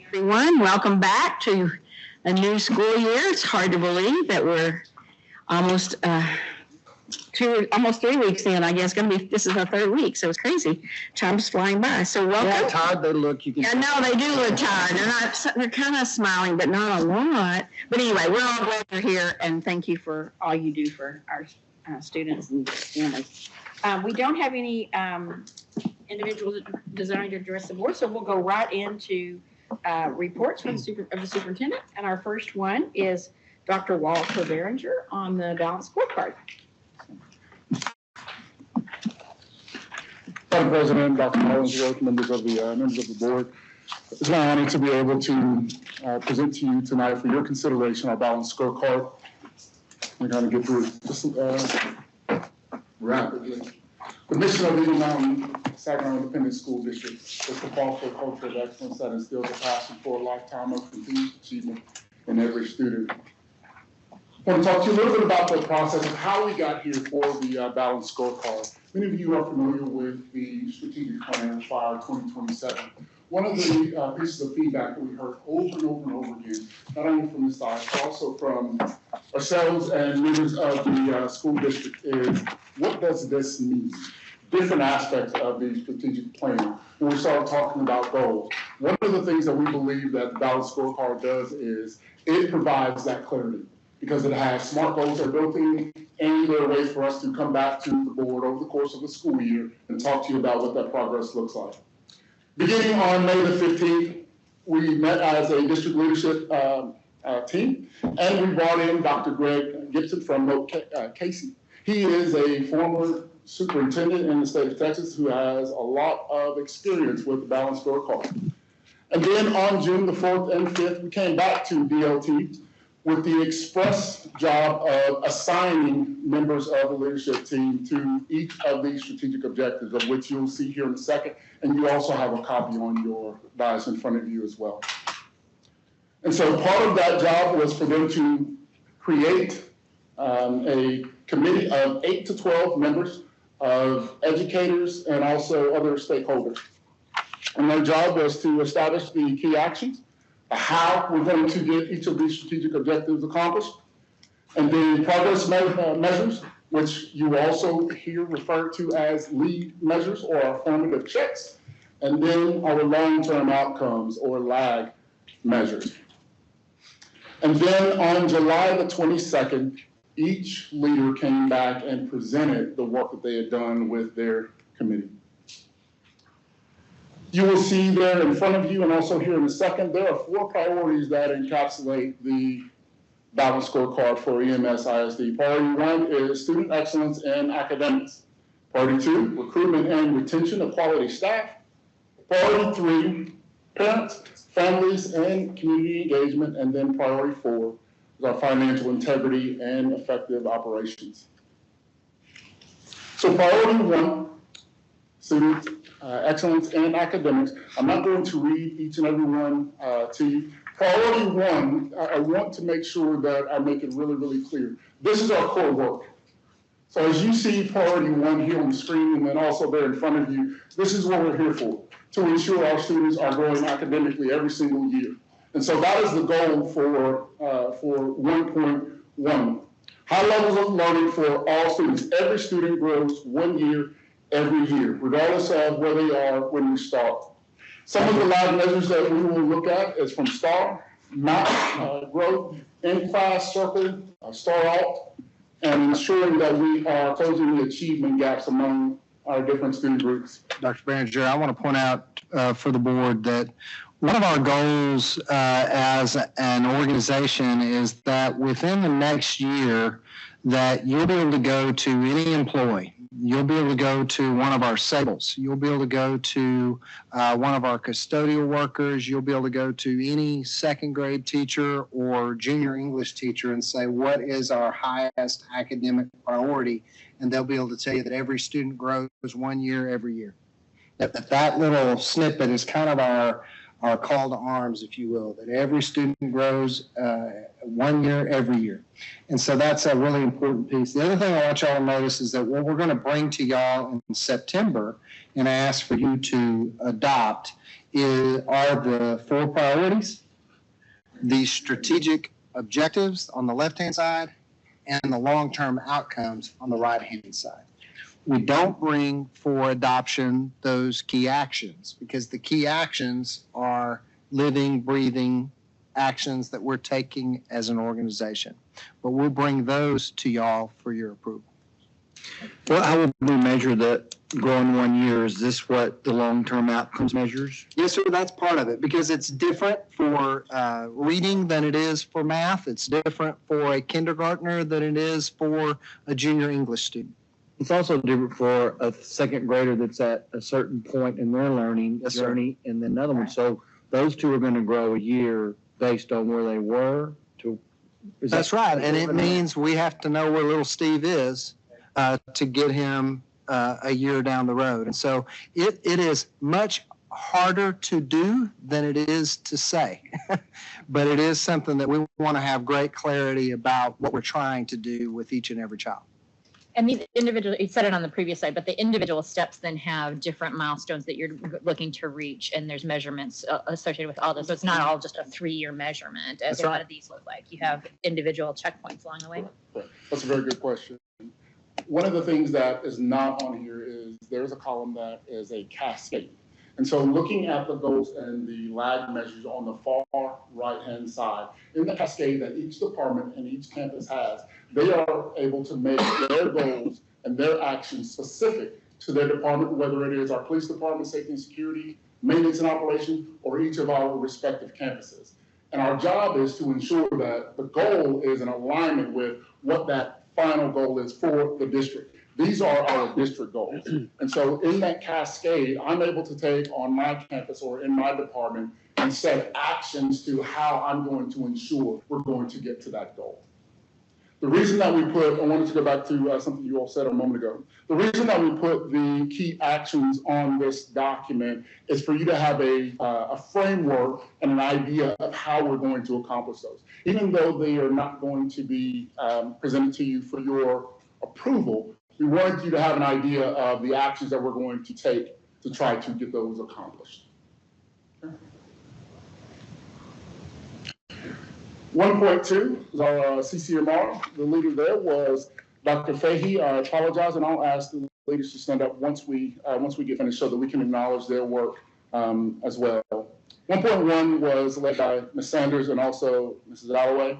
Everyone, welcome back to a new school year. It's hard to believe that we're almost 3 weeks in. I guess this is our third week, so it's crazy. Time's flying by. So welcome. Yeah, tired they look. You can. Yeah, no, they do look tired. They're kind of smiling, but not a lot. But anyway, we're all glad you're here, and thank you for all you do for our students and families. We don't have any individuals designed to address the board, so we'll go right into reports from the superintendent. And our first one is Dr. Walter Behringer on the balanced scorecard. Madam President, Dr. Mullins, members of the board, it's my honor to be able to present to you tonight for your consideration our balanced scorecard. We're going to get through it just rapidly. The mission of Eagle Mountain Saginaw Independent School District is to foster a culture of excellence that instills a passion for a lifetime of continuous achievement in every student. I want to talk to you a little bit about the process of how we got here for the balanced scorecard. Many of you are familiar with the strategic plan FIRE 2027. One of the pieces of feedback that we heard over and over and over again, not only from the side, but also from ourselves and members of the school district, is what does this mean? Different aspects of the strategic plan. When we start talking about goals, one of the things that we believe that the balanced scorecard does is it provides that clarity because it has SMART goals that are built in, and there are ways for us to come back to the board over the course of the school year and talk to you about what that progress looks like. Beginning on May the 15th, we met as a district leadership team, and we brought in Dr. Greg Gibson from Moat Casey. He is a former superintendent in the state of Texas who has a lot of experience with the balanced scorecard. And then on June the 4th and 5th, we came back to DLT with the express job of assigning members of the leadership team to each of these strategic objectives, of which you'll see here in a second, and you also have a copy on your dais in front of you as well. And so part of that job was for them to create a committee of 8 to 12 members of educators and also other stakeholders. And their job was to establish the key actions, how we're going to get each of these strategic objectives accomplished, and then progress measures, which you also hear referred to as lead measures or our formative checks, and then our long-term outcomes or lag measures. And then on July the 22nd, each leader came back and presented the work that they had done with their committee. You will see there in front of you and also here in a second, there are 4 priorities that encapsulate the balanced scorecard for EMS ISD. Priority 1 is student excellence and academics. Priority 2, recruitment and retention of quality staff. Priority 3, parents, families, and community engagement. And then priority 4 is our financial integrity and effective operations. So priority 1, student excellence and academics. I'm not going to read each and every one to you. Priority 1, I want to make sure that I make it really, really clear. This is our core work. So as you see priority 1 here on the screen and then also there in front of you, this is what we're here for, to ensure our students are growing academically every single year. And so that is the goal for 1.1. High levels of learning for all students. Every student grows 1 year every year, regardless of where they are when we start. Some of the lag measures that we will look at is from STAR, MAP, growth, in-class, circle, STAR alt, and ensuring that we are closing the achievement gaps among our different student groups. Dr. Behringer, I want to point out for the board that one of our goals as an organization is that within the next year that you'll be able to go to any employee. You'll be able to go to one of our sales. You'll be able to go to one of our custodial workers. You'll be able to go to any second grade teacher or junior English teacher and say, what is our highest academic priority? And they'll be able to tell you that every student grows 1 year every year. That little snippet is kind of our call to arms, if you will, that every student grows 1 year every year. And so that's a really important piece. The other thing I want y'all to notice is that what we're going to bring to y'all in September and ask for you to adopt are the 4 priorities, the strategic objectives on the left-hand side, and the long-term outcomes on the right-hand side. We don't bring for adoption those key actions because the key actions are living, breathing actions that we're taking as an organization. But we'll bring those to y'all for your approval. Well, how will we measure that growing 1 year? Is this what the long-term outcomes measures? Yes, sir, that's part of it because it's different for reading than it is for math. It's different for a kindergartner than it is for a junior English student. It's also different for a second grader that's at a certain point in their learning Yes, sir. journey and then another one. So those two are going to grow a year based on where they were to. That's right, and it means we have to know where little Steve is to get him a year down the road. And so it is much harder to do than it is to say, but it is something that we want to have great clarity about what we're trying to do with each and every child. And these individual, you said it on the previous slide, but the individual steps then have different milestones that you're looking to reach, and there's measurements associated with all this. So it's not all just a 3-year measurement, as That's a lot right. of these look like. You have individual checkpoints along the way. Right. That's a very good question. One of the things that is not on here is there's a column that is a cascade. And so looking at the goals and the lag measures on the far right-hand side, in the cascade that each department and each campus has, they are able to make their goals and their actions specific to their department, whether it is our police department, safety and security, maintenance and operation, or each of our respective campuses. And our job is to ensure that the goal is in alignment with what that final goal is for the district. These are our district goals. And so in that cascade, I'm able to take on my campus or in my department and set actions to how I'm going to ensure we're going to get to that goal. The reason that we put, I wanted to go back to something you all said a moment ago. The reason that we put the key actions on this document is for you to have a framework and an idea of how we're going to accomplish those. Even though they are not going to be presented to you for your approval, we wanted you to have an idea of the actions that we're going to take to try to get those accomplished. 1.2 is our CCMR. The leader there was Dr. Fahey. I apologize, and I'll ask the leaders to stand up once we get finished so that we can acknowledge their work as well. 1.1 was led by Ms. Sanders and also Mrs. Alloway.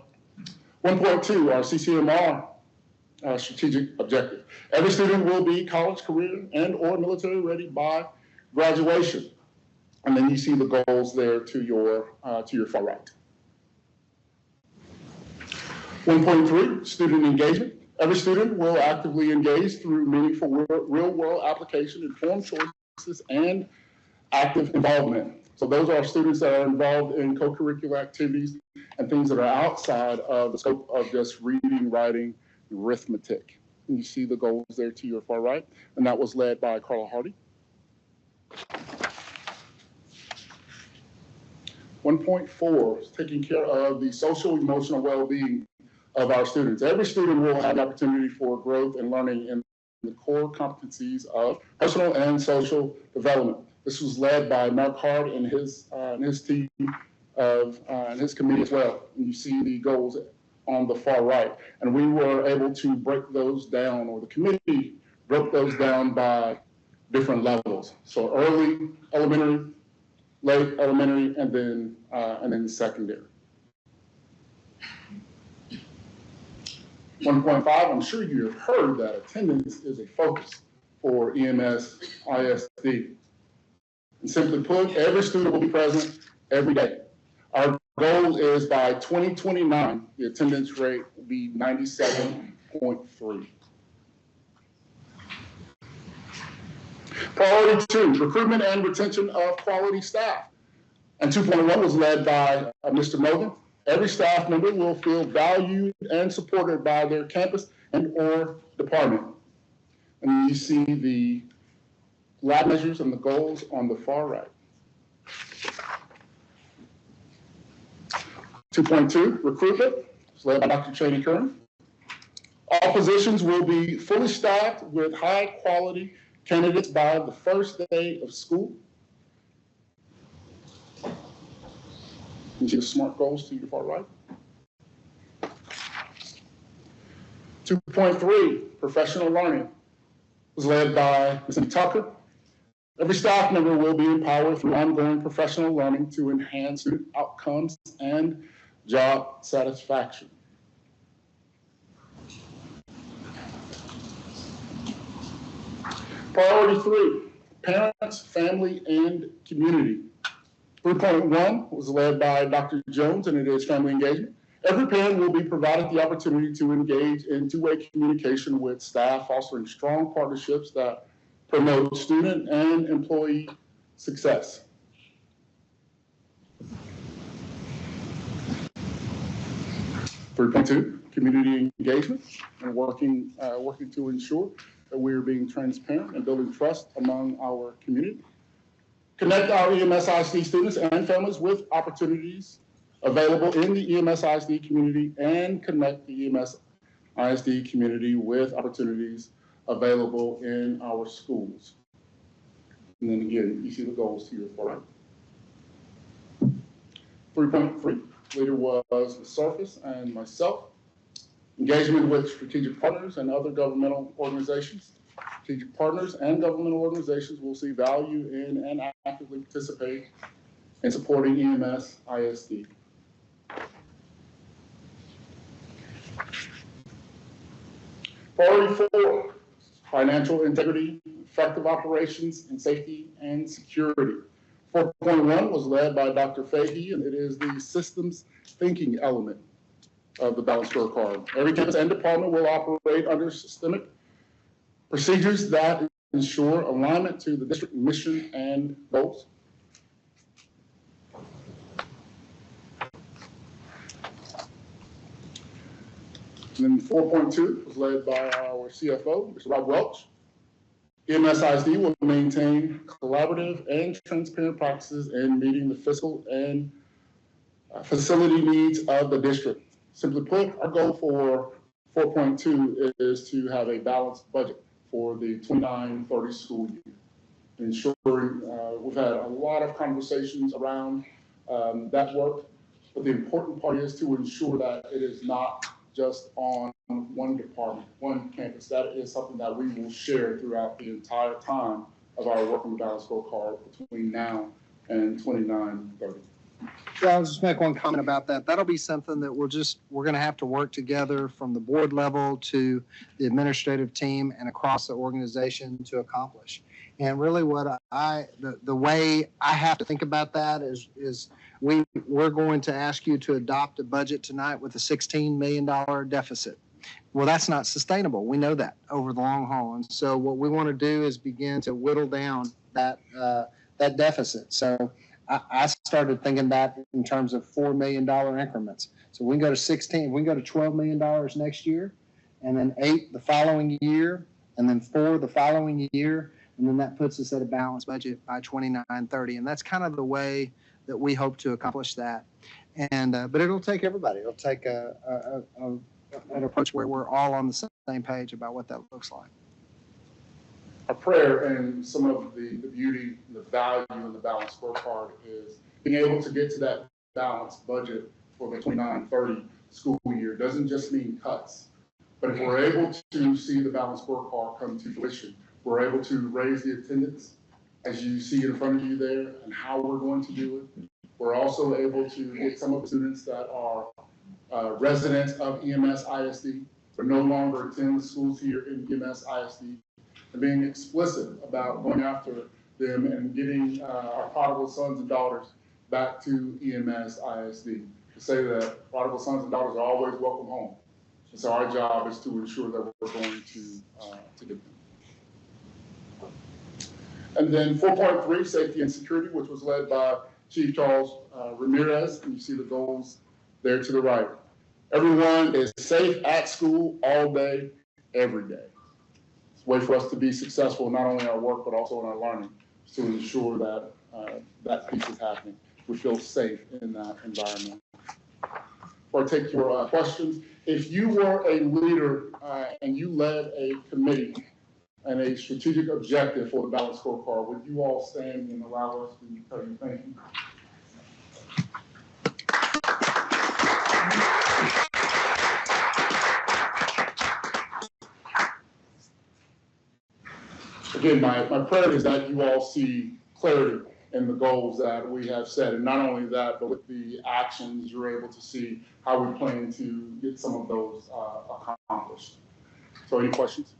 1.2, our CCMR strategic objective. Every student will be college, career, and or military ready by graduation. And then you see the goals there to your far right. 1.3, student engagement. Every student will actively engage through meaningful real-world application, informed choices, and active involvement. So those are students that are involved in co-curricular activities and things that are outside of the scope of just reading, writing, arithmetic. And you see the goals there to your far right, and that was led by Carla Hardy. 1.4 is taking care of the social emotional well-being of our students. Every student will have the opportunity for growth and learning in the core competencies of personal and social development. This was led by Mark Hart and his team and his committee as well. And you see the goals on the far right. And we were able to break those down, or the committee broke those down by different levels. So early elementary, late elementary, and then secondary. 1.5, I'm sure you have heard that attendance is a focus for EMS ISD. And simply put, every student will be present every day. Our goal is by 2029, the attendance rate will be 97.3. Priority 2, recruitment and retention of quality staff. And 2.1 was led by Mr. Mogan. Every staff member will feel valued and supported by their campus and or department. And you see the lab measures and the goals on the far right. 2.2, recruitment, it's led by Dr. Cheney Kern. All positions will be fully staffed with high-quality candidates by the first day of school. You see the SMART goals to your far right. 2.3, professional learning, was led by Ms. Tucker. Every staff member will be empowered through ongoing professional learning to enhance student outcomes and job satisfaction. Priority 3, parents, family, and community. 3.1 was led by Dr. Jones, and it is family engagement. Every parent will be provided the opportunity to engage in two-way communication with staff, fostering strong partnerships that promote student and employee success. Community engagement and working to ensure that we are being transparent and building trust among our community. Connect our EMS ISD students and families with opportunities available in the EMS ISD community, and connect the EMS ISD community with opportunities available in our schools. And then again, you see the goals to your far right. 3.3, leader was the Surface and myself. Engagement with strategic partners and other governmental organizations. Strategic partners and governmental organizations will see value in and actively participate in supporting EMS ISD. Priority 4, financial integrity, effective operations, and safety and security. 4.1 was led by Dr. Fahey, and it is the systems thinking element of the balanced scorecard. Every campus and department will operate under systemic procedures that ensure alignment to the district mission and goals. And then 4.2 was led by our CFO, Mr. Rob Welch. EMS ISD will maintain collaborative and transparent practices in meeting the fiscal and facility needs of the district. Simply put, our goal for 4.2 is to have a balanced budget for the 29-30 school year. Ensuring, we've had a lot of conversations around that work, but the important part is to ensure that it is not just on one department, one campus. That is something that we will share throughout the entire time of our work on the balanced scorecard between now and 29-30. Yeah, I'll just make one comment about that. That'll be something that we're going to have to work together from the board level to the administrative team and across the organization to accomplish. And really what the way I have to think about that is we're going to ask you to adopt a budget tonight with a $16 million deficit. Well, that's not sustainable. We know that over the long haul. And so what we want to do is begin to whittle down that deficit. So I started thinking that in terms of $4 million increments. So we can go to 16, we can go to $12 million next year, and then 8 the following year, and then 4 the following year, and then that puts us at a balanced budget by 29-30. And that's kind of the way that we hope to accomplish that. And but it'll take everybody. It'll take an approach where we're all on the same page about what that looks like. Our prayer and some of the beauty, the value in the balanced scorecard is being able to get to that balanced budget for the 29-30 school year. Doesn't just mean cuts, but if we're able to see the balanced scorecard come to fruition, we're able to raise the attendance as you see in front of you there and how we're going to do it. We're also able to get some of the students that are residents of EMS ISD, but no longer attend the schools here in EMS ISD, and being explicit about going after them and getting our prodigal sons and daughters back to EMS ISD. To say that prodigal sons and daughters are always welcome home. And so our job is to ensure that we're going to get them. And then 4.3, safety and security, which was led by Chief Charles Ramirez, and you see the goals there to the right. Everyone is safe at school all day, every day. It's a way for us to be successful, not only in our work, but also in our learning, to ensure that that piece is happening. We feel safe in that environment. or take your questions. If you were a leader and you led a committee and a strategic objective for the balanced scorecard, would you all stand and allow us to tell you thank you? Again, my prayer is that you all see clarity in the goals that we have set, and not only that, but with the actions, you're able to see how we plan to get some of those accomplished. So any questions?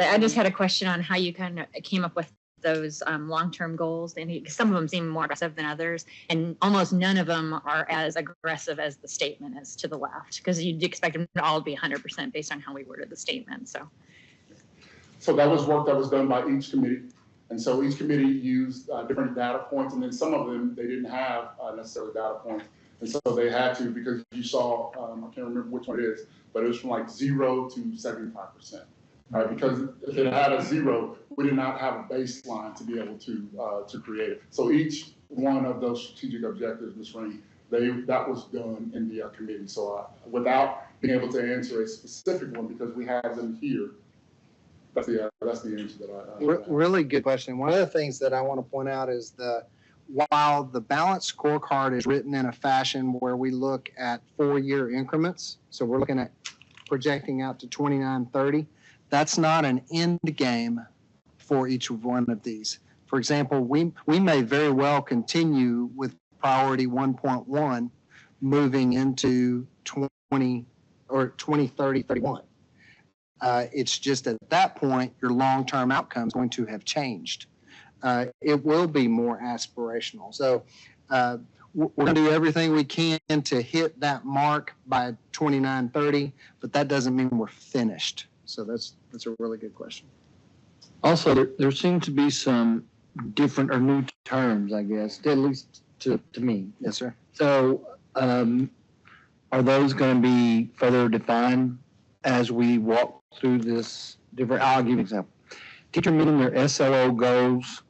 I just had a question on how you kind of came up with those long-term goals. And some of them seem more aggressive than others, and almost none of them are as aggressive as the statement is to the left, because you'd expect them to all be 100% based on how we worded the statement. So that was work that was done by each committee. And so each committee used different data points, and then some of them, they didn't have necessarily data points. And so they had to, because you saw, I can't remember which one it is, but it was from like 0 to 75%. Because if it had a 0, we did not have a baseline to be able to create it. So each one of those strategic objectives, Ms. Rainey, that was done in the committee. So without being able to answer a specific one, because we have them here, that's the answer that I Really good question. One of the things that I want to point out is while the balanced scorecard is written in a fashion where we look at 4-year increments, so we're looking at projecting out to 29-30, that's not an end game for each one of these. For example, we may very well continue with priority 1.1 moving into 2030-31. It's just at that point, your long-term outcome is going to have changed. It will be more aspirational. So we're going to do everything we can to hit that mark by 29-30, but that doesn't mean we're finished. So that's a really good question. Also, there seem to be some different or new terms, I guess, at least to me. Yes, sir. So are those going to be further defined as we walk through this different? I'll give you an example. Teacher meeting their SLO goals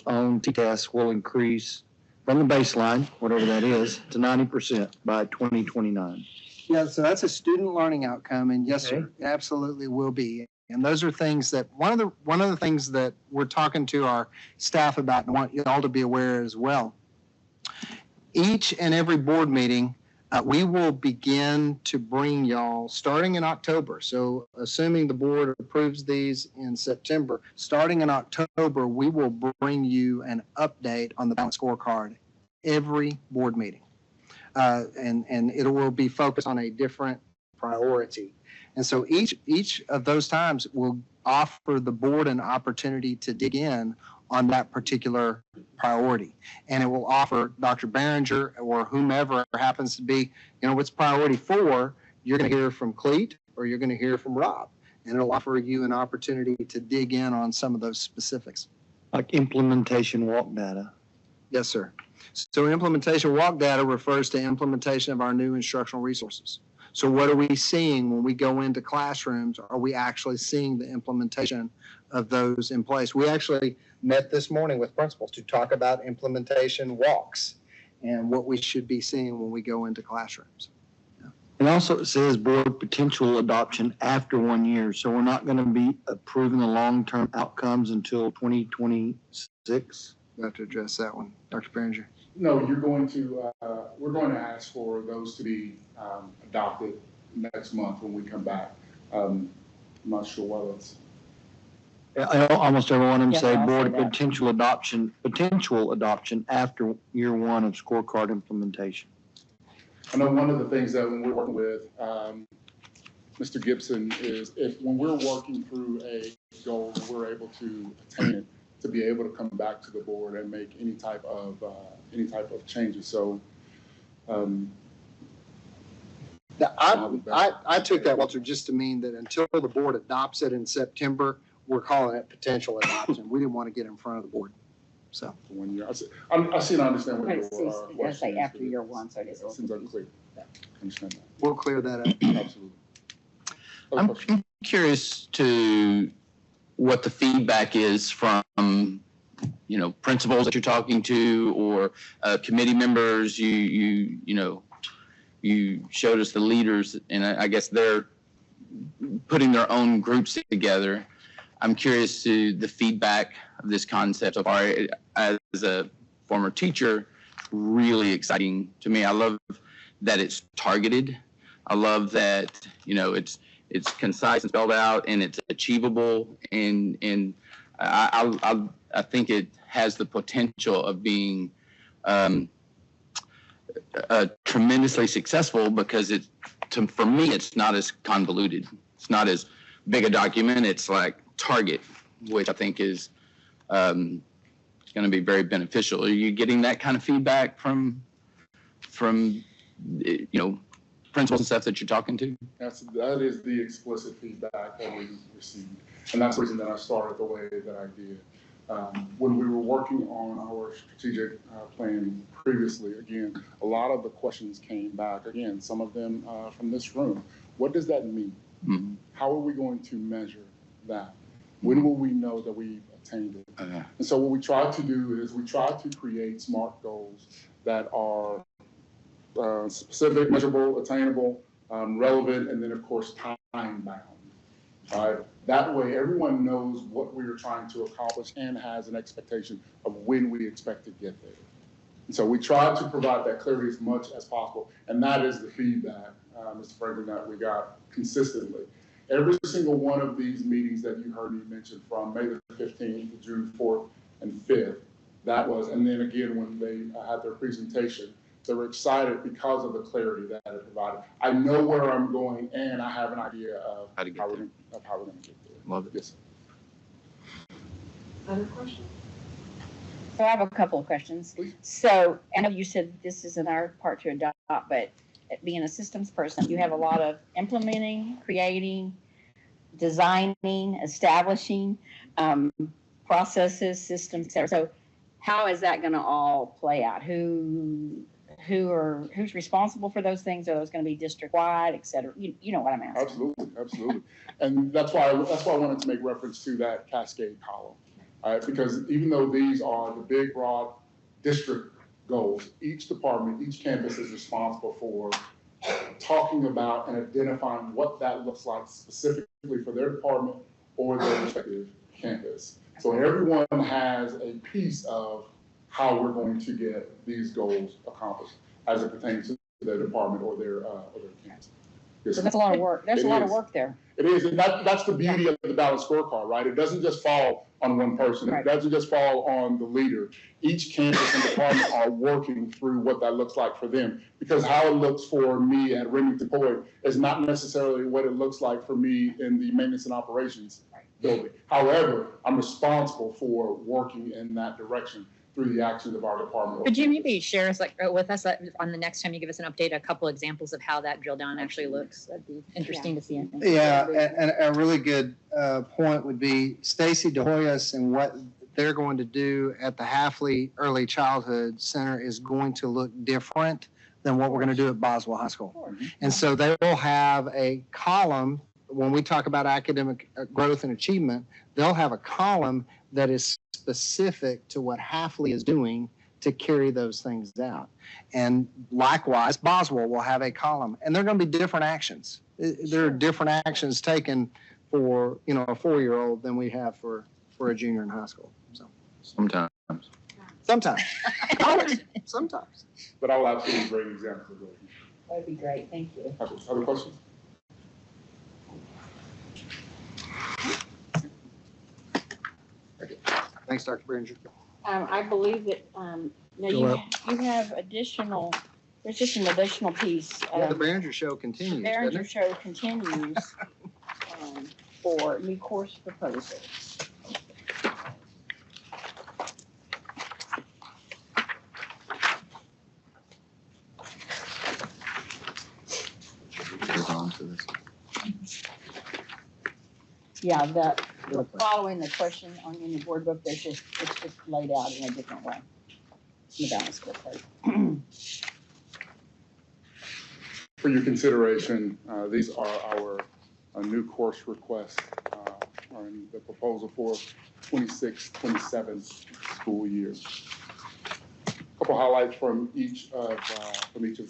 on T-tests will increase from the baseline, whatever that is, to 90% by 2029. Yeah, so that's a student learning outcome, and yes, sir, it absolutely will be. And those are things that one of the things that we're talking to our staff about and want you all to be aware as well. Each and every board meeting, we will begin to bring y'all starting in October. So assuming the board approves these in September, starting in October, we will bring you an update on the balanced scorecard every board meeting. And it will be focused on a different priority. And so each of those times will offer the board an opportunity to dig in on that particular priority. And it will offer Dr. Behringer or whomever happens to be, what's priority 4, you're going to hear from Cleet or you're going to hear from Rob. And it'll offer you an opportunity to dig in on some of those specifics. Like implementation walk data. Yes, sir. So implementation walk data refers to implementation of our new instructional resources. So what are we seeing when we go into classrooms? Are we actually seeing the implementation of those in place? We actually met this morning with principals to talk about implementation walks and what we should be seeing when we go into classrooms. And also it says board potential adoption after 1 year. So we're not going to be approving the long-term outcomes until 2026. You have to address that one, Dr. Behringer. No, we're going to ask for those to be adopted next month when we come back. I'm not sure why that's. Almost every one of them Yes, say I'll board say that. potential adoption after year 1 of scorecard implementation. I know one of the things that when we're working with Mr. Gibson is when we're working through a goal, we're able to attain it, to be able to come back to the board and make any type of changes. So I took that, Walter, just to mean that until the board adopts it in September, we're calling it potential adoption. We didn't want to get in front of the board. So 1 year. I see and I understand what But your it says, it does say question after is. year 1, so it is. a It seems little unclear. confusing. I understand that. we'll clear that up. Absolutely. Other questions? I'm curious to what the feedback is from principals that you're talking to or committee members. You showed us the leaders, and I guess they're putting their own groups together. I'm curious to the feedback of this concept so far. As a former teacher, really exciting to me. I love that it's targeted. I love that it's concise and spelled out, and it's achievable. And I think it has the potential of being tremendously successful because for me, it's not as convoluted. It's not as big a document. It's like target, which I think is going to be very beneficial. Are you getting that kind of feedback from principals and stuff that you're talking to? That is the explicit feedback that we received. And that's the reason that I started the way that I did. When we were working on our strategic plan previously, again, a lot of the questions came back, again, some of them from this room. What does that mean? Mm-hmm. How are we going to measure that? When will we know that we've attained it? And so what we try to do is we try to create SMART goals that are specific, measurable, attainable, relevant, and then of course time-bound. That way everyone knows what we are trying to accomplish and has an expectation of when we expect to get there. And so we try to provide that clarity as much as possible, and that is the feedback, Mr. Franklin, that we got consistently. Every single one of these meetings that you heard me mention from May the 15th to June 4th and 5th, and then again when they had their presentation, they were excited because of the clarity that it provided. I know where I'm going, and I have an idea of how we're going to get there. Love it. Yes. Other questions? So I have a couple of questions. Please. So I know you said this isn't our part to adopt, but being a systems person, you have a lot of implementing, creating, designing, establishing processes, systems, etc. So how is that going to all play out? Who's responsible for those things? Are those going to be district-wide, et cetera? You know what I'm asking. Absolutely. And that's why I wanted to make reference to that cascade column. Because even though these are the big, broad district goals, each department, each campus is responsible for talking about and identifying what that looks like specifically for their department or their respective campus. So everyone has a piece of how we're going to get these goals accomplished as it pertains to their department or their campus. Yes. So that's a lot of work. There's a lot of work there. It is, and that's the beauty of the balanced scorecard, right? It doesn't just fall on one person. Right. It doesn't just fall on the leader. Each campus and department are working through what that looks like for them, because how it looks for me at Remington Poet is not necessarily what it looks like for me in the maintenance and operations building. However, I'm responsible for working in that direction through the actions of our department. Could you maybe share with us on the next time you give us an update, a couple examples of how that drill down actually looks? That'd be interesting to see. I think. Yeah, and a really good point would be Stacy DeHoyas and what they're going to do at the Hafley Early Childhood Center is going to look different than what we're going to do at Boswell High School. And so they will have a column, when we talk about academic growth and achievement, they'll have a column that is specific to what Hafley is doing to carry those things out. And likewise, Boswell will have a column, and they're going to be different actions. There are different actions taken for, a 4-year-old than we have for a junior in high school. So Sometimes. sometimes. But I'll absolutely bring examples of those. That'd be great. Thank you. Other questions? Thanks, Dr. Bringer. I believe that you have additional. There's just an additional piece. The Bringer Show continues. The Behringer Show continues for new course proposals. Yeah, following the question in your board book, it's just laid out in a different way. In the balance scorecard. For your consideration, these are our new course requests and the proposal for 26-27 school year. Couple highlights from each of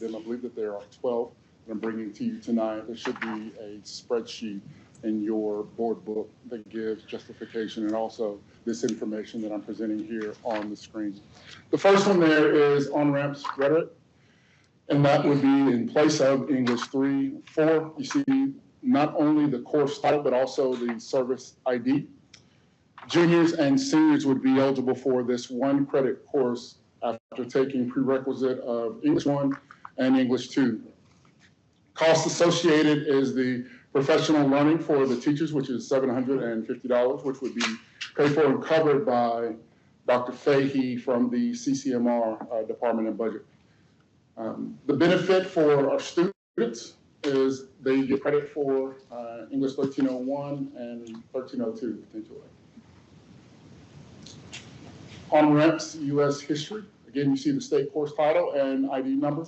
them. I believe that there are 12 that I'm bringing to you tonight. There should be a spreadsheet in your board book that gives justification and also this information that I'm presenting here on the screen. The first one there is on-ramps rhetoric, and that would be in place of English 3, 4. You see not only the course title, but also the service ID. Juniors and seniors would be eligible for this 1 credit course after taking prerequisite of English 1 and English 2. Cost associated is the professional learning for the teachers, which is $750, which would be paid for and covered by Dr. Fahey from the CCMR Department of Budget. The benefit for our students is they get credit for English 1301 and 1302 potentially. On-ramps, U.S. history. Again, you see the state course title and ID number.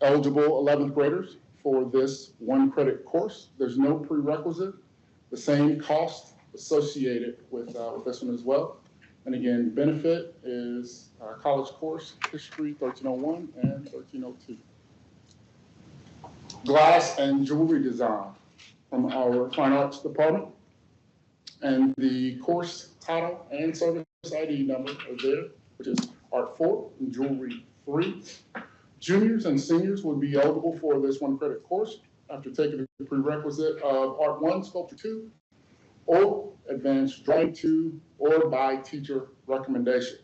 Eligible 11th graders for this 1 credit course. There's no prerequisite. The same cost associated with this one as well. And again, benefit is college course, history 1301 and 1302. Glass and jewelry design from our fine arts department. And the course title and service ID number are there, which is Art 4 and Jewelry 3. Juniors and seniors would be eligible for this 1 credit course after taking the prerequisite of Art 1, Sculpture 2, or Advanced Drawing 2, or by teacher recommendation.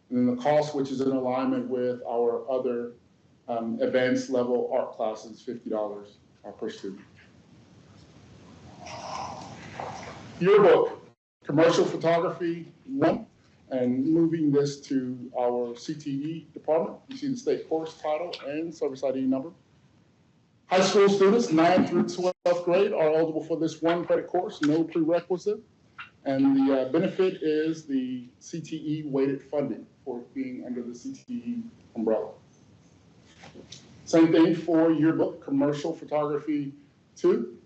And then the cost, which is in alignment with our other advanced level art classes, $50 per student. Yearbook, commercial photography 1. And moving this to our CTE department, you see the state course title and service ID number. High school students, 9th through 12th grade, are eligible for this 1 credit course, no prerequisite. And the benefit is the CTE weighted funding for being under the CTE umbrella. Same thing for yearbook, commercial photography 2.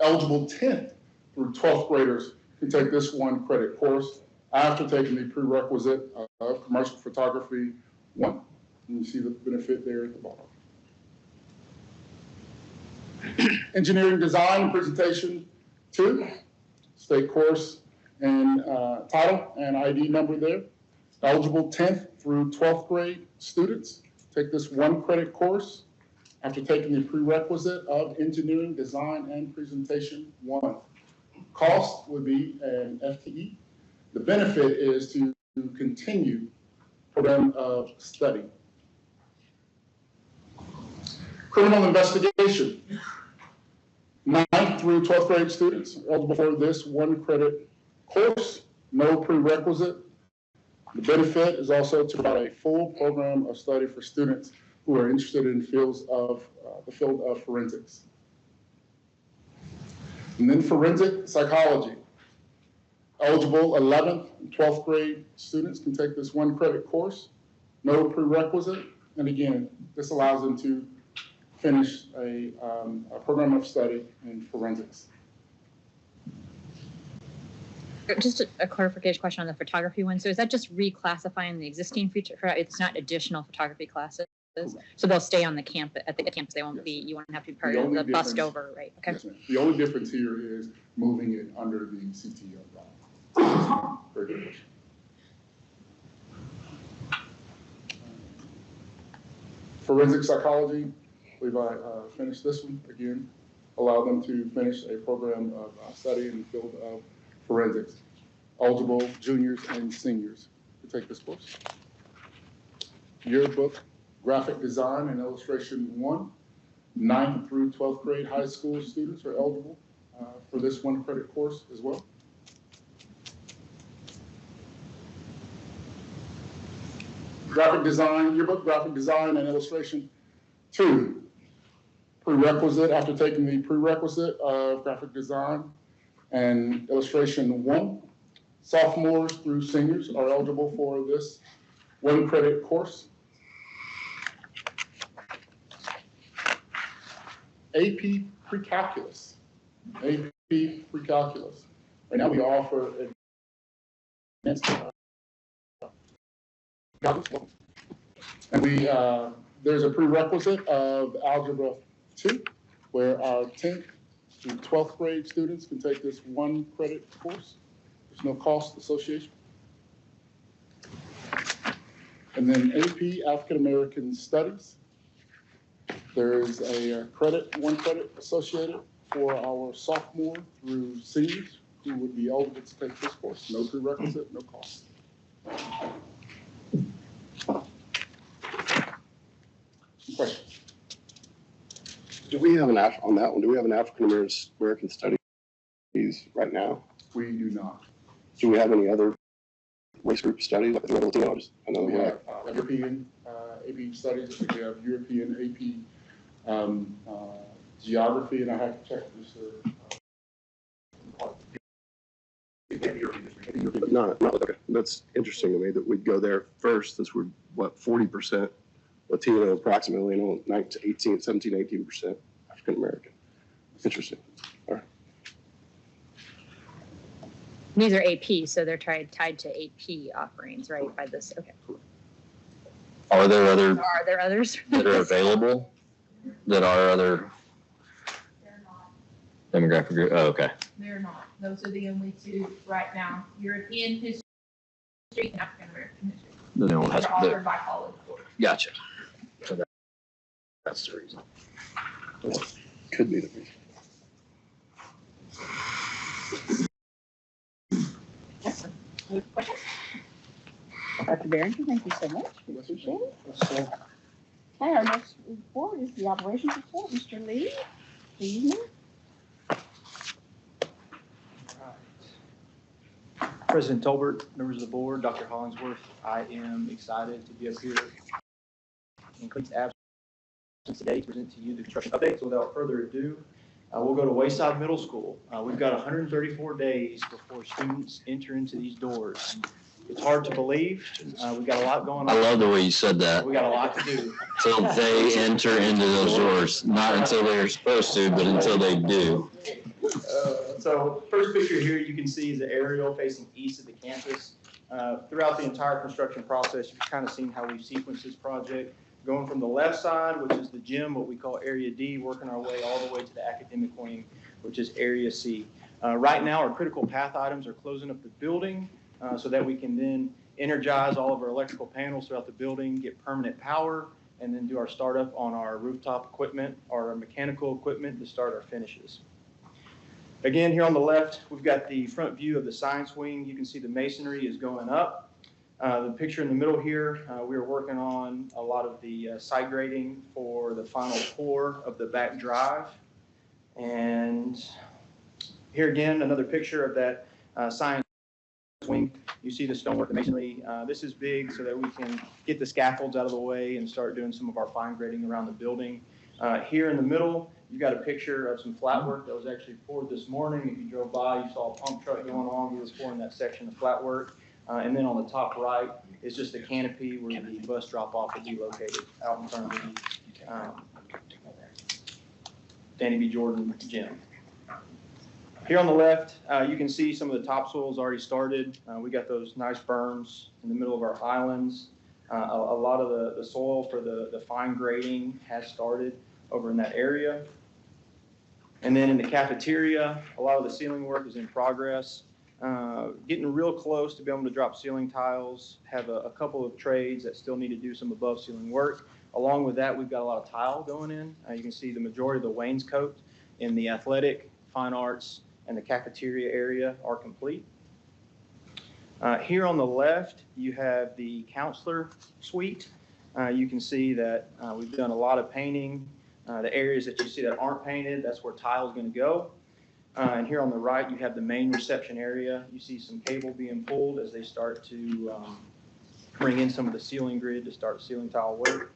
Eligible 10th through 12th graders can take this 1 credit course after taking the prerequisite of commercial photography 1. And you see the benefit there at the bottom. Engineering design presentation 2, state course and title and ID number there. Eligible 10th through 12th grade students take this 1 credit course after taking the prerequisite of engineering design and presentation 1. Cost would be an FTE. The benefit is to continue program of study. Criminal investigation. 9th through 12th grade students are eligible for this 1 credit course, no prerequisite. The benefit is also to provide a full program of study for students who are interested in fields of the field of forensics. And then forensic psychology. Eligible 11th and 12th grade students can take this 1 credit course, no prerequisite. And again, this allows them to finish a program of study in forensics. Just a clarification question on the photography one. So is that just reclassifying the existing feature? It's not additional photography classes? So they'll stay on the campus, at the campus. They won't be, you won't have to be part of the bust over, right? Okay. Yes, the only difference here is moving it under the CTE umbrella. Very good question. Forensic psychology, I believe I finished this one again. Allow them to finish a program of study in the field of forensics. Eligible juniors and seniors to take this course. Yearbook, graphic design and illustration 1. 9th through 12th grade high school students are eligible for this 1 credit course as well. Graphic design, yearbook, graphic design and illustration 2. Prerequisite, after taking the prerequisite of graphic design and illustration 1. Sophomores through seniors are eligible for this 1 credit course. AP Pre-Calculus. AP Pre-Calculus. Right now we offer And there's a prerequisite of Algebra 2, where our 10th through 12th grade students can take this one credit course. There's no cost association. And then AP, African American Studies. There is a one credit associated for our sophomore through seniors who would be eligible to take this course. No prerequisite, no cost. Questions? Do we have on that one, do we have an African American studies right now? We do not. Do we have any other race group studies, like the Latino? We have European AP studies, we have European AP geography, and I have to check this. Okay. That's interesting to me that we'd go there first, since we're, 40% Latino, approximately, 18% African American. Interesting. All right. These are AP, so they're tied to AP offerings, right, by this, okay. Are there other Are there others? that are available that are other demographic group? Oh, okay. They're not. Those are the only two right now. European history and African American history. The new one They're has, offered by college boards. gotcha. So that's the reason. Could be the reason. Excellent. Questions? Dr. Barrington, thank you so much. We appreciate it. Okay, our next report is the operations report. Mr. Lee, please. President Tolbert, members of the board, Dr. Hollingsworth, I am excited to be up here in Cleet's absence today to present to you the construction update. So without further ado, we'll go to Wayside Middle School. We've got 134 days before students enter into these doors. It's hard to believe. We've got a lot going on. I love the way you said that. We got a lot to do. Until they enter into those doors, not until they're supposed to, but until they do. So first picture here you can see is the aerial facing east of the campus. Throughout the entire construction process, you've kind of seen how we've sequenced this project. Going from the left side, which is the gym, what we call Area D, working our way all the way to the academic wing, which is Area C. Right now, our critical path items are closing up the building so that we can then energize all of our electrical panels throughout the building, get permanent power, and then do our startup on our rooftop equipment, our mechanical equipment to start our finishes. Again, here on the left, we've got the front view of the science wing. You can see the masonry is going up. The picture in the middle here, we are working on a lot of the site grading for the final pour of the back drive. And here again, another picture of that science wing. You see the stonework, the masonry. This is big so that we can get the scaffolds out of the way and start doing some of our fine grading around the building. Here in the middle, you've got a picture of some flat work that was actually poured this morning. If you drove by, you saw a pump truck going on. We were pouring that section of flat work. And then on the top right is just a canopy where the bus drop-off will be located out in front of the Danny B. Jordan gym. Here on the left, you can see some of the topsoil's already started. We got those nice berms in the middle of our islands. A lot of the soil for the fine grading has started over in that area. And then in the cafeteria, a lot of the ceiling work is in progress. Getting real close to be able to drop ceiling tiles, have a couple of trades that still need to do some above ceiling work. Along with that, we've got a lot of tile going in. You can see the majority of the wainscot in the athletic, fine arts, and the cafeteria area are complete. Here on the left, you have the counselor suite. You can see that we've done a lot of painting. The areas that you see that aren't painted, that's where tile is going to go. And here on the right, you have the main reception area. You see some cable being pulled as they start to bring in some of the ceiling grid to start ceiling tile work.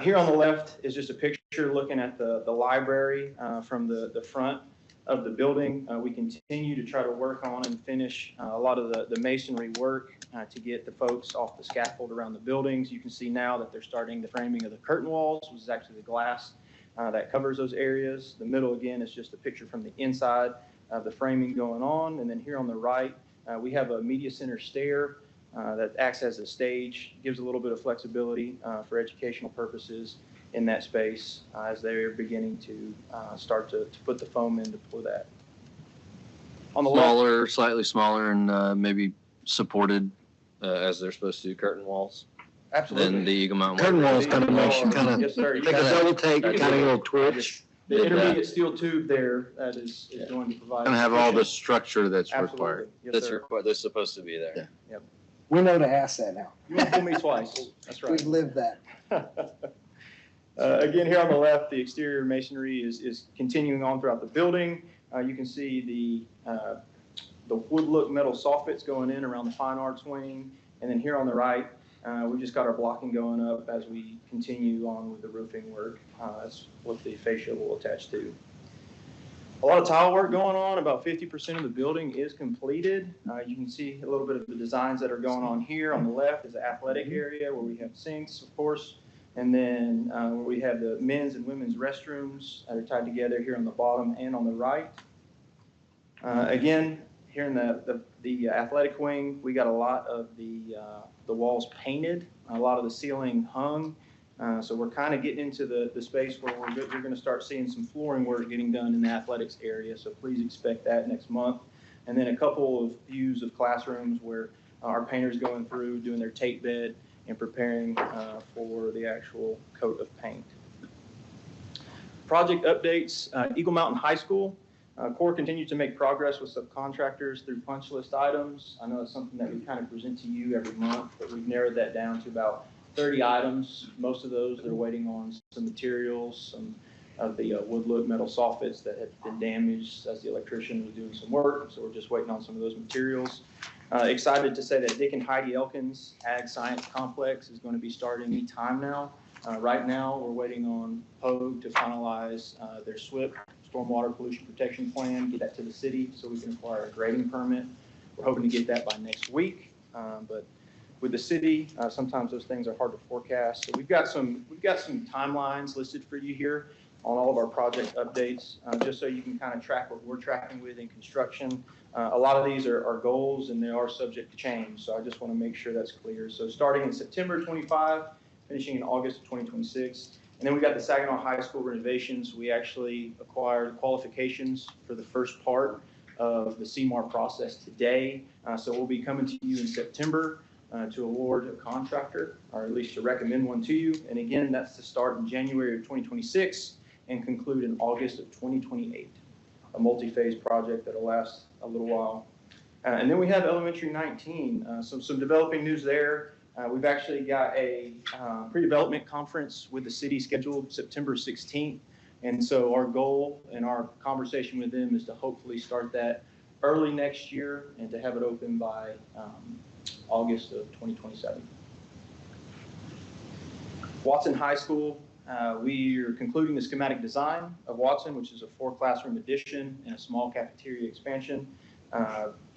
Here on the left is just a picture looking at the library from the front of the building. We continue to try to work on and finish a lot of the masonry work to get the folks off the scaffold around the buildings. You can see now that they're starting the framing of the curtain walls, which is actually the glass that covers those areas. The middle, again, is just a picture from the inside of the framing going on. And then here on the right, We have a media center stair that acts as a stage, gives a little bit of flexibility for educational purposes in that space as they're beginning to start to put the foam in to pour that. On the left, Smaller, slightly smaller, and maybe supported as they're supposed to, curtain walls absolutely. than the Eagle Mountain. Curtain walls kind of makes you kind Yes, of sir. You take a got double take, kind of little twitch. the intermediate steel tube there that is going to provide. Going to have all the structure that's Absolutely. required. Yes, That's sir. required, that's supposed to be there. We know to ask that now. You won't fool me twice. That's right. We've lived that. Again, here on the left, the exterior masonry is continuing on throughout the building. You can see the wood look metal soffits going in around the fine arts wing. And then here on the right, we've just got our blocking going up as we continue on with the roofing work. That's what the fascia will attach to. A lot of tile work going on. About 50% of the building is completed. You can see a little bit of the designs that are going on here. On the left is the athletic area where we have sinks, of course. And then where we have the men's and women's restrooms that are tied together here on the bottom and on the right. Again, here in the athletic wing, we got a lot of the walls painted, a lot of the ceiling hung. So we're kind of getting into the space where you're going to start seeing some flooring work getting done in the athletics area. So please expect that next month. And then a couple of views of classrooms where our painters going through, doing their tape bed, and preparing for the actual coat of paint. Project updates, Eagle Mountain High School. Core continues to make progress with subcontractors through punch list items. I know it's something that we kind of present to you every month, but we've narrowed that down to about 30 items. Most of those they're waiting on some materials, some of the wood look metal soffits that had been damaged as the electrician was doing some work. So we're just waiting on some of those materials. Excited to say that Dick and Heidi Elkins Ag Science Complex is going to be starting any time now. Right now, we're waiting on POG to finalize their SWIP, Stormwater Pollution Protection Plan, get that to the city so we can acquire a grading permit. We're hoping to get that by next week. But with the city, sometimes those things are hard to forecast. So we've got some timelines listed for you here on all of our project updates, just so you can kind of track what we're tracking with in construction. A lot of these are goals and they are subject to change. So I just want to make sure that's clear. So starting in September 25, finishing in August of 2026. And then we got the Saginaw High School renovations. We actually acquired qualifications for the first part of the CMAR process today. So we'll be coming to you in September to award a contractor, or at least to recommend one to you. And again, that's to start in January of 2026 and conclude in August of 2028. A multi-phase project that'll last a little while. And then we have Elementary 19. Some developing news there. We've actually got a pre-development conference with the city scheduled September 16th. And so our goal and our conversation with them is to hopefully start that early next year and to have it open by August of 2027. Watson High School, we are concluding the schematic design of Watson, which is a 4-classroom addition and a small cafeteria expansion.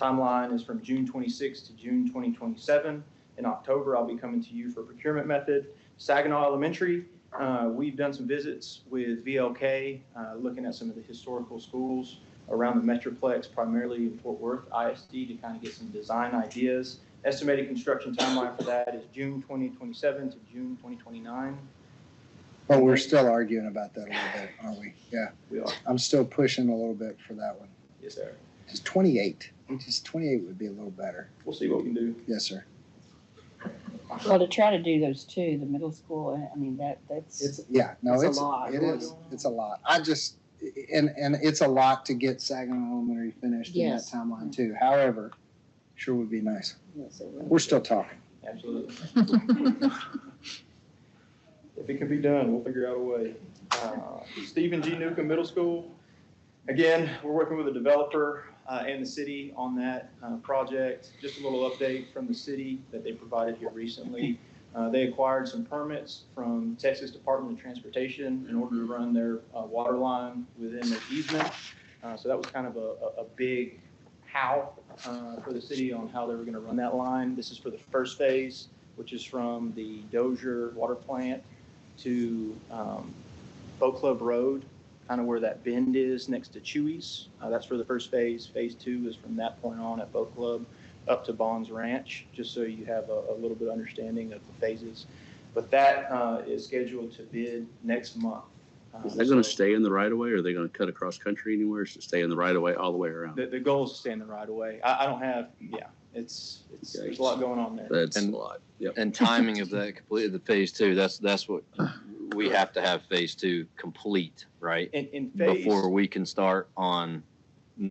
Timeline is from June 26 to June 2027. In October, I'll be coming to you for procurement method. Saginaw Elementary, we've done some visits with VLK, looking at some of the historical schools around the Metroplex, primarily in Fort Worth ISD, to kind of get some design ideas. Estimated construction timeline for that is June 2027 to June 2029. But we're still arguing about that a little bit, aren't we? Yeah. We are. I'm still pushing a little bit for that one. Yes, sir. Just 28. Just 28 would be a little better. We'll see what we can do. Yes, sir. Well, to try to do those two, the middle school, I mean, that's. It's a lot. It is. It's a lot. And it's a lot to get Saginaw Elementary finished in that Yes. timeline too. However, sure would be nice. Yes, it will. We're still talking. Absolutely. If it can be done, we'll figure out a way. Stephen G. Newcomb Middle School. Again, we're working with a developer and the city on that project. Just a little update from the city that they provided here recently. They acquired some permits from Texas Department of Transportation in order to run their water line within their easement. So that was kind of a big how for the city on how they were going to run that line. This is for the first phase, which is from the Dozier water plant to Boat Club Road, kind of where that bend is next to Chewy's. That's for the first phase. Phase 2 is from that point on at Boat Club. up to Bonds Ranch, just so you have a little bit of understanding of the phases. But that is scheduled to bid next month. Is that going to So stay in the right of way, or are they going to cut across country anywhere to stay in the right of way all the way around? The goal is to stay in the right of way. I don't have, it's, there's a lot going on there. That's a And- lot. Yep. And timing of that completed, the phase two, that's what, we have to have phase two complete, right? In phase. Before we can start on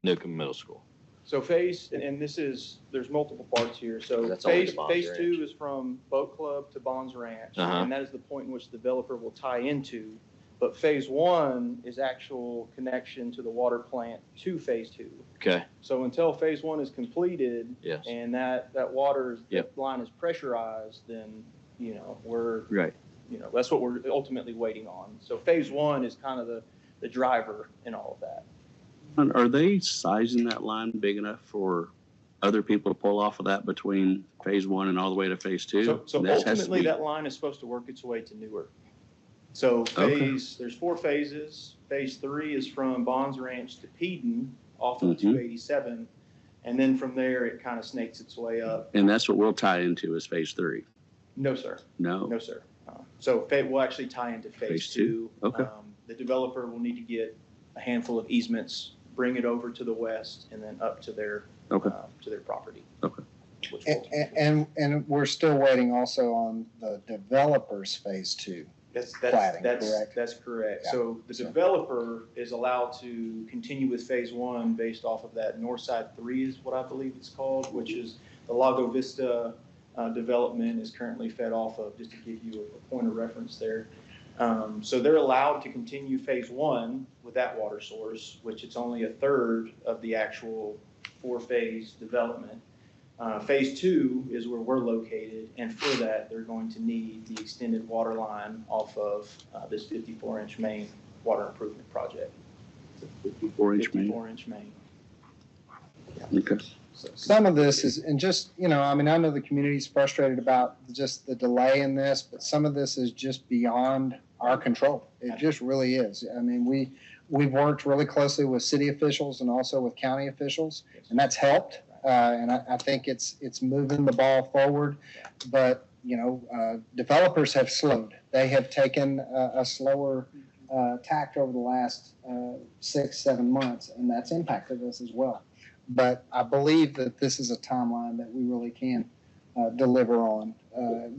Newcomb Middle School. So phase, and this is, there's multiple parts here. So That's only phase, to Bonds phase Ranch. two is from Boat Club to Bonds Ranch. Uh-huh. And that is the point in which the developer will tie into. But phase one is actual connection to the water plant to phase two. Okay, So until phase one is completed yes. and that water, Yep. that line is pressurized, then, we're, Right. that's what we're ultimately waiting on. So phase one is kind of the driver in all of that. And are they sizing that line big enough for other people to pull off of that between phase one and all the way to phase two? So That has to ultimately, be- that line is supposed to work its way to Newark. So Okay. there's 4 phases. Phase 3 is from Bonds Ranch to Peden off of Mhm. 287. And then from there, it kind of snakes its way up. And that's what we'll tie into is phase three. No, sir. No? No, sir. So we'll actually tie into phase Phase 2. two? Okay. The developer will need to get a handful of easements, bring it over to the west, and then up to their, Okay. to their property. Okay. Which will- And we're still waiting also on the developers phase two. Platting, correct? That's correct. Yeah. So the developer is allowed to continue with phase one based off of that Northside 3 is what I believe it's called, which is the Lago Vista development is currently fed off of, just to give you a point of reference there. So they're allowed to continue phase one with that water source, which it's only a third of the actual 4-phase development. Phase 2 is where we're located, and for that, they're going to need the extended water line off of this 54-inch main water improvement project. 54-inch main. 54-inch main. Okay. Some of this is, and just, I know the community's frustrated about just the delay in this, but some of this is just beyond our control. It just really is. I mean, we've worked really closely with city officials and also with county officials, and that's helped. And I think it's moving the ball forward, but, developers have slowed. They have taken a slower tact over the last 6-7 months, and that's impacted us as well. But I believe that this is a timeline that we really can deliver on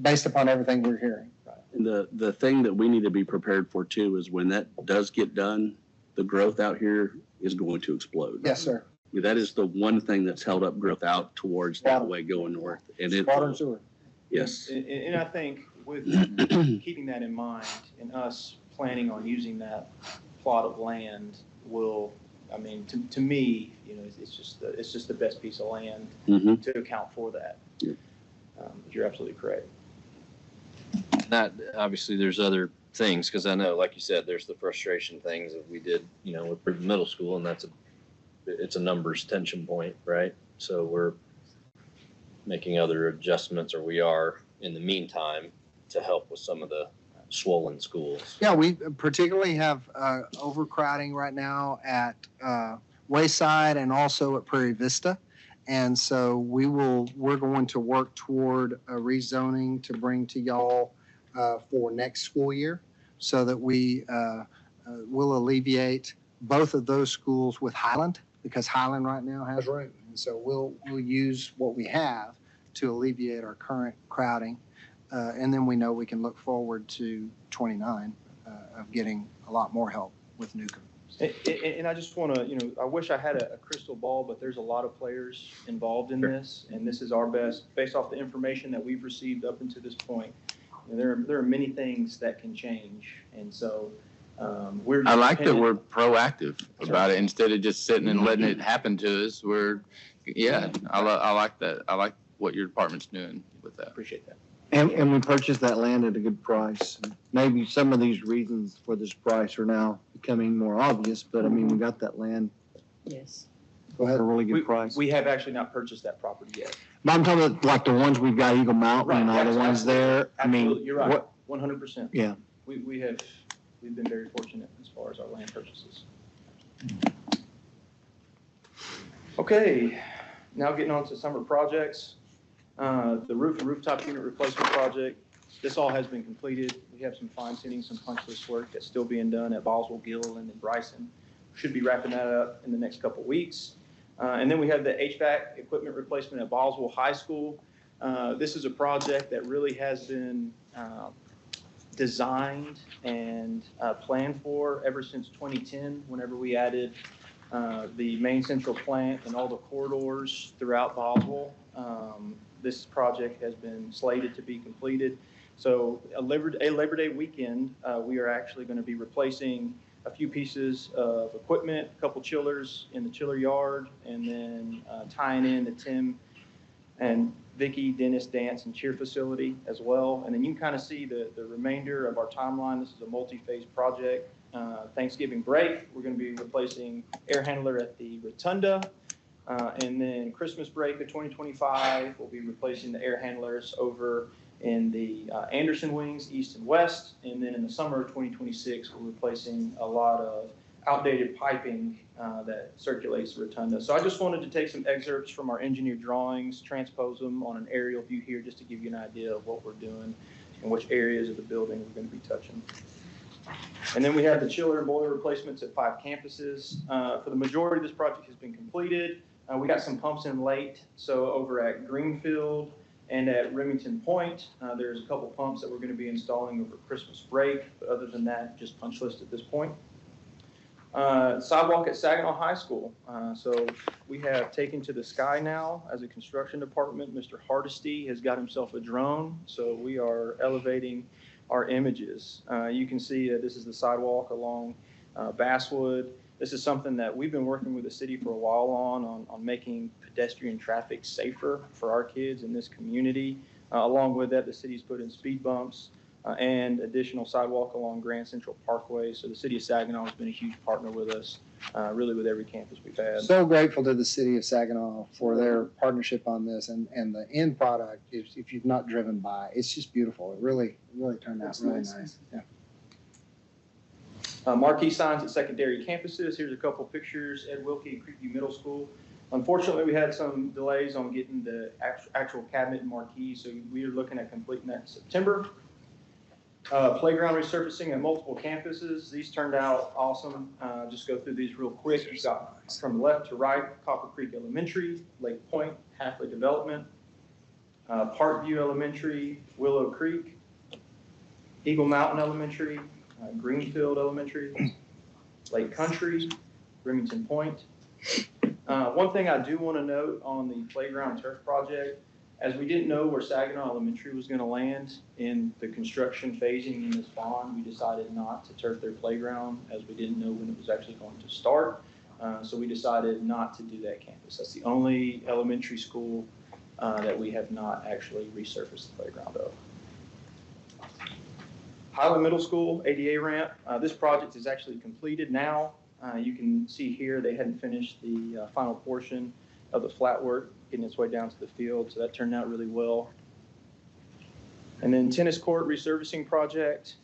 based upon everything we're hearing. And the thing that we need to be prepared for too is when that does get done, the growth out here is going to explode. Yes, sir. That is the one thing that's held up growth out towards that way going north. And it, Water and sewer. yes. And I think with keeping that in mind and us planning on using that plot of land will, to me, it's just the best piece of land Mhm. to account for that. Yeah. But you're absolutely correct. That, obviously, there's other things, because I know, like you said, there's the frustration things that we did, with the middle school, and it's a numbers tension point, right? So we're making other adjustments, or we are in the meantime, to help with some of the swollen schools. Yeah, we particularly have overcrowding right now at Wayside and also at Prairie Vista. And so we're going to work toward a rezoning to bring to y'all for next school year so that we will alleviate both of those schools with Highland, because Highland right now has room. And so we'll use what we have to alleviate our current crowding. And then we know we can look forward to 29 of getting a lot more help with Newcomb. And I just want to, I wish I had a crystal ball, but there's a lot of players involved in this, and this is our best, based off the information that we've received up until this point. There are many things that can change, and so we're. I like that we're proactive about it instead of just sitting and letting it happen to us. I like that. I like what your department's doing with that. Appreciate that. And we purchased that land at a good price. Maybe some of these reasons for this price are now becoming more obvious, but we got that land Yes. at a really good price. We have actually not purchased that property yet. But I'm talking about like the ones we've got, Eagle Mountain and all the ones there. Absolutely, you're right, what- 100%. Yeah. We've been very fortunate as far as our land purchases. Okay, Now getting on to summer projects. The roof and rooftop unit replacement project, this all has been completed. We have some fine tuning, some punch list work that's still being done at Boswell, Gilliland, and Bryson. Should be wrapping that up in the next couple weeks. And then we have the HVAC equipment replacement at Boswell High School. This is a project that really has been designed and planned for ever since 2010, whenever we added the main central plant and all the corridors throughout Boswell. This project has been slated to be completed. So a Labor Day weekend, we are actually going to be replacing a few pieces of equipment, a couple chillers in the chiller yard, and then tying in the Tim and Vicky Dennis Dance and Cheer facility as well. And then you can kind of see the remainder of our timeline. This is a multi-phase project. Thanksgiving break, we're going to be replacing air handler at the Rotunda. And then Christmas break of 2025, we'll be replacing the air handlers over in the Anderson wings, east and west. And then in the summer of 2026, we're replacing a lot of outdated piping that circulates the Rotunda. So I just wanted to take some excerpts from our engineered drawings, transpose them on an aerial view here just to give you an idea of what we're doing and which areas of the building we're going to be touching. And then we have the chiller and boiler replacements at 5 campuses. For the majority of this project has been completed. We got some pumps in late. So over at Greenfield and at Remington Point, there's a couple pumps that we're going to be installing over Christmas break. But other than that, just punch list at this point. Sidewalk at Saginaw High School. So we have taken to the sky now as a construction department. Mr. Hardesty has got himself a drone. So we are elevating our images. You can see this is the sidewalk along Basswood. This is something that we've been working with the city for a while on making pedestrian traffic safer for our kids in this community. Along with that, the city's put in speed bumps and additional sidewalk along Grand Central Parkway. So the city of Saginaw has been a huge partner with us, really with every campus we've had. So grateful to the city of Saginaw for their partnership on this, and the end product, if you've not driven by, it's just beautiful. It really turned out really nice. Yeah. Marquee signs at secondary campuses. Here's a couple pictures, Ed Wilkie and Creekview Middle School. Unfortunately, we had some delays on getting the actual cabinet and marquee, so we are looking at completing that in September. Playground resurfacing at multiple campuses. These turned out awesome. Just go through these real quick. We've got from left to right, Copper Creek Elementary, Lake Point, Halfway Development, Parkview Elementary, Willow Creek, Eagle Mountain Elementary, Greenfield Elementary, Lake Country, Remington Point. One thing I do want to note on the playground turf project, as we didn't know where Saginaw Elementary was going to land in the construction phasing in this bond, we decided not to turf their playground as we didn't know when it was actually going to start. So we decided not to do that campus. That's the only elementary school that we have not actually resurfaced the playground of. Highland Middle School ADA ramp. This project is actually completed now. You can see here they hadn't finished the final portion of the flat work, getting its way down to the field, so that turned out really well. And then tennis court resurfacing project.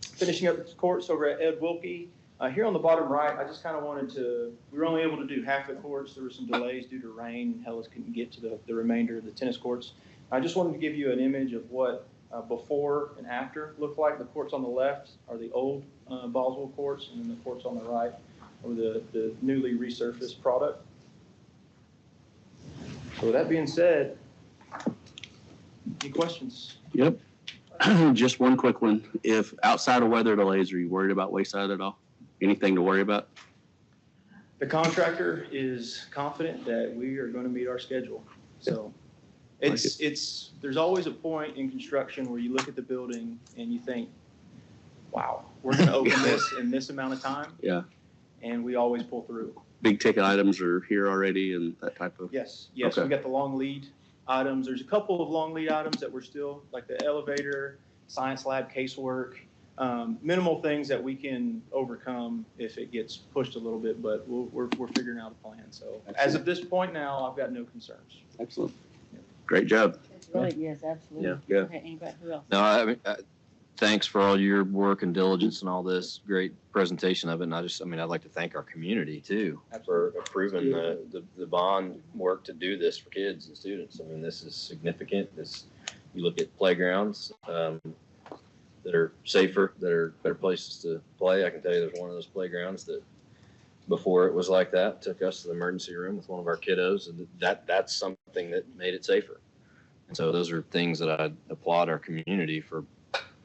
Finishing up the courts over at Ed Wilkie. Here on the bottom right, I just kind of wanted to, we were only able to do half the courts. There were some delays due to rain. Hellas couldn't get to the remainder of the tennis courts. I just wanted to give you an image of what before and after look like. The courts on the left are the old Boswell courts, and then the courts on the right are the newly resurfaced product. So with that being said, any questions? Yep. Just one quick one. If outside of weather delays, are you worried about Wayside at all? Anything to worry about? The contractor is confident that we are going to meet our schedule. So there's always a point in construction where you look at the building and you think, wow, we're going to open this in this amount of time. Yeah. And we always pull through. Big ticket items are here already and that type of. Yes. Okay. We got the long lead items. There's a couple of long lead items that we're still, like the elevator, science lab, casework, minimal things that we can overcome if it gets pushed a little bit, but we're figuring out a plan. So as of this point now, I've got no concerns. Excellent. Great job. That's really, yes, absolutely. Yeah. Okay, anybody, who else? No, I mean, thanks for all your work and diligence and all this great presentation of it. And I'd like to thank our community too for approving the bond work to do this for kids and students. I mean, this is significant. You look at playgrounds that are safer, that are better places to play. I can tell you there's one of those playgrounds that before it was like that, took us to the emergency room with one of our kiddos, and that's something that made it safer. And so those are things that I applaud our community for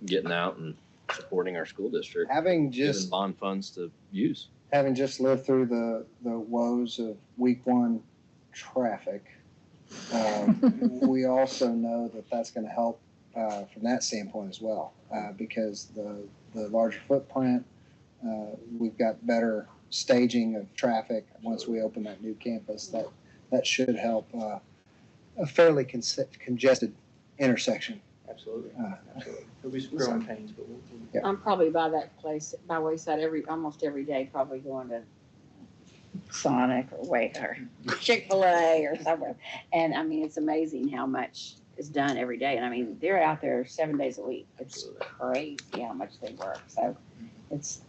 getting out and supporting our school district, Having giving just bond funds to use. lived through the woes of week one traffic, we also know that that's going to help from that standpoint as well, because the larger footprint, we've got better staging of traffic once we open that new campus. That should help a fairly congested intersection. Absolutely. There'll be some growing pains, but we'll. I'm probably by that place, by Wayside almost every day, probably going to Sonic or Chick-fil-A or somewhere. And I mean, it's amazing how much is done every day. And I mean, they're out there 7 days a week. It's crazy how much they work. So it's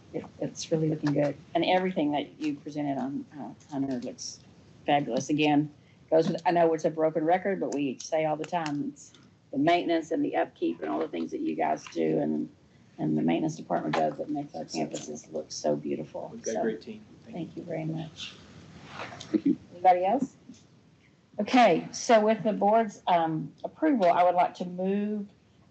really looking good. And everything that you presented on Hunter looks fabulous. Again, I know it's a broken record, but we say all the time, it's the maintenance and the upkeep and all the things that you guys do and the maintenance department does that makes our campuses look so beautiful. We've got a great team. Thank you very much. Thank you. Anybody else? Okay, so with the board's approval, I would like to move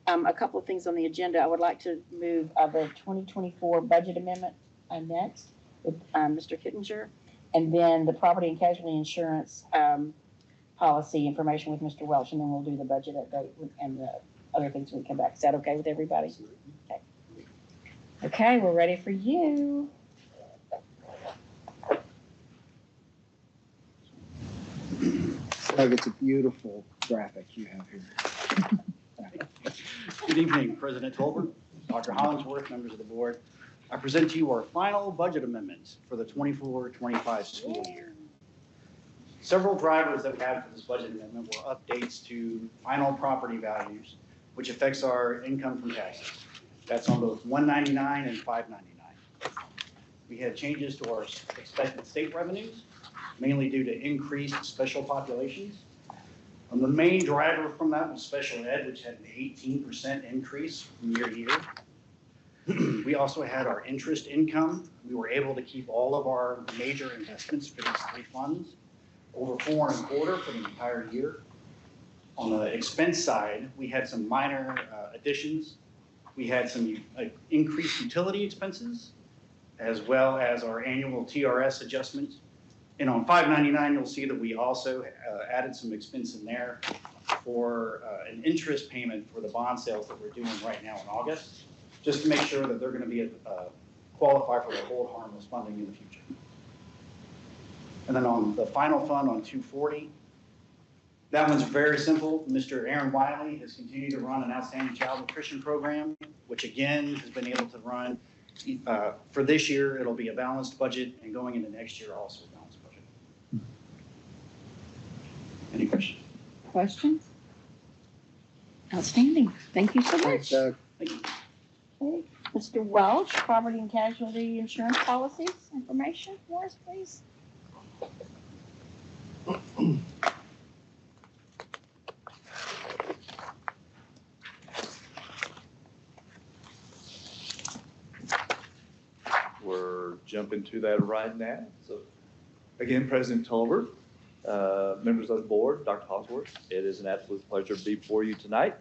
a couple of things on the agenda. I would like to move the 2024 budget amendment next with Mr. Kittinger, and then the property and casualty insurance policy information with Mr. Welch, and then we'll do the budget update and the other things when we come back. Is that okay with everybody? Okay. Okay, we're ready for you. Doug, it's a beautiful graphic you have here. Good evening, President Tolbert, Dr. Hollingsworth, members of the board. I present to you our final budget amendments for the 24-25 school year. Several drivers that we had for this budget amendment were updates to final property values, which affects our income from taxes. That's on both 199 and 599. We had changes to our expected state revenues, mainly due to increased special populations. The main driver from that was special ed, which had an 18% increase from year to year. We also had our interest income. We were able to keep all of our major investments for these three funds over 4.25 for the entire year. On the expense side, we had some minor additions. We had some increased utility expenses, as well as our annual TRS adjustments. And on 599, you'll see that we also added some expense in there for an interest payment for the bond sales that we're doing right now in August, just to make sure that they're going to be qualify for the hold harmless funding in the future. And then on the final fund on 240, that one's very simple. Mr. Aaron Wiley has continued to run an outstanding child nutrition program, which again has been able to run. For this year, it'll be a balanced budget, and going into next year also a balanced budget. Any questions? Questions? Outstanding. Thank you so Thanks, much. Doug. Thank you. Okay. Mr. Welch, property and casualty insurance policies information for us, please. We're jumping to that right now. So again, President Tolbert, members of the board, Dr. Hosworth, it is an absolute pleasure to be before you tonight.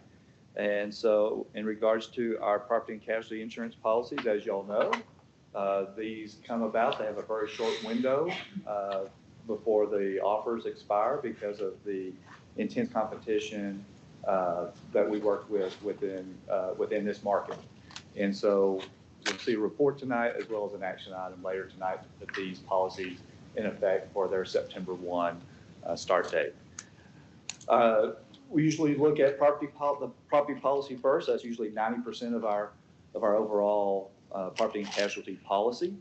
And so in regards to our property and casualty insurance policies, as y'all know, these come about, they have a very short window before the offers expire because of the intense competition that we work with within this market. And so you'll see a report tonight as well as an action item later tonight to put these policies in effect for their September 1 start date. We usually look at the property policy first. That's usually 90% of our overall property and casualty policy.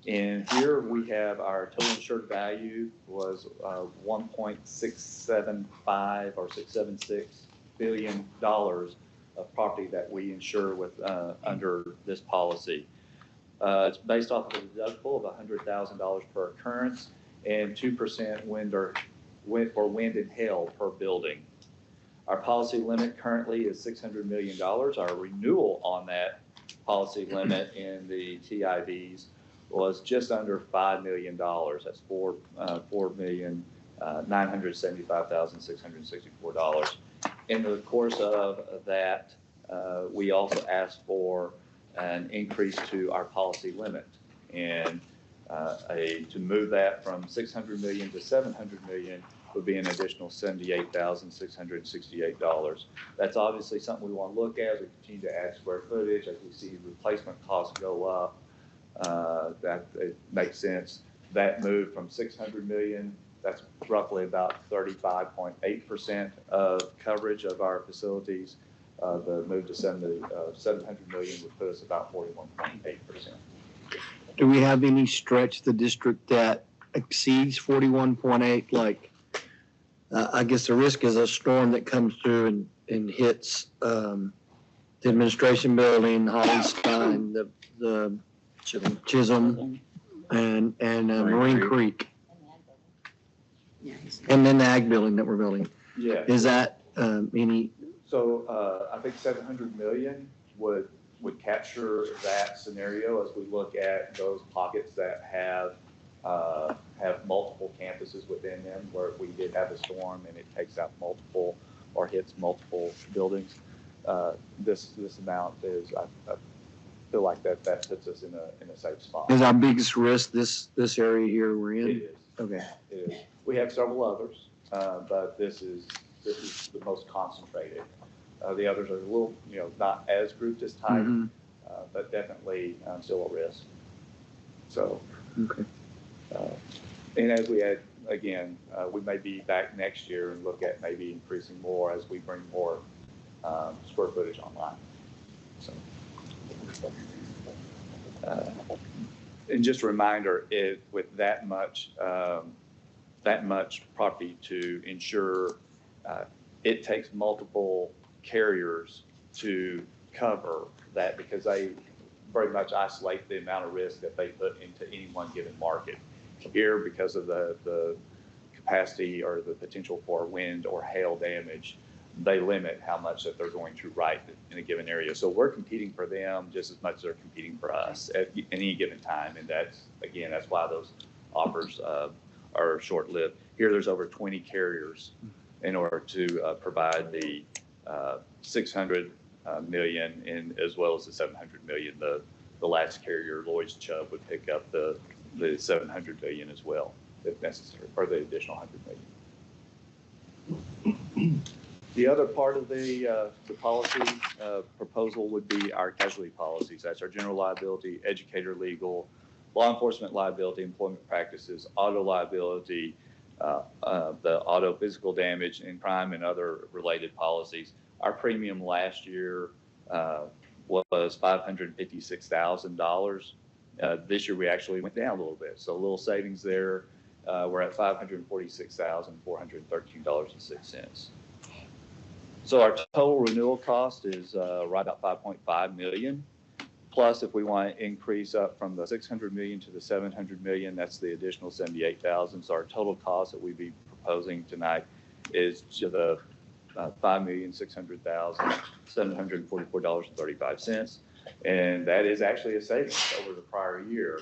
And here we have our total insured value was $1.675 or $676 billion of property that we insure with, under this policy. It's based off of a deductible of $100,000 per occurrence and 2% wind and hail per building. Our policy limit currently is $600 million. Our renewal on that policy limit in the TIVs was just under $5 million. That's $4,975,664. In the course of that, we also asked for an increase to our policy limit, and to move that from 600 million to 700 million would be an additional $78,668. That's obviously something we want to look at as we continue to add square footage, as we see replacement costs go up. That it makes sense. That move from 600 million, that's roughly about 35.8% of coverage of our facilities. The move to 700 million would put us about 41.8%. Do we have any stretch the district that exceeds 41.8? Like, I guess the risk is a storm that comes through and hits the administration building, Hollenstein, the Chisholm, and Marine Creek, and then the ag building that we're building. Yeah. Is that any? So I think 700 million would capture that scenario as we look at those pockets that have multiple campuses within them, where if we did have a storm and it takes out multiple or hits multiple buildings. This amount is, I feel like that puts us in a safe spot. Is our biggest risk this area here we're in? It is. Okay. It is. We have several others, but this is the most concentrated. The others are a little, not as grouped as tight, but definitely still a risk. So, okay. And as we add, again, we may be back next year and look at maybe increasing more as we bring more square footage online. So, and just a reminder, with that much property to insure, it takes multiple carriers to cover that, because they very much isolate the amount of risk that they put into any one given market. Here, because of the capacity or the potential for wind or hail damage, they limit how much that they're going to write in a given area. So we're competing for them just as much as they're competing for us at any given time. And that's why those offers are short-lived. Here, there's over 20 carriers in order to provide the 600 million as well as the 700 million. The last carrier, Lloyd's Chubb, would pick up the 700 million as well, if necessary, or the additional 100 million. The other part of the policy proposal would be our casualty policies. That's our general liability, educator legal, law enforcement liability, employment practices, auto liability, the auto physical damage and crime, and other related policies. Our premium last year was $556,000. This year we actually went down a little bit, so a little savings there. We're at $546,413.06. So our total renewal cost is right about $5.5 million. Plus, if we want to increase up from the 600 million to the 700 million, that's the additional 78,000. So our total cost that we'd be proposing tonight is to the $5,600,744.35, and that is actually a savings over the prior year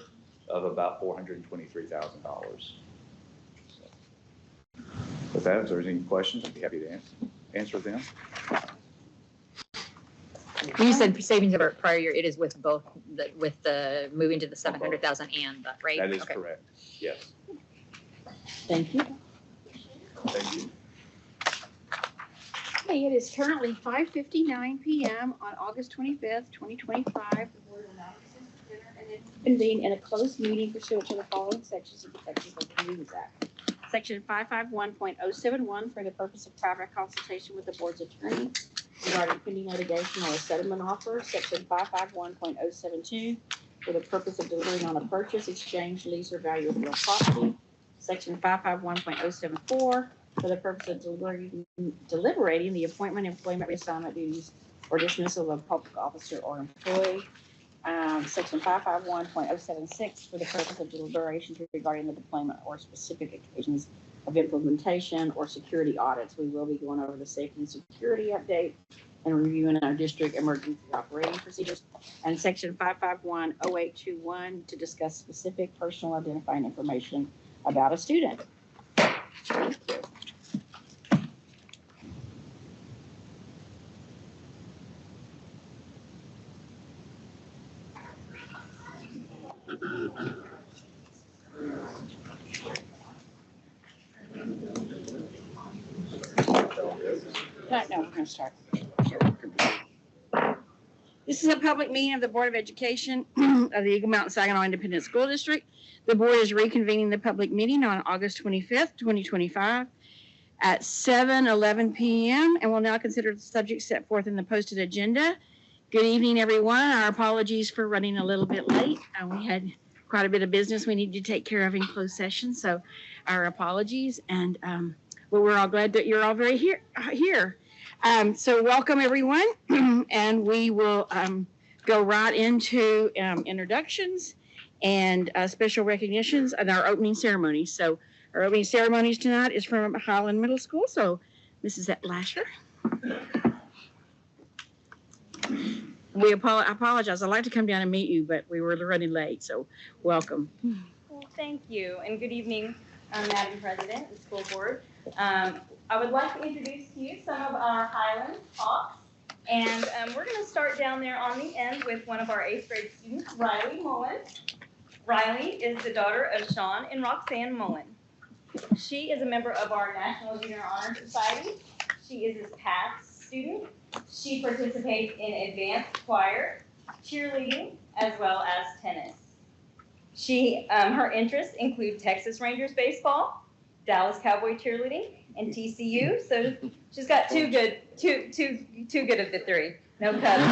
of about $423,000. With that, if there's any questions, I'd be happy to answer them. When you said savings over prior year, it is with both with the moving to the 700,000 and that, right? That is correct. Yes. Thank you. Thank you. Okay, it is currently 5:59 p.m. on August 25th, 2025. The board will now convene in a closed meeting pursuant to the following sections of the Texas Open Meetings Act. Section 551.071 for the purpose of private consultation with the board's attorney regarding pending litigation or a settlement offer. Section 551.072 for the purpose of deliberating on a purchase, exchange, lease, or value of real property. Section 551.074 for the purpose of deliberating the appointment, employment, reassignment duties, or dismissal of a public officer or employee. Section 551.076 for the purpose of deliberations regarding the deployment or specific occasions of implementation or security audits. We will be going over the safety and security update and reviewing our district emergency operating procedures. And section 551.0821 to discuss specific personal identifying information about a student. Thank you. No, we're going to start. This is a public meeting of the Board of Education of the Eagle Mountain Saginaw Independent School District. The board is reconvening the public meeting on August 25th, 2025 at 7:11 p.m. and will now consider the subject set forth in the posted agenda. Good evening, everyone. Our apologies for running a little bit late. We had quite a bit of business we needed to take care of in closed session, so our apologies. And but we're all glad that you're all very here. So welcome, everyone, and we will go right into introductions and special recognitions and our opening ceremonies. So our opening ceremonies tonight is from Highland Middle School. So Mrs. Lasher. I apologize. I'd like to come down and meet you, but we were running late, so welcome. Well, thank you, and good evening, Madam President and School Board. I would like to introduce to you some of our Highland Hawks, and we're going to start down there on the end with one of our 8th grade students, Riley Mullen. Riley is the daughter of Sean and Roxanne Mullen. She is a member of our National Junior Honor Society. She is his past student. She participates in advanced choir, cheerleading, as well as tennis. Her interests include Texas Rangers baseball, Dallas Cowboy cheerleading, and TCU. So she's got too good of the three. No cuts.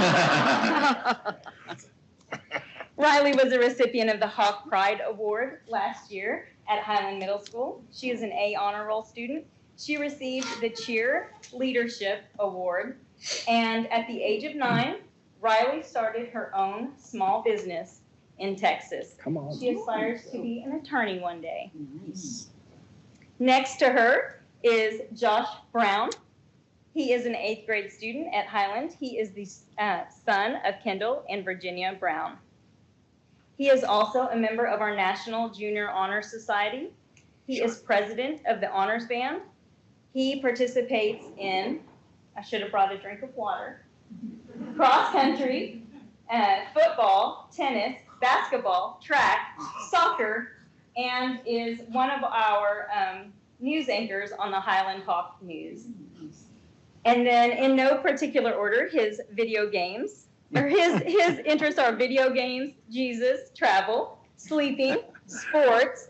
Riley was a recipient of the Hawk Pride Award last year at Highland Middle School. She is an A honor roll student. She received the Cheer Leadership Award. And at the age of 9, Riley started her own small business in Texas. Come on. She aspires to be an attorney one day. Nice. Next to her is Josh Brown. He is an 8th grade student at Highland. He is the son of Kendall and Virginia Brown. He is also a member of our National Junior Honor Society. He is president of the Honors Band. He participates in, I should have brought a drink of water, cross country, football, tennis, basketball, track, soccer, and is one of our news anchors on the Highland Hawk News. And then in no particular order, his video games, or his interests are video games, Jesus, travel, sleeping, sports,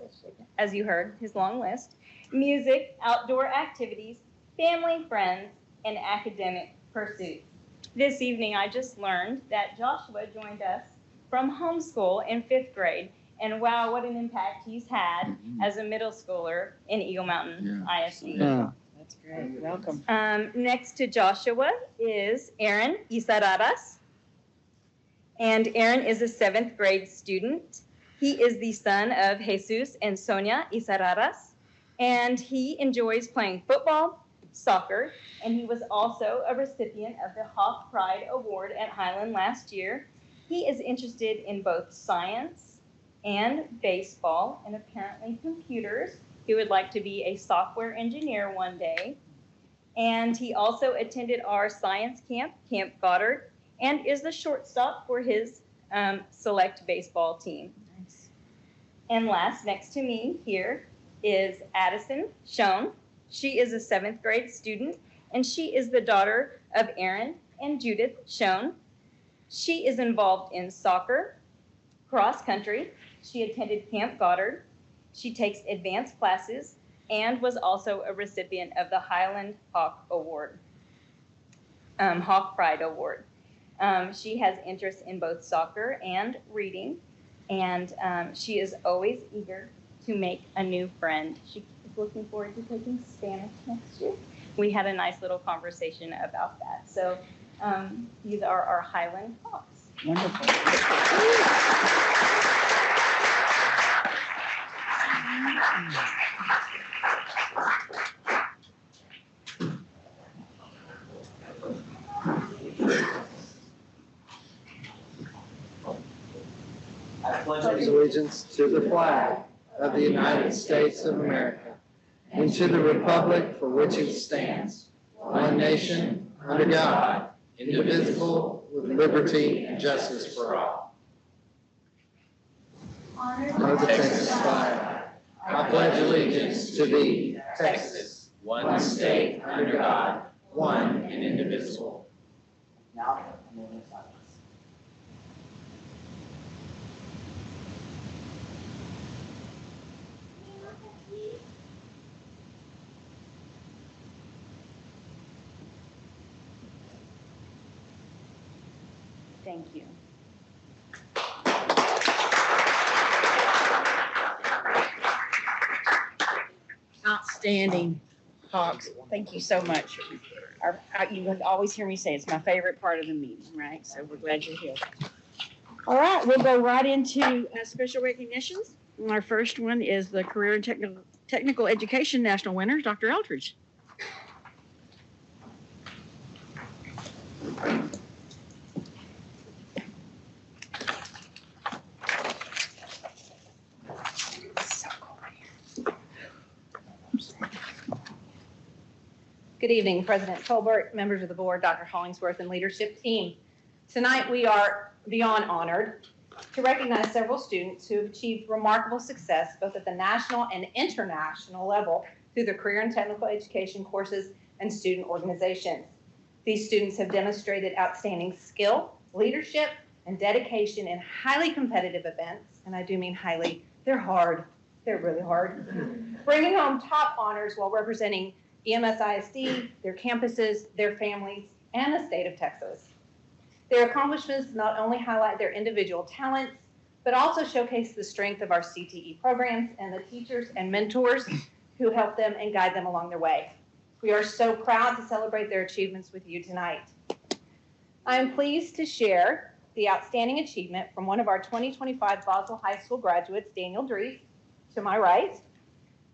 as you heard, his long list, music, outdoor activities, family, friends, and academic pursuits. This evening, I just learned that Joshua joined us from homeschool in 5th grade. And wow, what an impact he's had as a middle schooler in Eagle Mountain ISD. Yeah. That's great. Welcome. Next to Joshua is Aaron Isararas. And Aaron is a 7th grade student. He is the son of Jesus and Sonia Isararas. And he enjoys playing football, soccer, and he was also a recipient of the Hawk Pride Award at Highland last year. He is interested in both science and baseball, and apparently computers. He would like to be a software engineer one day. And he also attended our science camp, Camp Goddard, and is the shortstop for his select baseball team. Nice. And last, next to me here, is Addison Schoen. She is a 7th grade student, and she is the daughter of Aaron and Judith Schoen. She is involved in soccer, cross country. She attended Camp Goddard. She takes advanced classes and was also a recipient of the Highland Hawk Award, Hawk Pride Award. She has interests in both soccer and reading, and she is always eager to make a new friend. She is looking forward to taking Spanish next year. We had a nice little conversation about that. So These are our Highland Hawks. Wonderful. Pledge allegiance to the flag of the United States of America and to the republic for which it stands, one nation, under God, indivisible, with liberty and justice for all. Honor the Texas flag. I pledge allegiance to thee, Texas, one state under God, one and indivisible. Now, thank you. Outstanding, Hawks. Thank you so much. You would always hear me say it's my favorite part of the meeting, right? So we're glad you're here. All right, we'll go right into special recognitions. Our first one is the Career and Technical Education National winner, Dr. Eldridge. Good evening, President Tolbert, members of the board, Dr. Hollingsworth, and leadership team. Tonight, we are beyond honored to recognize several students who have achieved remarkable success both at the national and international level through their career and technical education courses and student organizations. These students have demonstrated outstanding skill, leadership, and dedication in highly competitive events, and I do mean highly. They're hard. They're really hard. Bringing home top honors while representing EMS ISD, their campuses, their families, and the state of Texas. Their accomplishments not only highlight their individual talents, but also showcase the strength of our CTE programs and the teachers and mentors who help them and guide them along their way. We are so proud to celebrate their achievements with you tonight. I am pleased to share the outstanding achievement from one of our 2025 Boswell High School graduates, Daniel Dries, to my right.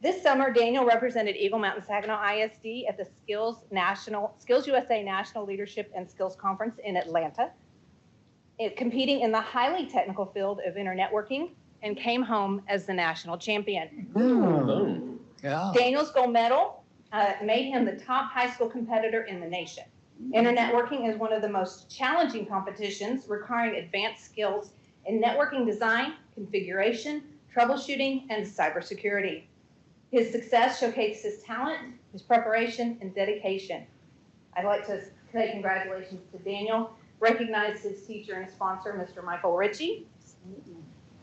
This summer, Daniel represented Eagle Mountain Saginaw ISD at the Skills USA National Leadership and Skills Conference in Atlanta, competing in the highly technical field of internetworking, and came home as the national champion. Yeah. Daniel's gold medal made him the top high school competitor in the nation. Internetworking is one of the most challenging competitions requiring advanced skills in networking design, configuration, troubleshooting, and cybersecurity. His success showcased his talent, his preparation, and dedication. I'd like to say congratulations to Daniel, recognize his teacher and sponsor, Mr. Michael Ritchie.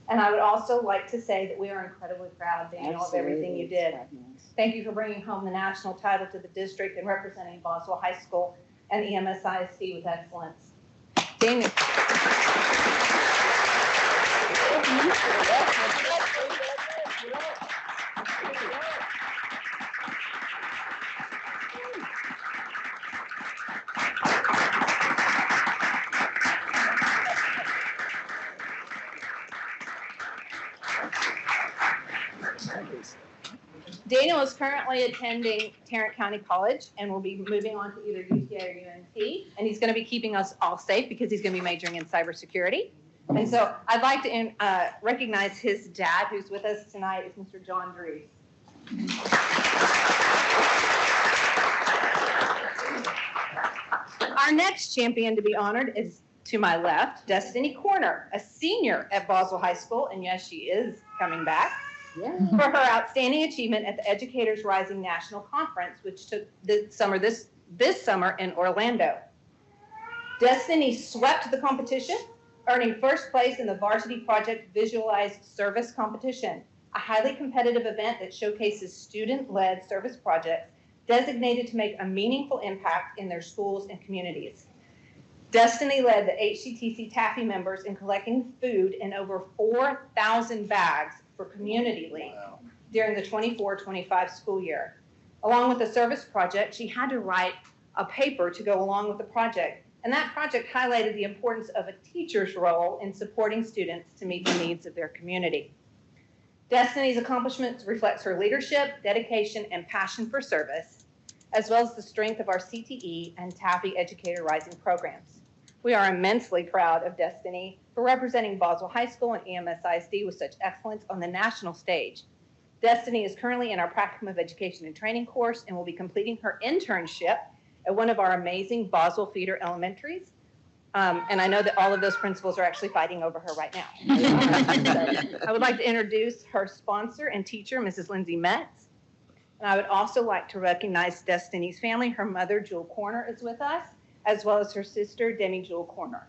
And I would also like to say that we are incredibly proud, Daniel, of everything you did. Thank you for bringing home the national title to the district and representing Boswell High School and EMS ISD with excellence. Daniel. Daniel is currently attending Tarrant County College and will be moving on to either UTA or UNT. And he's going to be keeping us all safe because he's going to be majoring in cybersecurity. And so I'd like to recognize his dad, who's with us tonight, is Mr. John Dries. Our next champion to be honored is to my left, Destiny Corner, a senior at Boswell High School. And yes, she is coming back. Yeah. For her outstanding achievement at the Educators Rising National Conference, which took this summer in Orlando. Destiny swept the competition, earning first place in the Varsity Project Visualized Service Competition, a highly competitive event that showcases student-led service projects designated to make a meaningful impact in their schools and communities. Destiny led the HCTC Taffy members in collecting food in over 4,000 bags for Community League during the 24-25 school year. Along with the service project, she had to write a paper to go along with the project And that project highlighted the importance of a teacher's role in supporting students to meet the needs of their community. Destiny's accomplishments reflects her leadership, dedication, and passion for service, as well as the strength of our CTE and TAFE Educator Rising programs. We are immensely proud of Destiny for representing Boswell High School and EMS ISD with such excellence on the national stage. Destiny is currently in our Practicum of Education and Training course and will be completing her internship at one of our amazing Boswell feeder elementaries. And I know that all of those principals are actually fighting over her right now. So I would like to introduce her sponsor and teacher, Mrs. Lindsay Metz. And I would also like to recognize Destiny's family. Her mother, Jewel Corner, is with us, as well as her sister, Demi Jewel Corner.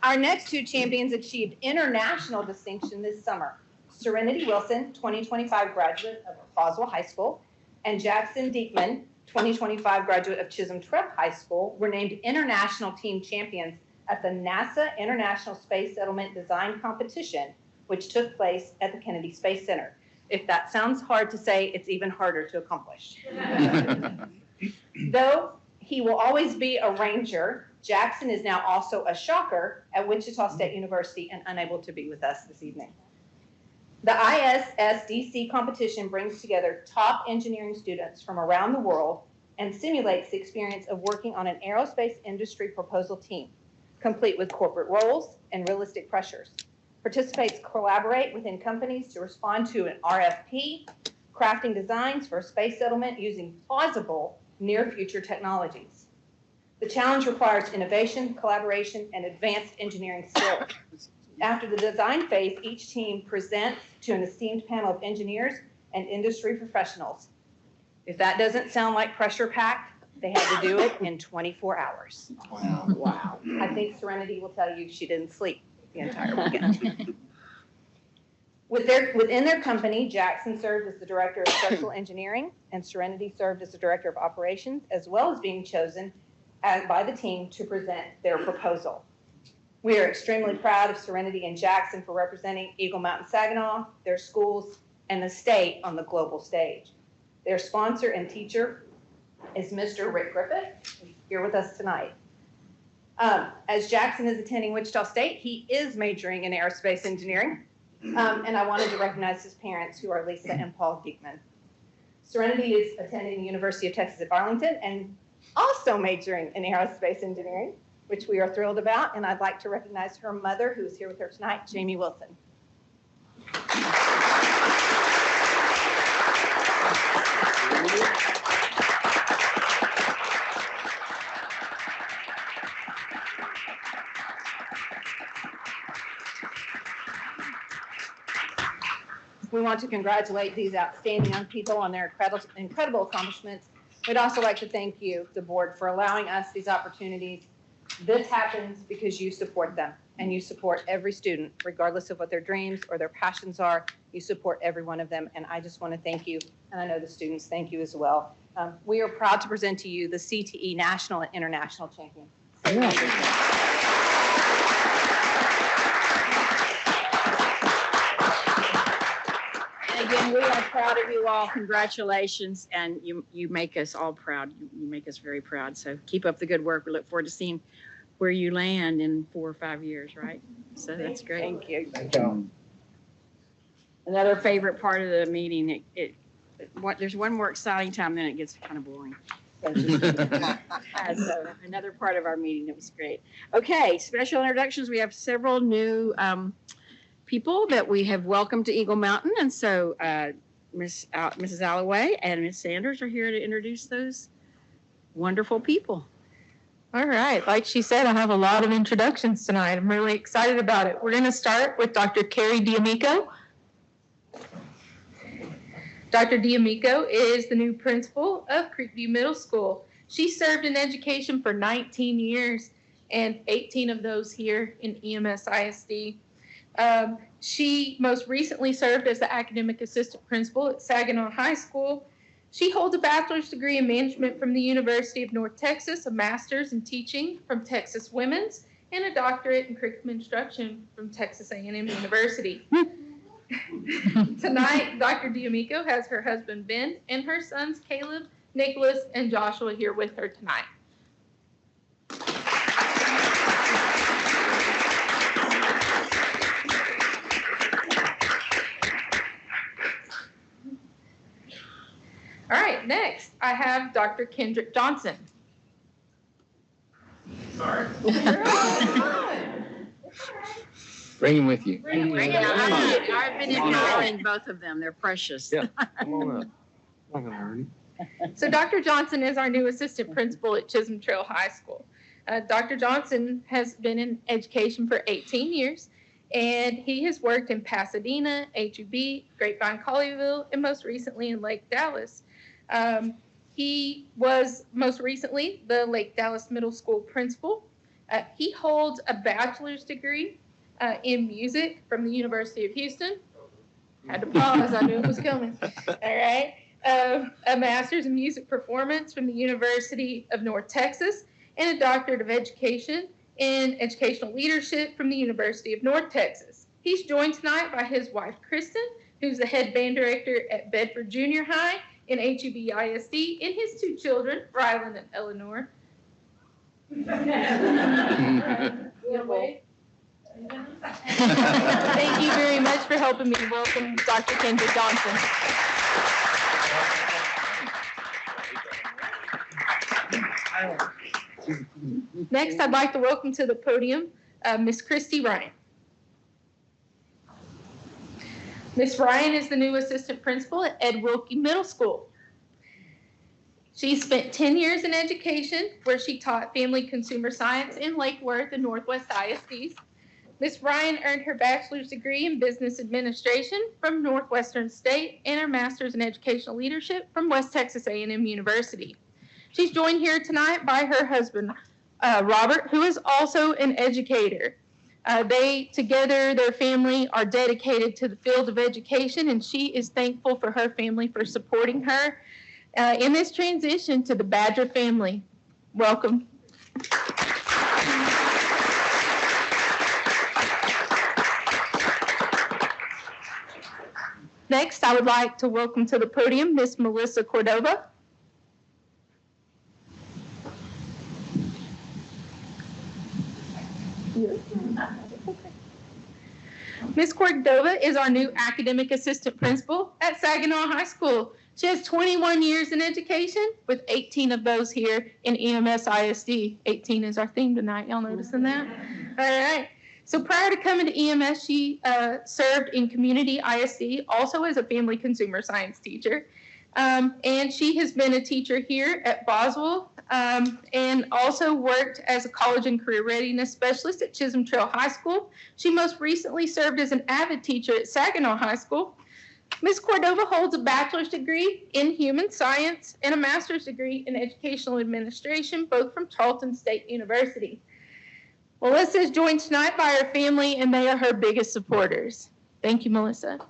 Our next two champions achieved international distinction this summer. Serenity Wilson, 2025 graduate of Boswell High School, and Jackson Diekman, 2025 graduate of Chisholm Trail High School, were named international team champions at the NASA International Space Settlement Design Competition, which took place at the Kennedy Space Center. If that sounds hard to say, it's even harder to accomplish. Though he will always be a Ranger, Jackson is now also a Shocker at Wichita State University and unable to be with us this evening. The ISSDC competition brings together top engineering students from around the world and simulates the experience of working on an aerospace industry proposal team, complete with corporate roles and realistic pressures. Participants collaborate within companies to respond to an RFP, crafting designs for a space settlement using plausible near-future technologies. The challenge requires innovation, collaboration, and advanced engineering skills. After the design phase, each team presents to an esteemed panel of engineers and industry professionals. If that doesn't sound like pressure packed, they had to do it in 24 hours. Wow. Wow. I think Serenity will tell you she didn't sleep the entire weekend. Within their company, Jackson served as the director of structural engineering, and Serenity served as the director of operations, as well as being chosen by the team to present their proposal. We are extremely proud of Serenity and Jackson for representing Eagle Mountain Saginaw, their schools, and the state on the global stage. Their sponsor and teacher is Mr. Rick Griffith, who's here with us tonight. As Jackson is attending Wichita State, he is majoring in aerospace engineering. And I wanted to recognize his parents, who are Lisa and Paul Diekman. Serenity is attending the University of Texas at Arlington and also majoring in aerospace engineering, which we are thrilled about. And I'd like to recognize her mother, who is here with her tonight, Jamie Wilson. We want to congratulate these outstanding young people on their incredible accomplishments. We'd also like to thank you, the board, for allowing us these opportunities. This happens because you support them, and you support every student, regardless of what their dreams or their passions are. You support every one of them, and I just want to thank you, and I know the students thank you as well. We are proud to present to you the CTE National and International Champion. Again, we are proud of you all. Congratulations, and you make us all proud. You make us very proud. So keep up the good work. We look forward to seeing where you land in 4 or 5 years, right? So that's great. Thank you. Thank you. Another favorite part of the meeting. There's one more exciting time, then it gets kind of boring. So another part of our meeting that was great. Okay, special introductions. We have several new people that we have welcomed to Eagle Mountain. And so Mrs. Alloway and Ms. Sanders are here to introduce those wonderful people. All right, like she said, I have a lot of introductions tonight. I'm really excited about it. We're going to start with Dr. Carrie D'Amico. Dr. D'Amico is the new principal of Creekview Middle School. She served in education for 19 years and 18 of those here in EMS ISD. She most recently served as the academic assistant principal at Saginaw High School. She holds a bachelor's degree in management from the University of North Texas, a master's in teaching from Texas Women's, and a doctorate in curriculum instruction from Texas A&M University. Tonight, Dr. D'Amico has her husband Ben and her sons Caleb, Nicholas, and Joshua here with her tonight. All right, next I have Dr. Kendrick Johnson. Sorry. Bring him with you. Bring it out. I've been admiring both of them. They're precious. Yeah, come on up. I'm gonna hurt you. So Dr. Johnson is our new assistant principal at Chisholm Trail High School. Dr. Johnson has been in education for 18 years, and he has worked in Pasadena, HEB, Grapevine, Colleyville, and most recently in Lake Dallas. He was most recently the Lake Dallas Middle School principal. He holds a bachelor's degree in music from the University of Houston. Had to pause, I knew it was coming. All right. A master's in music performance from the University of North Texas, and a doctorate of education in educational leadership from the University of North Texas. He's joined tonight by his wife, Kristen, who's the head band director at Bedford Junior High in HEB ISD, and his two children, Rylan and Eleanor. Thank you very much for helping me welcome Dr. Kendrick Johnson. Next, I'd like to welcome to the podium Miss Christy Ryan. Miss Ryan is the new assistant principal at Ed Wilkie Middle School. She spent 10 years in education, where she taught family consumer science in Lake Worth and Northwest ISDs. Miss Ryan earned her bachelor's degree in business administration from Northwestern State and her master's in educational leadership from West Texas A&M University. She's joined here tonight by her husband, Robert, who is also an educator. They together, their family, are dedicated to the field of education, and she is thankful for her family for supporting her in this transition to the Badger family. Welcome. Next, I would like to welcome to the podium Miss Melissa Cordova. Ms. Cordova is our new academic assistant principal at Saginaw High School. She has 21 years in education, with 18 of those here in EMS ISD. 18 is our theme tonight. Y'all noticing that? All right. So prior to coming to EMS, she served in community ISD, also as a family consumer science teacher. And she has been a teacher here at Boswell, and also worked as a college and career readiness specialist at Chisholm Trail High School. She most recently served as an avid teacher at Saginaw High School. Ms. Cordova holds a bachelor's degree in human science and a master's degree in educational administration, both from Charleston State University. Melissa is joined tonight by her family, and they are her biggest supporters. Thank you, Melissa.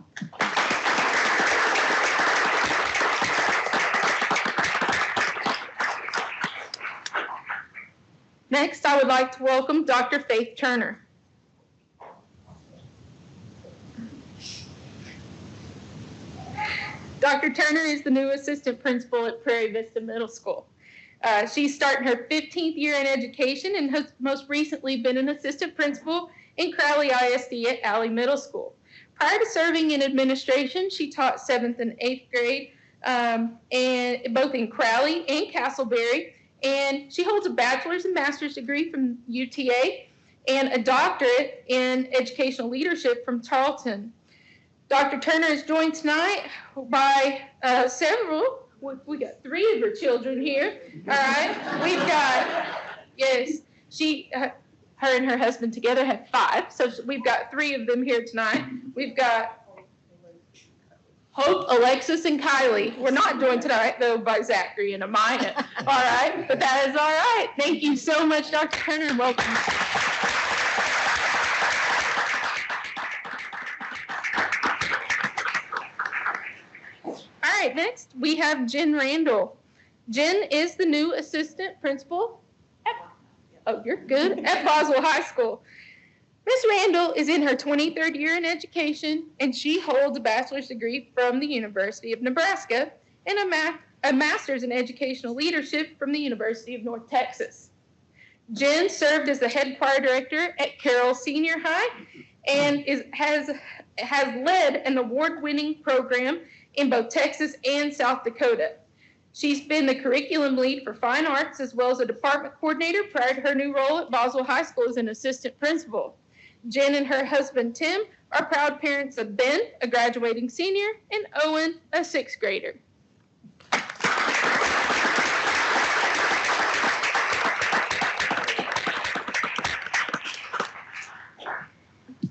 Next, I would like to welcome Dr. Faith Turner. Dr. Turner is the new assistant principal at Prairie Vista Middle School. She's starting her 15th year in education and has most recently been an assistant principal in Crowley ISD at Alley Middle School. Prior to serving in administration, she taught 7th and 8th grade, and both in Crowley and Castleberry. And she holds a bachelor's and master's degree from UTA and a doctorate in educational leadership from Tarleton. Dr. Turner is joined tonight by several. We got 3 of her children here. All right. We've got, yes, her and her husband together have 5. So we've got 3 of them here tonight. We've got Hope, Alexis, and Kylie. We're not joined tonight, though, by Zachary and Amaya. All right, but that is all right. Thank you so much, Dr. Turner. Welcome. All right, right next, we have Jen Randall. Jen is the new assistant principal at, oh, you're good, at Boswell High School. Ms. Randall is in her 23rd year in education, and she holds a bachelor's degree from the University of Nebraska and a master's in educational leadership from the University of North Texas. Jen served as the head choir director at Carroll Senior High and has led an award-winning program in both Texas and South Dakota. She's been the curriculum lead for fine arts as well as a department coordinator prior to her new role at Boswell High School as an assistant principal. Jen and her husband, Tim, are proud parents of Ben, a graduating senior, and Owen, a sixth grader.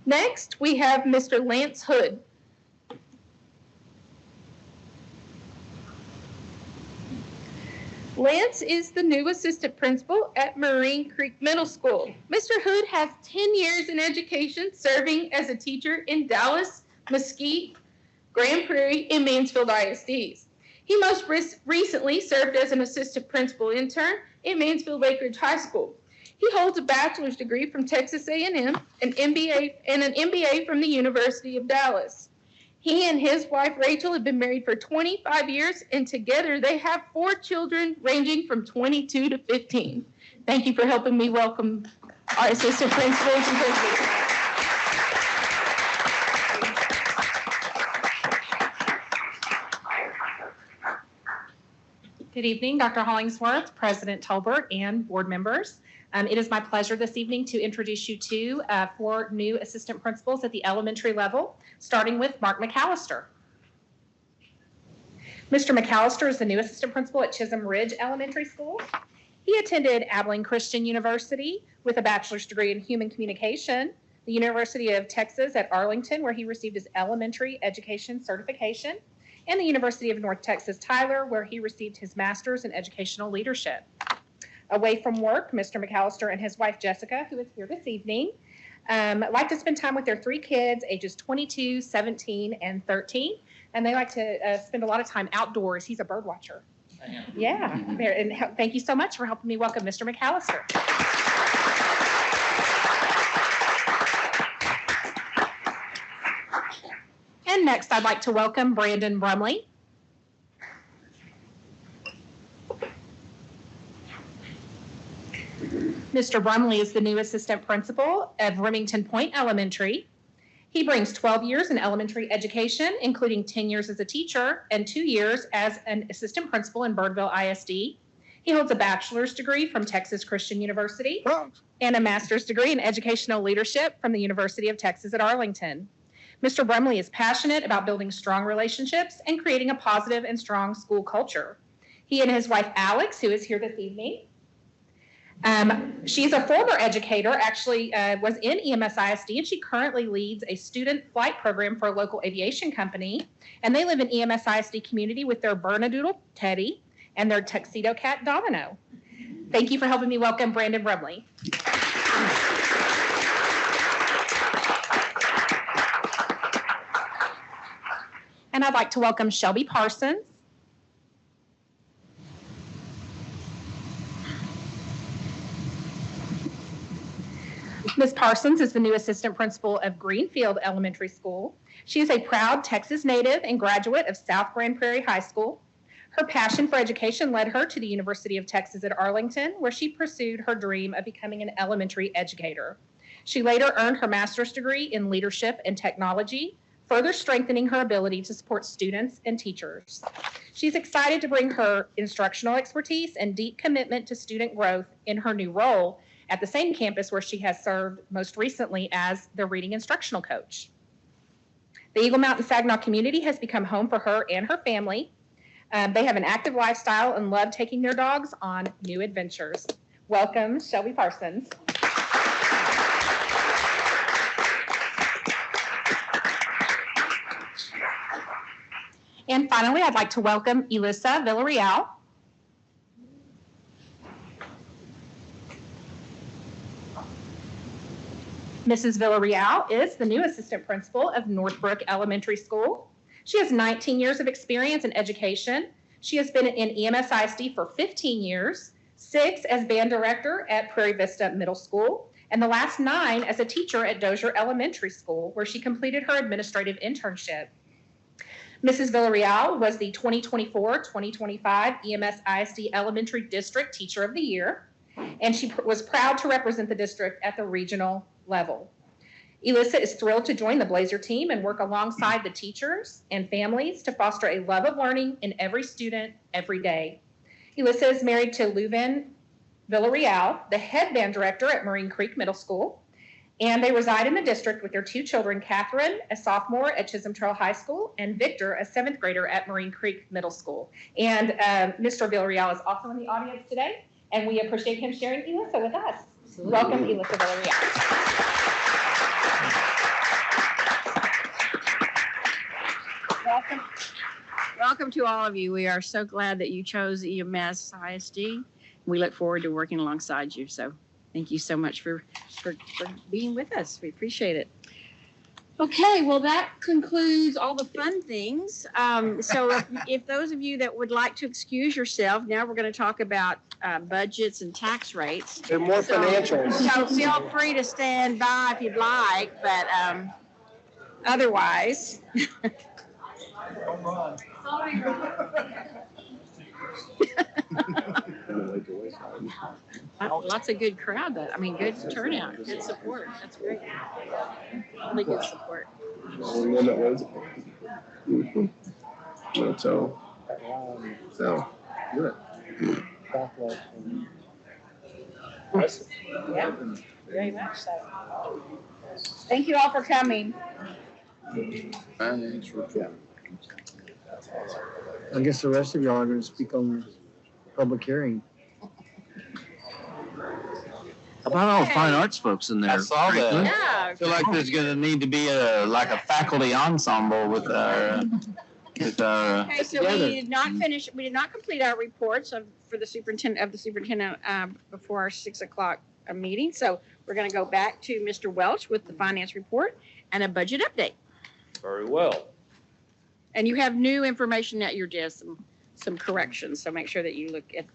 Next, we have Mr. Lance Hood. Lance is the new assistant principal at Marine Creek Middle School. Mr. Hood has 10 years in education, serving as a teacher in Dallas, Mesquite, Grand Prairie, and Mansfield ISDs. He most recently served as an assistant principal intern at Mansfield Lake Ridge High School. He holds a bachelor's degree from Texas A&M, an MBA from the University of Dallas. He and his wife, Rachel, have been married for 25 years, and together they have 4 children ranging from 22 to 15. Thank you for helping me welcome our assistant principals and principals. Good evening, Dr. Hollingsworth, President Tolbert, and board members. It is my pleasure this evening to introduce you to 4 new assistant principals at the elementary level, starting with Mark McAllister. Mr. McAllister is the new assistant principal at Chisholm Ridge Elementary School. He attended Abilene Christian University with a bachelor's degree in human communication, the University of Texas at Arlington, where he received his elementary education certification, and the University of North Texas Tyler, where he received his master's in educational leadership. Away from work, Mr. McAllister and his wife, Jessica, who is here this evening, like to spend time with their 3 kids, ages 22, 17, and 13. And they like to spend a lot of time outdoors. He's a bird watcher. I am. Yeah. And thank you so much for helping me welcome Mr. McAllister. And next, I'd like to welcome Brandon Brumley. Mr. Brumley is the new assistant principal of Remington Point Elementary. He brings 12 years in elementary education, including 10 years as a teacher and 2 years as an assistant principal in Birdville ISD. He holds a bachelor's degree from Texas Christian University and a master's degree in educational leadership from the University of Texas at Arlington. Mr. Brumley is passionate about building strong relationships and creating a positive and strong school culture. He and his wife, Alex, who is here this evening, she's a former educator, actually was in EMS ISD, and she currently leads a student flight program for a local aviation company. And they live in EMS ISD community with their Bernedoodle, Teddy, and their tuxedo cat, Domino. Thank you for helping me welcome Brandon Brumley. And I'd like to welcome Shelby Parsons. Ms. Parsons is the new assistant principal of Greenfield Elementary School. She is a proud Texas native and graduate of South Grand Prairie High School. Her passion for education led her to the University of Texas at Arlington, where she pursued her dream of becoming an elementary educator. She later earned her master's degree in leadership and technology, further strengthening her ability to support students and teachers. She's excited to bring her instructional expertise and deep commitment to student growth in her new role at the same campus where she has served most recently as the reading instructional coach. The Eagle Mountain Saginaw community has become home for her and her family. They have an active lifestyle and love taking their dogs on new adventures. Welcome, Shelby Parsons. And finally, I'd like to welcome Elisa Villarreal. Mrs. Villarreal is the new assistant principal of Northbrook Elementary School. She has 19 years of experience in education. She has been in EMS ISD for 15 years, 6 as band director at Prairie Vista Middle School, and the last 9 as a teacher at Dozier Elementary School, where she completed her administrative internship. Mrs. Villarreal was the 2024-2025 EMS ISD Elementary District Teacher of the Year, and she was proud to represent the district at the regional level. Elissa is thrilled to join the Blazer team and work alongside the teachers and families to foster a love of learning in every student every day. Elissa is married to Leuven Villarreal, the head band director at Marine Creek Middle School, and they reside in the district with their 2 children, Catherine, a sophomore at Chisholm Trail High School, and Victor, a 7th grader at Marine Creek Middle School. And Mr. Villarreal is also in the audience today, and we appreciate him sharing Elissa with us. Absolutely. Welcome, Elissa Villarreal. Welcome to all of you. We are so glad that you chose EMS ISD. We look forward to working alongside you. So thank you so much for being with us. We appreciate it. Okay, well, that concludes all the fun things. So if those of you that would like to excuse yourself, now we're going to talk about budgets and tax rates. They're more financials. So feel free to stand by if you'd like, but otherwise. Sorry, Lots of good crowd, but I mean, good turnout, good support. That's great. Really good support. Only one that was. So, good. Yeah, very much so. Thank you all for coming. I guess the rest of y'all are going to speak on the public hearing. How about all the fine arts folks in there? I saw that. Yeah. I feel like there's gonna need to be a faculty ensemble with our. Okay, so we did not complete our reports for the superintendent before our 6 o'clock meeting. So we're going to go back to Mr. Welch with the finance report and a budget update. Very well. And you have new information at your desk, some corrections. So make sure that you're looking at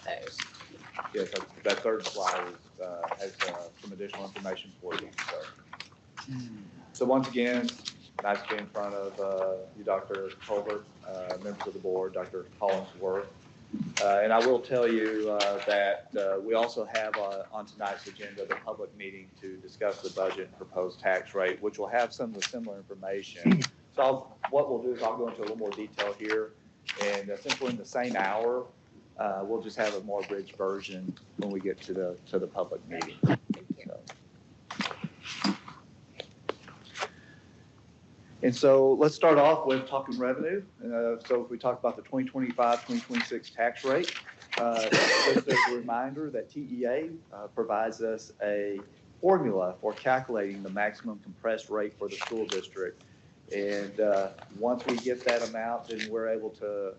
those. Yes, that third slide has some additional information for you. So once again, nice to be in front of you, Dr. Colbert, members of the board, Dr. Hollingsworth. And I will tell you that we also have on tonight's agenda the public meeting to discuss the budget and proposed tax rate, which will have some of the similar information. So what we'll do is I'll go into a little more detail here. And since we're in the same hour, we'll just have a more abridged version when we get to the public meeting. And so let's start off with talking revenue. So if we talk about the 2025-2026 tax rate, just as a reminder that TEA provides us a formula for calculating the maximum compressed rate for the school district. And once we get that amount, then we're able to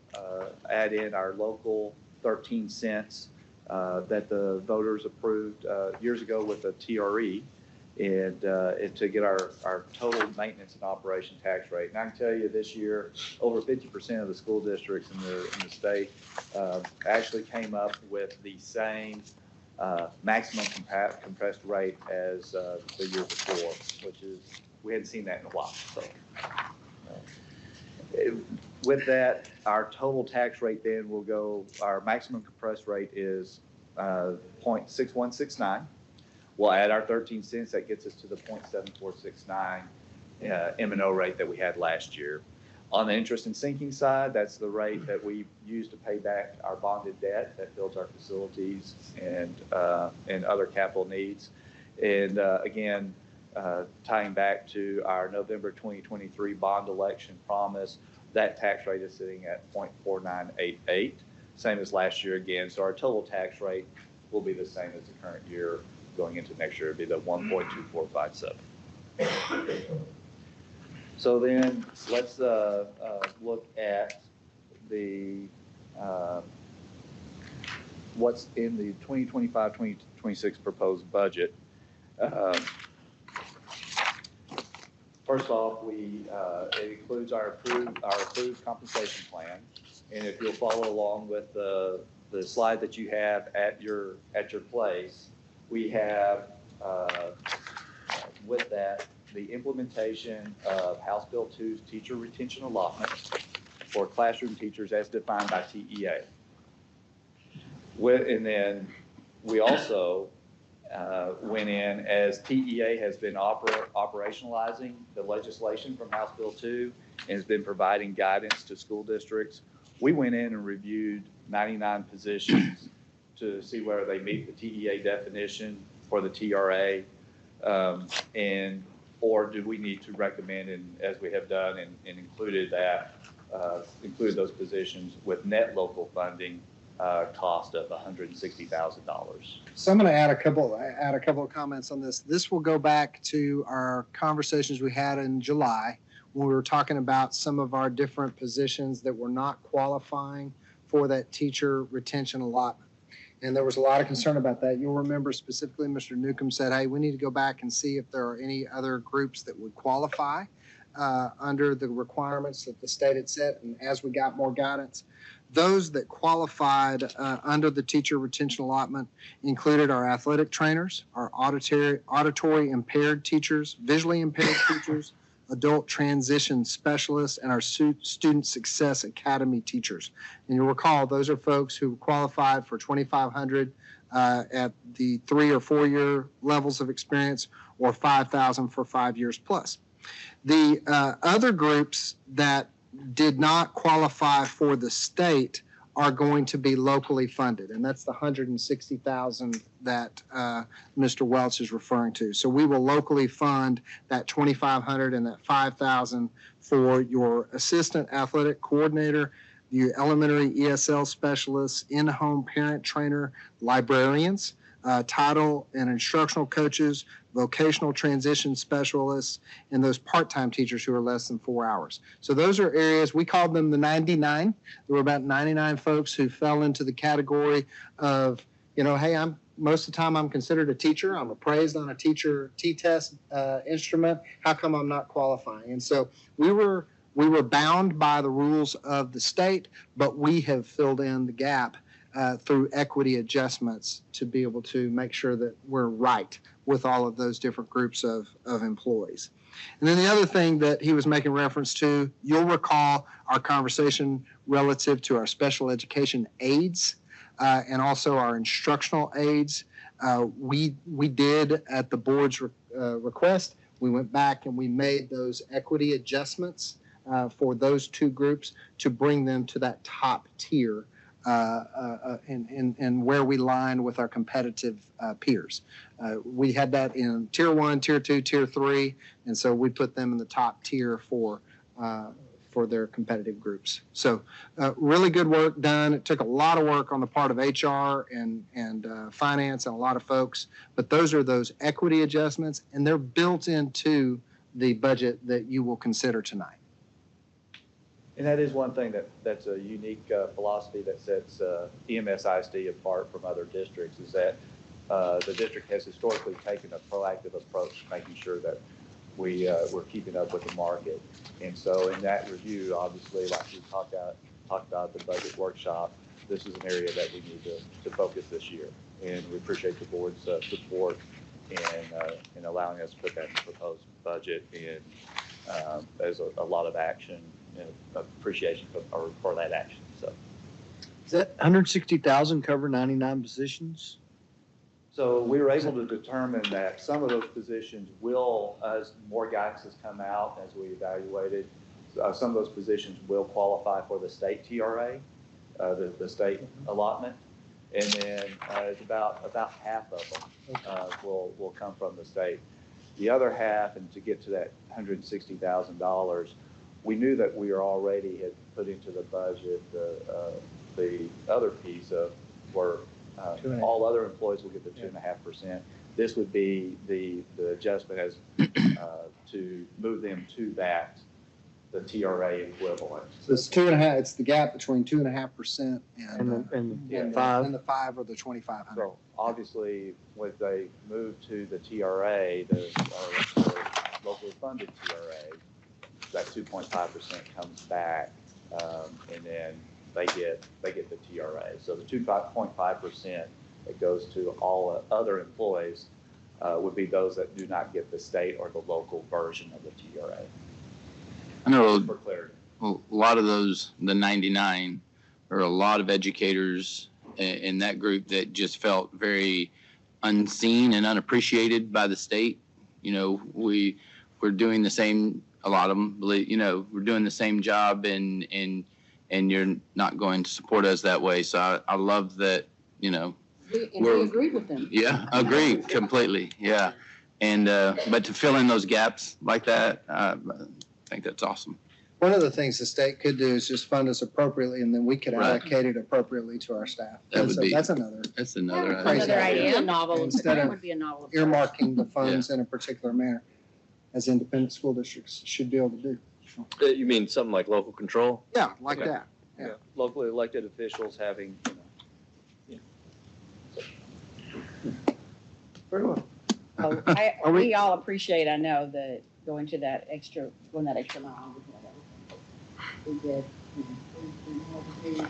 add in our local 13 cents that the voters approved years ago with the TRE, and to get our total maintenance and operation tax rate. And I can tell you this year, over 50% of the school districts in the state actually came up with the same maximum compressed rate as the year before, which is, we hadn't seen that in a while. So with that, our total tax rate then will go, our maximum compressed rate is 0.6169. We'll add our 13 cents, that gets us to the 0.7469 M&O rate that we had last year. On the interest and sinking side, that's the rate that we use to pay back our bonded debt that builds our facilities and other capital needs. And again, tying back to our November 2023 bond election promise, that tax rate is sitting at 0.4988, same as last year again. So our total tax rate will be the same as the current year. Going into next year, it'd be the 1.2457. So then let's look at the what's in the 2025-2026 proposed budget. First First off, it includes our approved compensation plan. And if you'll follow along with the slide that you have at your place, we have, with that, the implementation of House Bill 2's teacher retention allotment for classroom teachers as defined by TEA. And then we also went in, as TEA has been operationalizing the legislation from House Bill 2 and has been providing guidance to school districts. We went in and reviewed 99 positions to see whether they meet the TEA definition for the TRA, or do we need to recommend, and as we have done, and included those positions with net local funding cost of $160,000. So I'm going to add a couple of comments on this. This will go back to our conversations we had in July when we were talking about some of our different positions that were not qualifying for that teacher retention allotment. And there was a lot of concern about that. You'll remember specifically Mr. Newcomb said, hey, we need to go back and see if there are any other groups that would qualify under the requirements that the state had set. And as we got more guidance, those that qualified under the teacher retention allotment included our athletic trainers, our auditory impaired teachers, visually impaired teachers, adult transition specialists, and our student success academy teachers. And you'll recall those are folks who qualified for $2,500 at the 3 or 4 year levels of experience, or $5,000 for 5 years plus. The other groups that did not qualify for the state are going to be locally funded, and that's the $160,000 that Mr. Welch is referring to. So we will locally fund that $2,500 and that $5,000 for your assistant athletic coordinator, your elementary ESL specialists, in-home parent trainer, librarians, title and instructional coaches, vocational transition specialists, and those part-time teachers who are less than 4 hours. So those are areas, we called them the 99. There were about 99 folks who fell into the category of, hey, most of the time I'm considered a teacher. I'm appraised on a teacher T-test instrument. How come I'm not qualifying? And so we were bound by the rules of the state, but we have filled in the gap through equity adjustments to be able to make sure that we're right with all of those different groups of employees. And then the other thing that he was making reference to, you'll recall our conversation relative to our special education aides and also our instructional aides. We did, at the board's request, we went back and we made those equity adjustments for those two groups to bring them to that top tier and where we line with our competitive peers. We had that in tier 1, tier 2, tier 3, and so we put them in the top tier for their competitive groups. So really good work done. It took a lot of work on the part of HR and finance and a lot of folks, but those are those equity adjustments, and they're built into the budget that you will consider tonight. And that is one thing that's a unique philosophy that sets EMS ISD apart from other districts, is that the district has historically taken a proactive approach, making sure that we're keeping up with the market. And so in that review, obviously, like we talked about at the budget workshop, this is an area that we need to focus this year. And we appreciate the board's support in allowing us to put that in the proposed budget. And there's a lot of action and appreciation for that action. So, does that 160,000 cover 99 positions? So we were able to determine that some of those positions will, as more guidance has come out, as we evaluated, some of those positions will qualify for the state TRA, the state allotment, and then it's about half of them will come from the state. The other half, and to get to that $160,000, we knew that we already had put into the budget the other piece of where all other employees will get the 2.5%. This would be the adjustment as to move them to the TRA equivalent. So it's 2.5. It's the gap between 2.5% and 5, and the 5 or the 2,500. So obviously, when they move to the TRA, locally funded TRA, that 2.5% comes back, and then they get the TRA. So the 2.5% that goes to all other employees would be those that do not get the state or the local version of the TRA. I know For clarity. a lot of those, the 99, are a lot of educators in that group that just felt very unseen and unappreciated by the state. You know, we're doing the same, a lot of them believe, you know, we're doing the same job and you're not going to support us that way. So I love that, you know. And we agreed with them. Yeah, agreed completely. Yeah. And, but to fill in those gaps like that, I think that's awesome. One of the things the state could do is just fund us appropriately, and then we could Right. allocate it appropriately to our staff. That would be- That's another. That's another Crazy Another idea. idea. Novel. Instead That of would be a novel. earmarking the funds in a particular manner, as independent school districts should be able to do. You mean something like local control? Yeah, like Okay. that. Yeah. Locally elected officials having, Very well. We all appreciate, I know, that going that extra mile. We did. It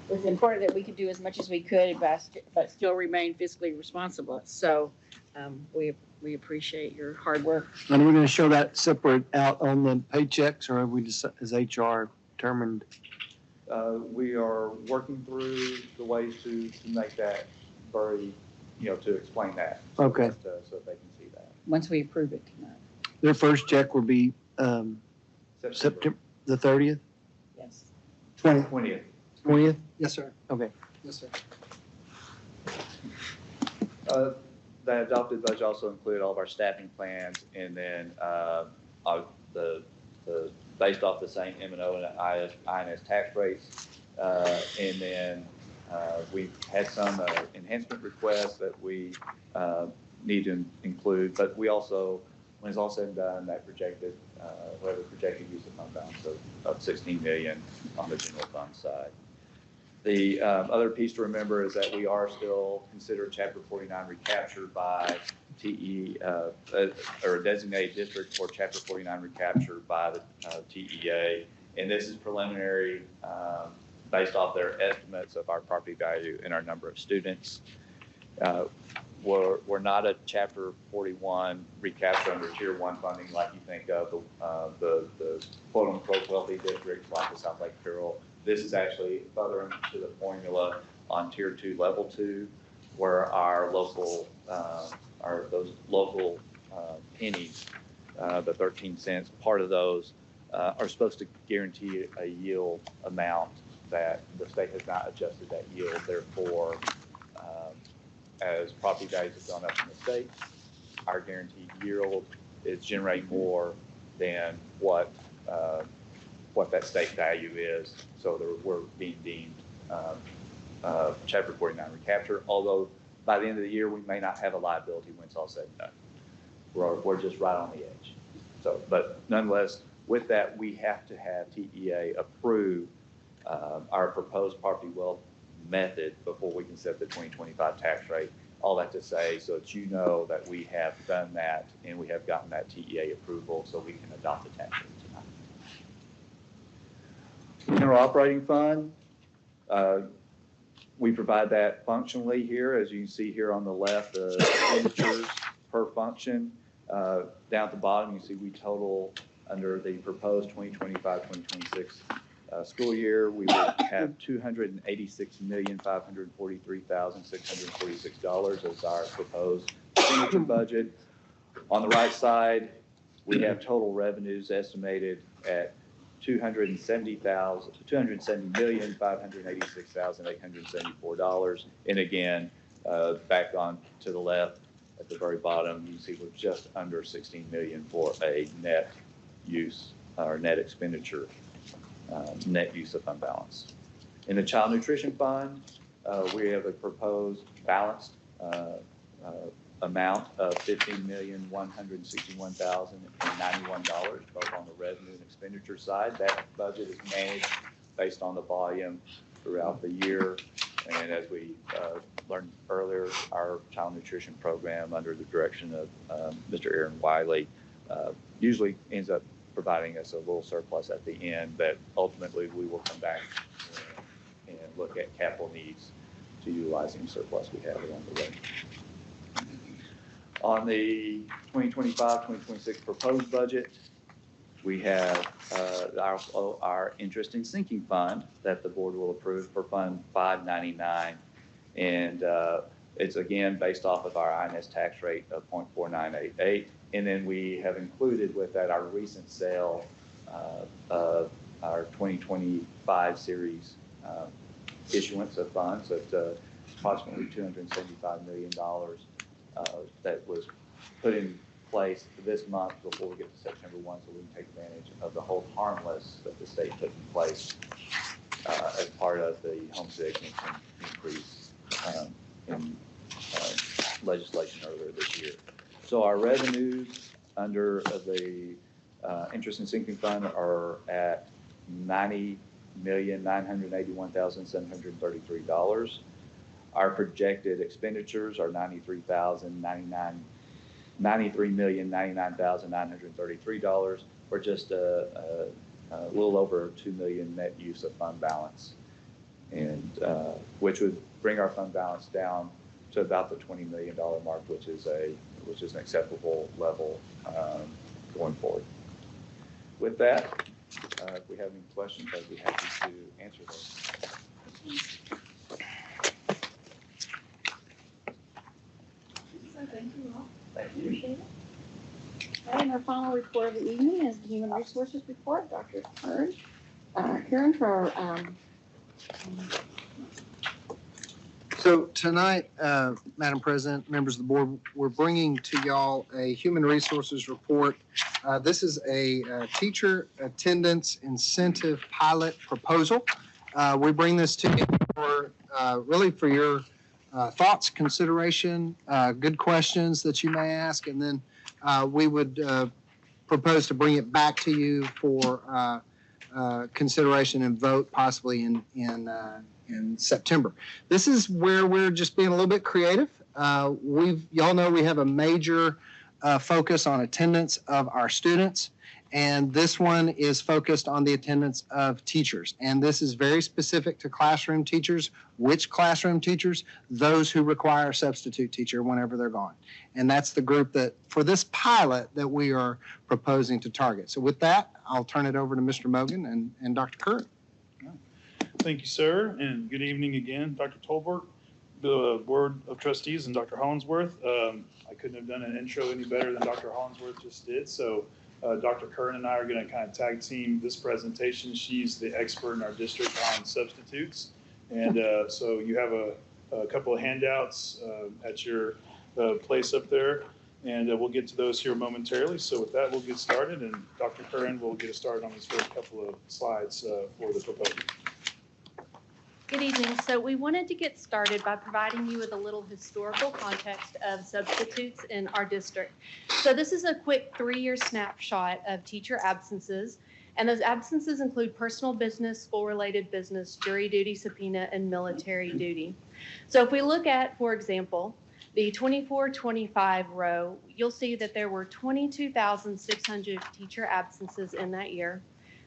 was important that we could do as much as we could, but still remain fiscally responsible. So we appreciate your hard work. And we're gonna show that separate out on the paychecks, or have we just, is HR determined? we are working through the ways to make that very, to explain that. Okay. So they can see that. Once we approve it tonight. Their first check will be, September, the 30th, Yes. 20th. 20th? Yes, sir. Okay. Yes, sir. The adopted budget also included all of our staffing plans, and then based off the same M&O and INS tax rates. And then we've had some enhancement requests that we need to include, but we also, when it's all said and done, that projected use of fund balance of $16 million on the general fund side. The other piece to remember is that we are still considered Chapter 49 recaptured by TE, or a designated district for Chapter 49 recapture by the TEA. And this is preliminary based off their estimates of our property value and our number of students. We're not a Chapter 41 recapture under Tier 1 funding like you think of the quote-unquote wealthy districts like the South Lake Carroll. This is actually further into the formula on Tier 2, Level 2, where our local, those local pennies, the 13 cents, part of those are supposed to guarantee a yield amount that the state has not adjusted that yield. Therefore, as property values have gone up in the state, our guaranteed yield is generating more than what that state value is. So we're being deemed Chapter 49 recapture, although by the end of the year, we may not have a liability when it's all said and done. We're just right on the edge. So, but nonetheless, with that, we have to have TEA approve our proposed property wealth method before we can set the 2025 tax rate. All that to say, so that you know that we have done that and we have gotten that TEA approval so we can adopt the tax rate tonight. General operating fund, we provide that functionally here, as you can see here on the left, the expenditures per function. Down at the bottom, you see we total under the proposed 2025-2026 school year, we would have $286,543,646 as our proposed expenditure budget. On the right side, we have total revenues estimated at $270,586,874. And again, back on to the left at the very bottom, you see we're just under 16 million for a net use or net expenditure, net use of fund balance. In the child nutrition fund, we have a proposed balanced amount of $15,161,091, both on the revenue and expenditure side. That budget is managed based on the volume throughout the year. And as we learned earlier, our child nutrition program under the direction of Mr. Aaron Wiley usually ends up providing us a little surplus at the end that ultimately we will come back and look at capital needs to utilizing the surplus we have along the way. On the 2025-2026 proposed budget, we have our interest in sinking fund that the board will approve for Fund 599. And it's again based off of our INS tax rate of 0.4988. And then we have included with that our recent sale of our 2025 series issuance of funds at approximately $275 million that was put in place this month before we get to September 1, so we can take advantage of the hold harmless that the state put in place as part of the homestead exemption increase in legislation earlier this year. So our revenues under the interest and sinking fund are at $90,981,733. Our projected expenditures are $93,099,933, or just a little over $2 million net use of fund balance, and which would bring our fund balance down to about the $20 million mark, which is an acceptable level going forward. With that, if we have any questions, I'd be happy to answer those. Thank you all. Thank you. Appreciate it. And our final report of the evening is the Human Resources Report. Dr. Karen for So tonight, Madam President, members of the board, we're bringing to y'all a human resources report. This is a teacher attendance incentive pilot proposal. We bring this to you for really for your thoughts, consideration, good questions that you may ask, and then we would propose to bring it back to you for consideration and vote possibly in September. This is where we're just being a little bit creative. Y'all know we have a major focus on attendance of our students, and this one is focused on the attendance of teachers. And this is very specific to classroom teachers. Which classroom teachers? Those who require a substitute teacher whenever they're gone. And that's the group that, for this pilot, that we are proposing to target. So with that, I'll turn it over to Mr. Mogan and Dr. Curran. Thank you, sir, and good evening again, Dr. Tolbert, the Board of Trustees, and Dr. Hollingsworth. I couldn't have done an intro any better than Dr. Hollingsworth just did, so Dr. Curran and I are going to kind of tag team this presentation. She's the expert in our district on substitutes, and so you have a couple of handouts at your place up there, and we'll get to those here momentarily. So with that, we'll get started, and Dr. Curran will get us started on his first couple of slides for the proposal. Good evening. So we wanted to get started by providing you with a little historical context of substitutes in our district. So this is a quick 3-year snapshot of teacher absences, and those absences include personal business, school-related business, jury duty, subpoena, and military duty. So if we look at, for example, the 24-25 row, you'll see that there were 22,600 teacher absences in that year.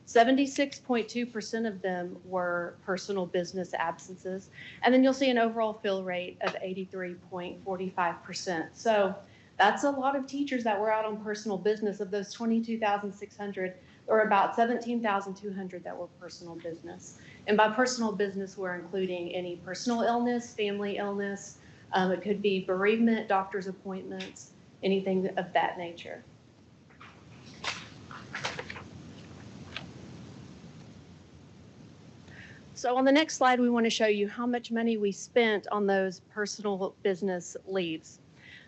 76.2% of them were personal business absences. And then you'll see an overall fill rate of 83.45%. So that's a lot of teachers that were out on personal business. Of those 22,600, there were about 17,200 that were personal business. And by personal business, we're including any personal illness, family illness. It could be bereavement, doctor's appointments, anything of that nature. So on the next slide, we want to show you how much money we spent on those personal business leaves.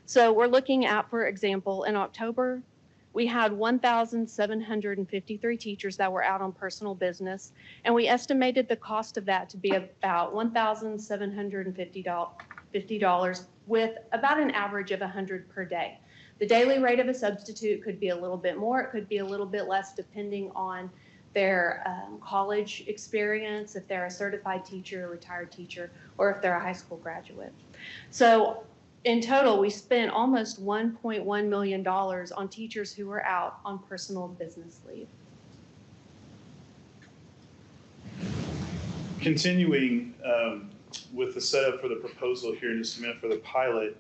So we're looking at, for example, in October, we had 1,753 teachers that were out on personal business, and we estimated the cost of that to be about $1,750 with about an average of 100 per day. The daily rate of a substitute could be a little bit more, it could be a little bit less depending on their college experience, if they're a certified teacher, a retired teacher, or if they're a high school graduate. So in total, we spent almost $1.1 million on teachers who were out on personal business leave. Continuing with the setup for the proposal here in just a minute for the pilot,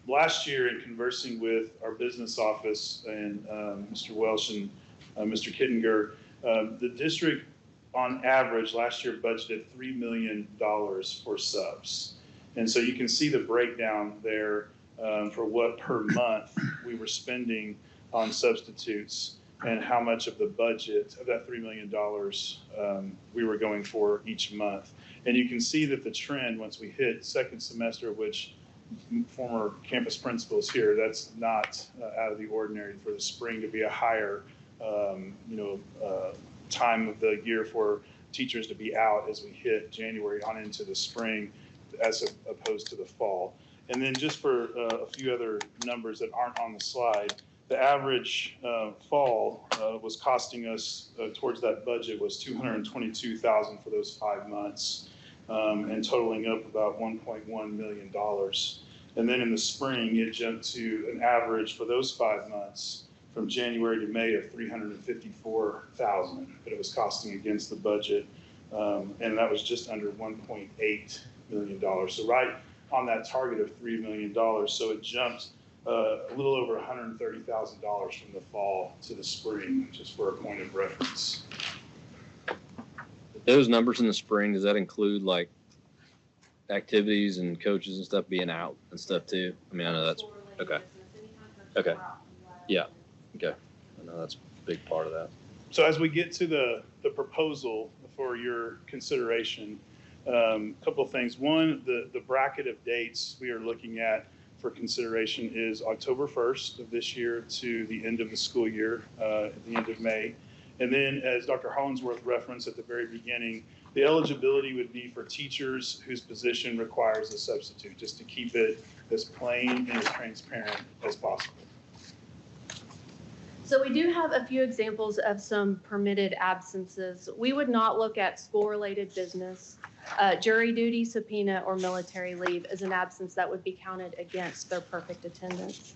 last year in conversing with our business office and Mr. Welsh and Mr. Kittinger, the district on average last year budgeted $3 million for subs. And so you can see the breakdown there for what per month we were spending on substitutes and how much of the budget of that $3 million we were going for each month. And you can see that the trend, once we hit second semester, which former campus principals here, that's not out of the ordinary for the spring to be a higher time of the year for teachers to be out as we hit January on into the spring as opposed to the fall. And then just for a few other numbers that aren't on the slide, the average fall was costing us towards that budget was $222,000 for those 5 months, and totaling up about $1.1 million. And then in the spring, it jumped to an average for those 5 months from January to May of $354,000, but it was costing against the budget, and that was just under $1.8 million. So right on that target of $3 million. So it jumped a little over $130,000 from the fall to the spring, just for a point of reference. Those numbers in the spring, does that include like activities and coaches and stuff being out and stuff too? I mean, I know that's, okay. Okay. Yeah. Okay. I know that's a big part of that. So as we get to the proposal for your consideration, a couple of things. One, the bracket of dates we are looking at for consideration is October 1st of this year to the end of the school year, at the end of May. And then, as Dr. Hollingsworth referenced at the very beginning, the eligibility would be for teachers whose position requires a substitute, just to keep it as plain and as transparent as possible. So we do have a few examples of some permitted absences. We would not look at school-related business, jury duty, subpoena, or military leave as an absence that would be counted against their perfect attendance.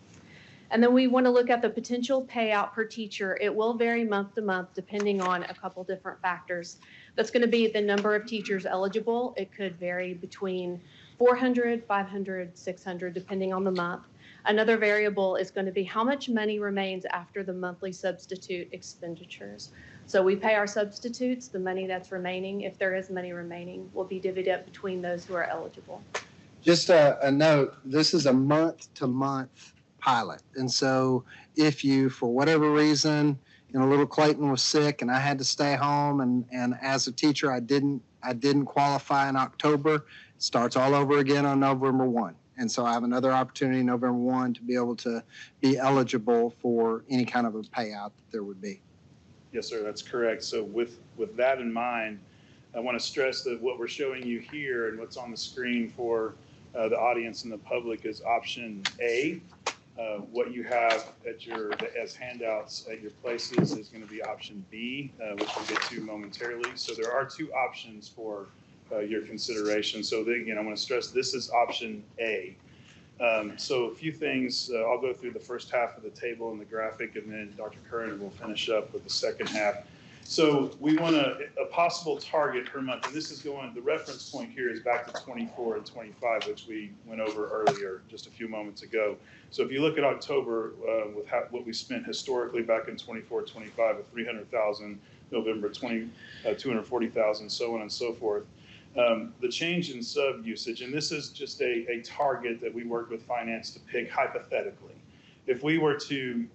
And then we want to look at the potential payout per teacher. It will vary month to month depending on a couple different factors. That's going to be the number of teachers eligible. It could vary between 400, 500, 600, depending on the month. Another variable is going to be how much money remains after the monthly substitute expenditures. So we pay our substitutes, the money that's remaining, if there is money remaining, will be divvied up between those who are eligible. Just a note, this is a month-to-month pilot. And so if you, for whatever reason, little Clayton was sick and I had to stay home, and as a teacher, I didn't qualify in October, it starts all over again on November 1. And so I have another opportunity November 1 to be able to be eligible for any kind of a payout that there would be. Yes, sir, that's correct. So with that in mind, I want to stress that what we're showing you here and what's on the screen for the audience and the public is option A. What you have at as handouts at your places is going to be option B, which we'll get to momentarily. So there are 2 options for your consideration. So again, I want to stress this is option A. So a few things, I'll go through the first half of the table and the graphic, and then Dr. Curran will finish up with the second half. So we want a possible target per month, and this is the reference point here is back to 24 and 25, which we went over earlier just a few moments ago. So if you look at October with what we spent historically back in 24, 25 with $300,000, November 240,000, so on and so forth. The change in sub usage, and this is just a target that we worked with finance to pick hypothetically. If we were to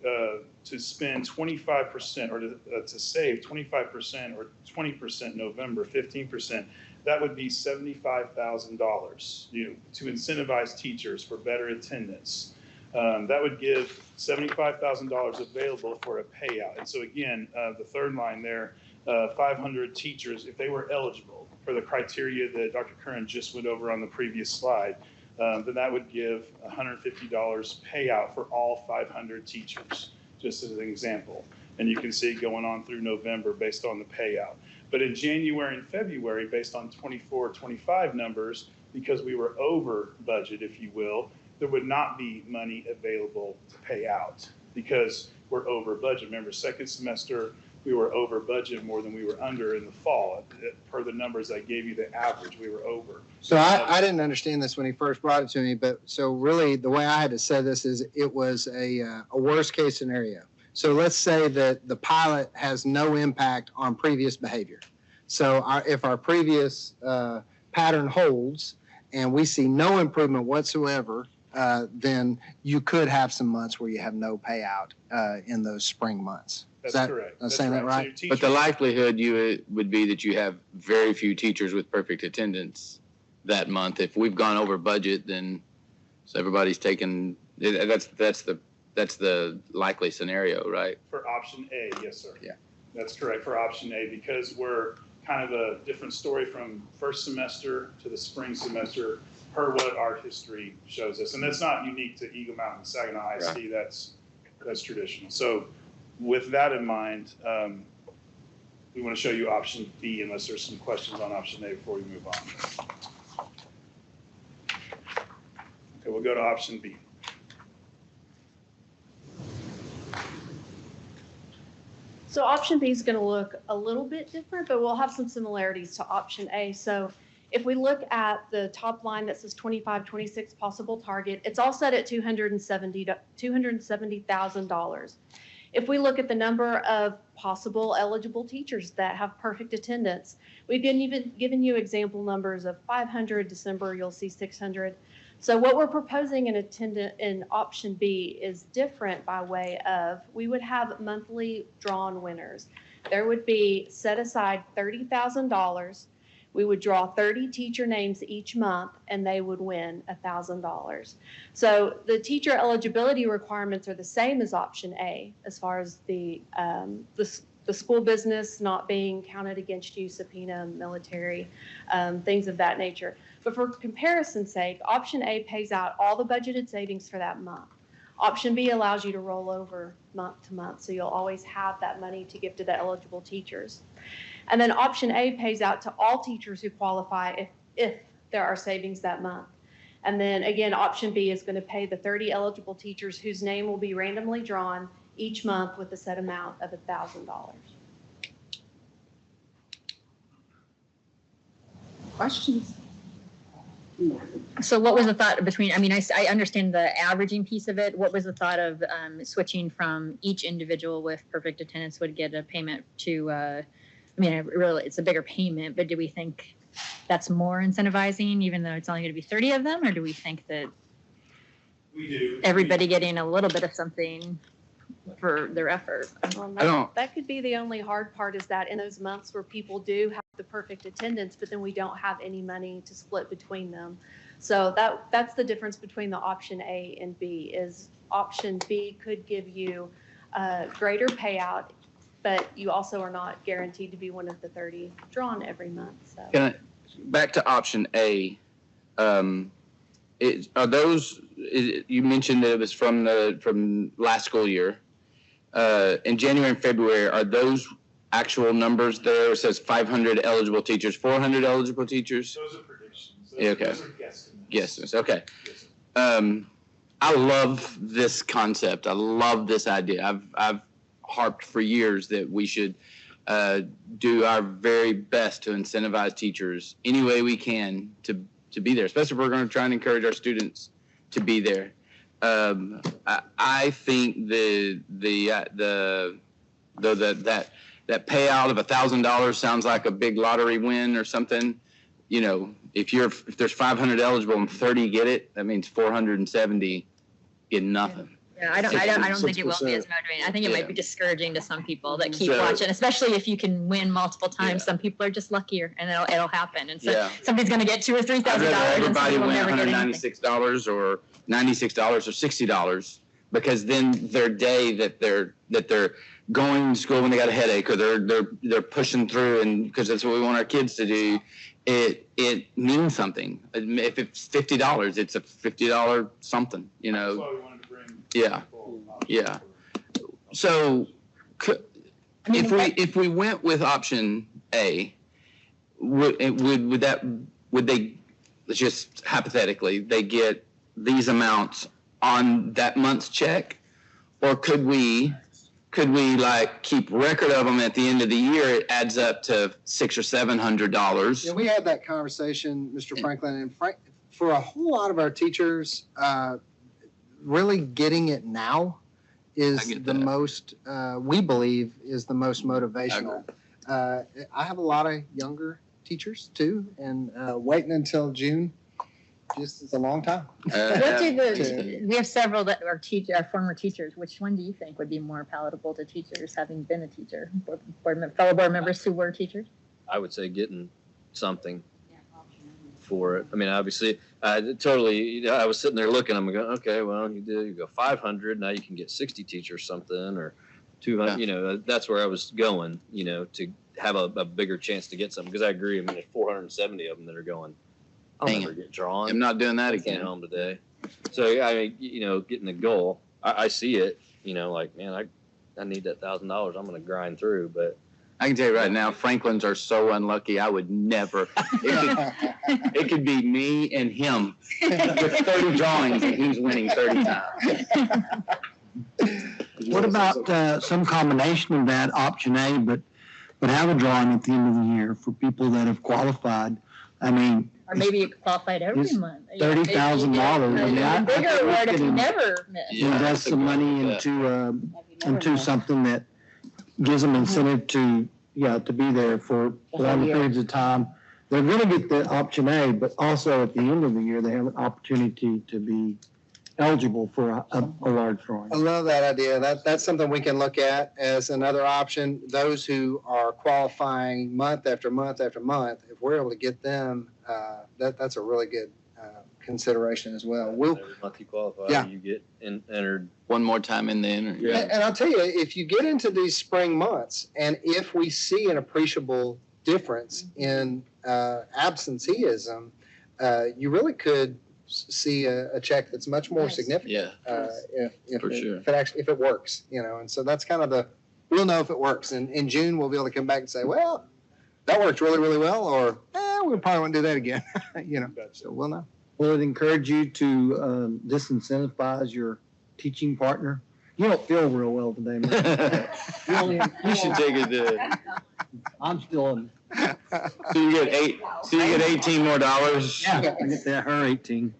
spend 25% or to save 25% or 20% November, 15%, that would be $75,000 to incentivize teachers for better attendance. That would give $75,000 available for a payout. And so again, the third line there, 500 teachers, if they were eligible for the criteria that Dr. Curran just went over on the previous slide, then that would give $150 payout for all 500 teachers, just as an example. And you can see going on through November based on the payout. But in January and February, based on 24, 25 numbers, because we were over budget, if you will, there would not be money available to pay out because we're over budget. Remember, second semester, we were over budget more than we were under in the fall. Per the numbers I gave you, the average, we were over. So I didn't understand this when he first brought it to me, but so really the way I had to say this is it was a worst case scenario. So let's say that the pilot has no impact on previous behavior. So if our previous pattern holds and we see no improvement whatsoever, then you could have some months where you have no payout in those spring months. That's correct. I'm saying that right? So But the likelihood would be that you have very few teachers with perfect attendance that month. If we've gone over budget, then so everybody's taken, that's the likely scenario, right? For option A, yes, sir. Yeah. That's correct, for option A, because we're kind of a different story from first semester to the spring semester per what our history shows us. And that's not unique to Eagle Mountain, Saginaw ISD, Right. that's traditional. So with that in mind, we want to show you option B unless there's some questions on option A before we move on. Okay, we'll go to option B. So option B is going to look a little bit different, but we'll have some similarities to option A. So if we look at the top line that says 26 possible target, it's all set at $270,000. If we look at the number of possible eligible teachers that have perfect attendance, we've given you example numbers of 500. December, you'll see 600. So what we're proposing in option B is different by way of, we would have monthly drawn winners. There would be set aside $30,000. We would draw 30 teacher names each month and they would win $1,000. So the teacher eligibility requirements are the same as option A as far as the school business not being counted against you, subpoena, military, things of that nature. But for comparison's sake, option A pays out all the budgeted savings for that month. Option B allows you to roll over month to month, so you'll always have that money to give to the eligible teachers. And then option A pays out to all teachers who qualify if there are savings that month. And then again, option B is going to pay the 30 eligible teachers whose name will be randomly drawn each month with a set amount of $1,000. Questions? So what was the thought between, I mean, I understand the averaging piece of it. What was the thought of switching from each individual with perfect attendance would get a payment to, I mean, really, it's a bigger payment, but do we think that's more incentivizing, even though it's only going to be 30 of them? Or do we think that We do. everybody getting a little bit of something for their effort? Well, that could be the only hard part, is that in those months where people do have the perfect attendance, but then we don't have any money to split between them. So that's the difference between the option A and B, is option B could give you a greater payout, but you also are not guaranteed to be one of the 30 drawn every month. So Back to option A, are those, you mentioned that it was from last school year. In January and February, are those actual numbers there? It says 500 eligible teachers, 400 eligible teachers? Those are predictions. Yeah, okay. Those are guesstimates. Guesstimates, okay. I love this concept. I love this idea. I've harped for years that we should do our very best to incentivize teachers any way we can to be there, especially if we're going to try and encourage our students to be there. I think that payout of $1,000 sounds like a big lottery win or something. You know, if there's 500 eligible and 30 get it, that means 470 get nothing. Yeah, I don't think it will be as motivating. I think it might be discouraging to some people that keep watching, especially if you can win multiple times. Some people are just luckier, and it'll happen. And so somebody's going to get $2,000 or $3,000. I'd rather everybody and win never get $196 or $96 or $60, because then their day that they're going to school when they got a headache, or they're pushing through, and because that's what we want our kids to do, it means something. If it's $50, it's a $50 something, you know. That's why we wanted to bring Yeah. So if we went with option A, would they, let's just hypothetically, they get these amounts on that month's check? Or could we like keep record of them at the end of the year? It adds up to $600 or $700. Yeah, we had that conversation, Mr. Franklin, and for a whole lot of our teachers, really getting it now is the most, we believe, is the most motivational. I have a lot of younger teachers too, and waiting until June just is a long time. We have several that are former teachers. Which one do you think would be more palatable to teachers, having been a teacher, fellow board members who were teachers? I would say getting something for it. I mean, obviously, totally, I was sitting there looking, I'm going, okay, well, you go 500, now you can get 60 teachers something, or 200, that's where I was going, to have a bigger chance to get something. Because I agree, I mean, there's 470 of them that are going, I'll never get drawn. I'm not doing that again. Home today. So, I mean, getting the goal, I see it, like, man, I need that $1,000. I'm going to grind through, but I can tell you right now, Franklins are so unlucky. I would never. It could be me and him with 30 drawings, and he's winning 30 times. What about some combination of that, option A, but have a drawing at the end of the year for people that have qualified? I mean, or maybe you qualified every month. $30,000. A bigger award if you never miss. Invest some money into something that gives them incentive to be there for long periods of time. They're going to get the option A, but also at the end of the year, they have an opportunity to be eligible for a large drawing. I love that idea. That's something we can look at as another option. Those who are qualifying month after month after month, if we're able to get them, that's a really good consideration as well. Every month you qualify, you get entered one more time in the interview. And I'll tell you, if you get into these spring months, and if we see an appreciable difference in absenteeism, you really could see a check that's much more significant. If it works, and so that's kind of we'll know if it works. And in June, we'll be able to come back and say, well, that worked really, really well, or we probably won't do that again, so we'll know. Will it encourage you to disincentivize your teaching partner? You don't feel real well today, man. You should take it to. I'm still in. So you get $18 more. Yeah, I get her 18.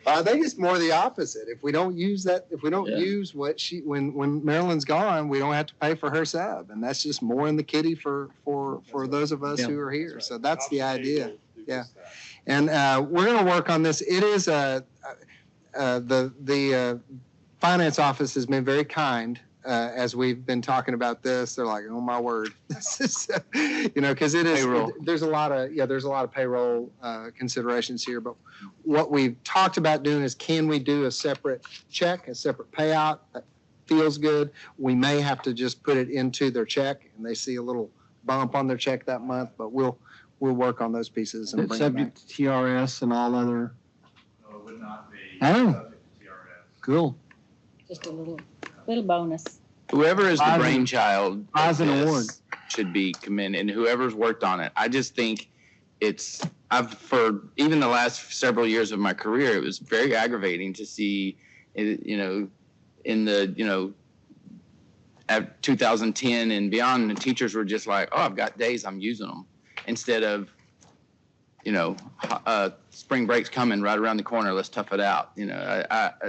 I think it's more the opposite. If we don't use that, if we don't use what when Marilyn's gone, we don't have to pay for her sub, and that's just more in the kitty for those of us who are here. So that's the idea. Yeah, and we're going to work on this. It is the finance office has been very kind. As we've been talking about this, they're like, "Oh my word, this is," because it is. Payroll. There's a lot of payroll considerations here. But what we've talked about doing is, can we do a separate check, a separate payout that feels good? We may have to just put it into their check, and they see a little bump on their check that month. But we'll work on those pieces and It's bring it back. subject to TRS and all other. No, it would not be Oh. subject to TRS. Cool. Just a little bonus. Whoever is the Prize and- brainchild prize of and this award. should be commended, and whoever's worked on it. I just think for even the last several years of my career, it was very aggravating to see, in the, at 2010 and beyond, the teachers were just like, oh, I've got days, I'm using them, instead of, spring break's coming right around the corner, let's tough it out.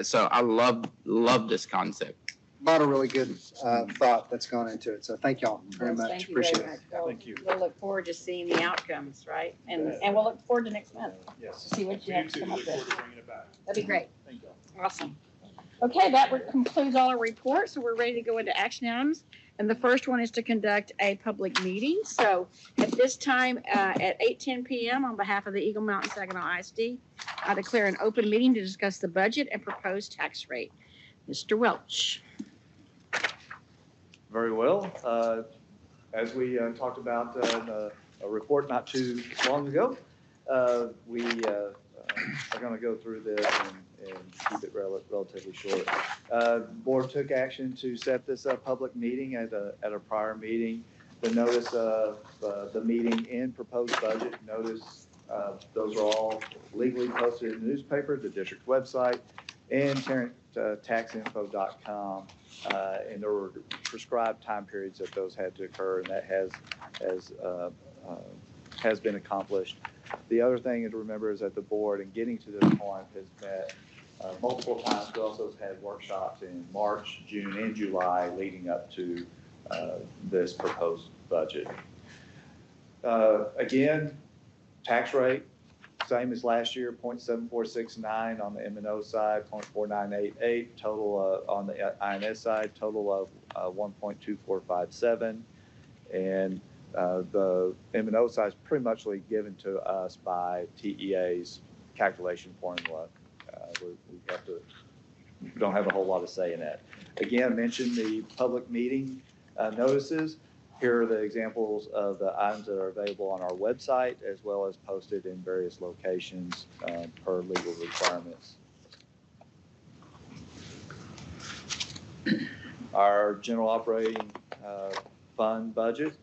So I love this concept. A lot of really good thought that's gone into it. So thank y'all very much. Thank you Appreciate very it. much. Thank you. We'll look forward to seeing the outcomes, right? And we'll look forward to next month. Yes. See what you have to come up Look forward with. to bringing it back. That'd be great. Thank you. Awesome. Okay, that concludes all our reports. So we're ready to go into action items. And the first one is to conduct a public meeting. So at this time, at 8:10 p.m., on behalf of the Eagle Mountain Saginaw ISD, I declare an open meeting to discuss the budget and proposed tax rate. Mr. Welch. Very well. As we talked about in a report not too long ago, we are going to go through this and keep it relatively short. Board took action to set this public meeting at a prior meeting. The notice of the meeting and proposed budget notice Those are all legally posted in the newspaper, the district website, and taxinfo.com. And there were prescribed time periods that those had to occur, and that has been accomplished. The other thing to remember is that the board, in getting to this point, has met multiple times. We also have had workshops in March, June, and July leading up to this proposed budget. Again, tax rate, same as last year, 0.7469 on the M&O side, 0.4988, total on the INS side, total of 1.2457. And the M&O side is pretty much given to us by TEA's calculation formula. We don't have a whole lot of say in that. Again, I mentioned the public meeting notices. Here are the examples of the items that are available on our website, as well as posted in various locations per legal requirements. Our general operating fund budget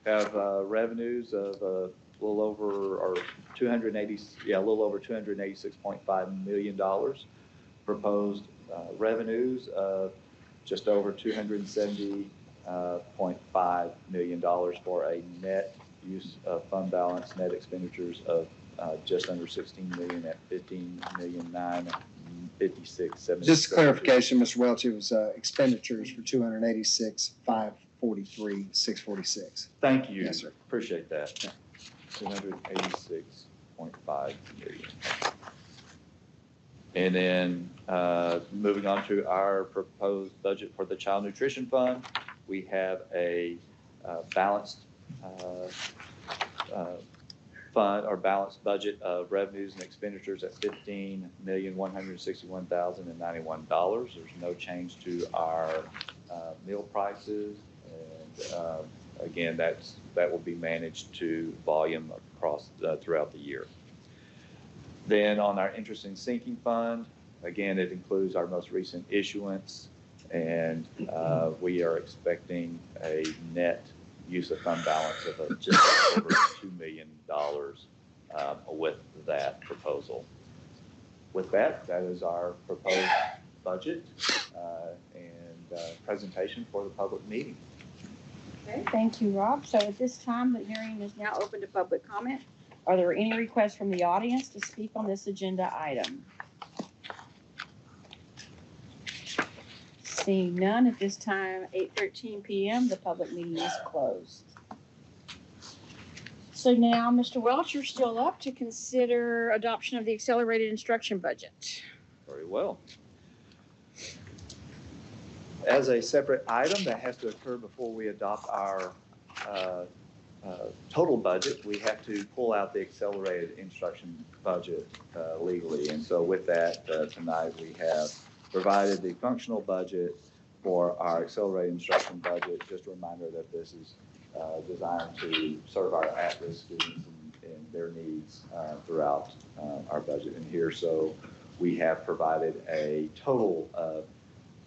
have revenues of a little over $286.5 million. Proposed revenues of just over $270.5 million for a net use of fund balance, net expenditures of just under 16 million at 15,956,700. Just clarification, Mr. Welch, it was expenditures for 286,543,646. Thank you. Yes, sir. Appreciate that. 286.5 million. And then moving on to our proposed budget for the Child Nutrition Fund, we have a balanced fund or balanced budget of revenues and expenditures at $15,161,091. There's no change to our meal prices, and again, that will be managed to volume across throughout the year. Then on our interest and sinking fund, again, it includes our most recent issuance, and we are expecting a net use of fund balance of just over $2 million with that proposal. With that, that is our proposed budget and presentation for the public meeting. Okay, thank you, Rob. So at this time, the hearing is now open to public comment. Are there any requests from the audience to speak on this agenda item? Seeing none at this time, 8:13 p.m., the public meeting is closed. So now, Mr. Welch, you're still up to consider adoption of the accelerated instruction budget. Very well. As a separate item that has to occur before we adopt our total budget, we have to pull out the accelerated instruction budget legally. And so with that, tonight we have provided the functional budget for our accelerated instruction budget. Just a reminder that this is designed to serve our at-risk students and their needs throughout our budget in here. So we have provided a total of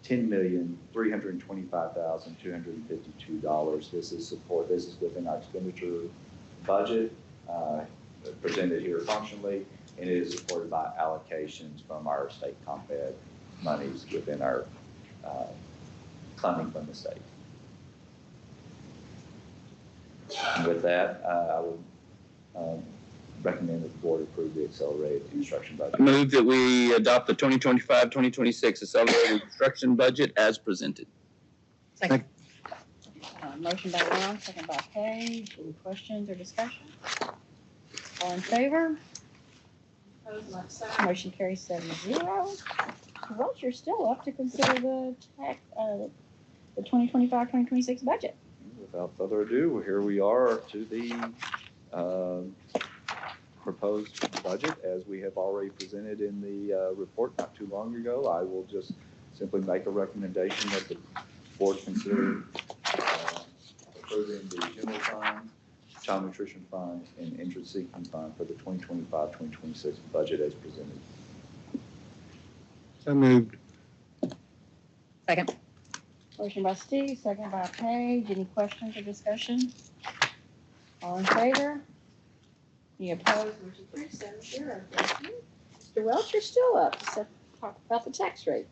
$10,325,252. This is within our expenditure budget presented here functionally, and it is supported by allocations from our state comp ed monies within our funding from the state. And with that, I would recommend that the board approve the accelerated instruction budget. I move that we adopt the 2025-2026 accelerated instruction budget as presented. Second. Motion by Ron, second by Paige. Any questions or discussion? All in favor? Opposed, like sign. Motion carries 7-0. Well, you're still up to consider the 2025-2026 budget. Without further ado, here we are to the proposed budget as we have already presented in the report not too long ago. I will just simply make a recommendation that the board consider approving the general fund, child nutrition fund, and interest seeking fund for the 2025-2026 budget as presented. So moved. Second. Motion by Steve, second by Paige. Any questions or discussion? All in favor? Any opposed? Motion carries 7-0. Thank you. Mr. Welch, you're still up to talk about the tax rate.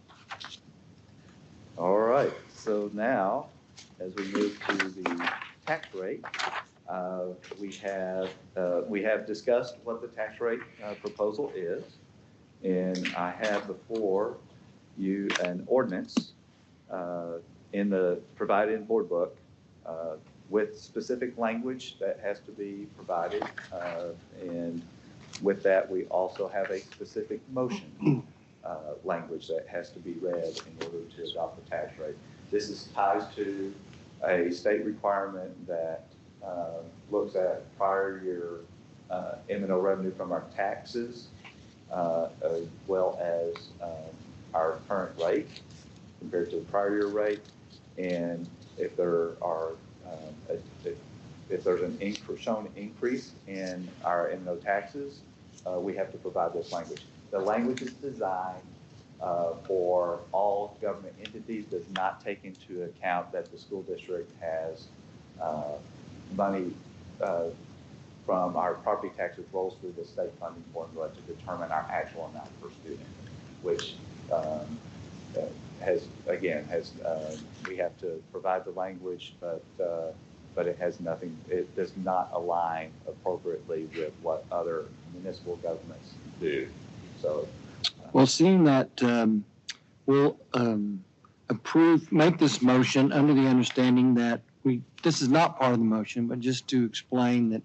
All right, so now, as we move to the tax rate, we have discussed what the tax rate proposal is. And I have before you an ordinance provided in board book with specific language that has to be provided. And with that, we also have a specific motion language that has to be read in order to adopt the tax rate. This is ties to a state requirement that looks at prior year M&O revenue from our taxes, as well as our current rate compared to the prior year rate. And if there are, if there's an shown increase in our M&O taxes, we have to provide this language. The language is designed for all government entities, does not take into account that the school district has money from our property taxes rolls through the state funding formula to determine our actual amount per student, which we have to provide the language, but it has nothing, it does not align appropriately with what other municipal governments do. So, Well, seeing that we'll make this motion under the understanding that this is not part of the motion, but just to explain that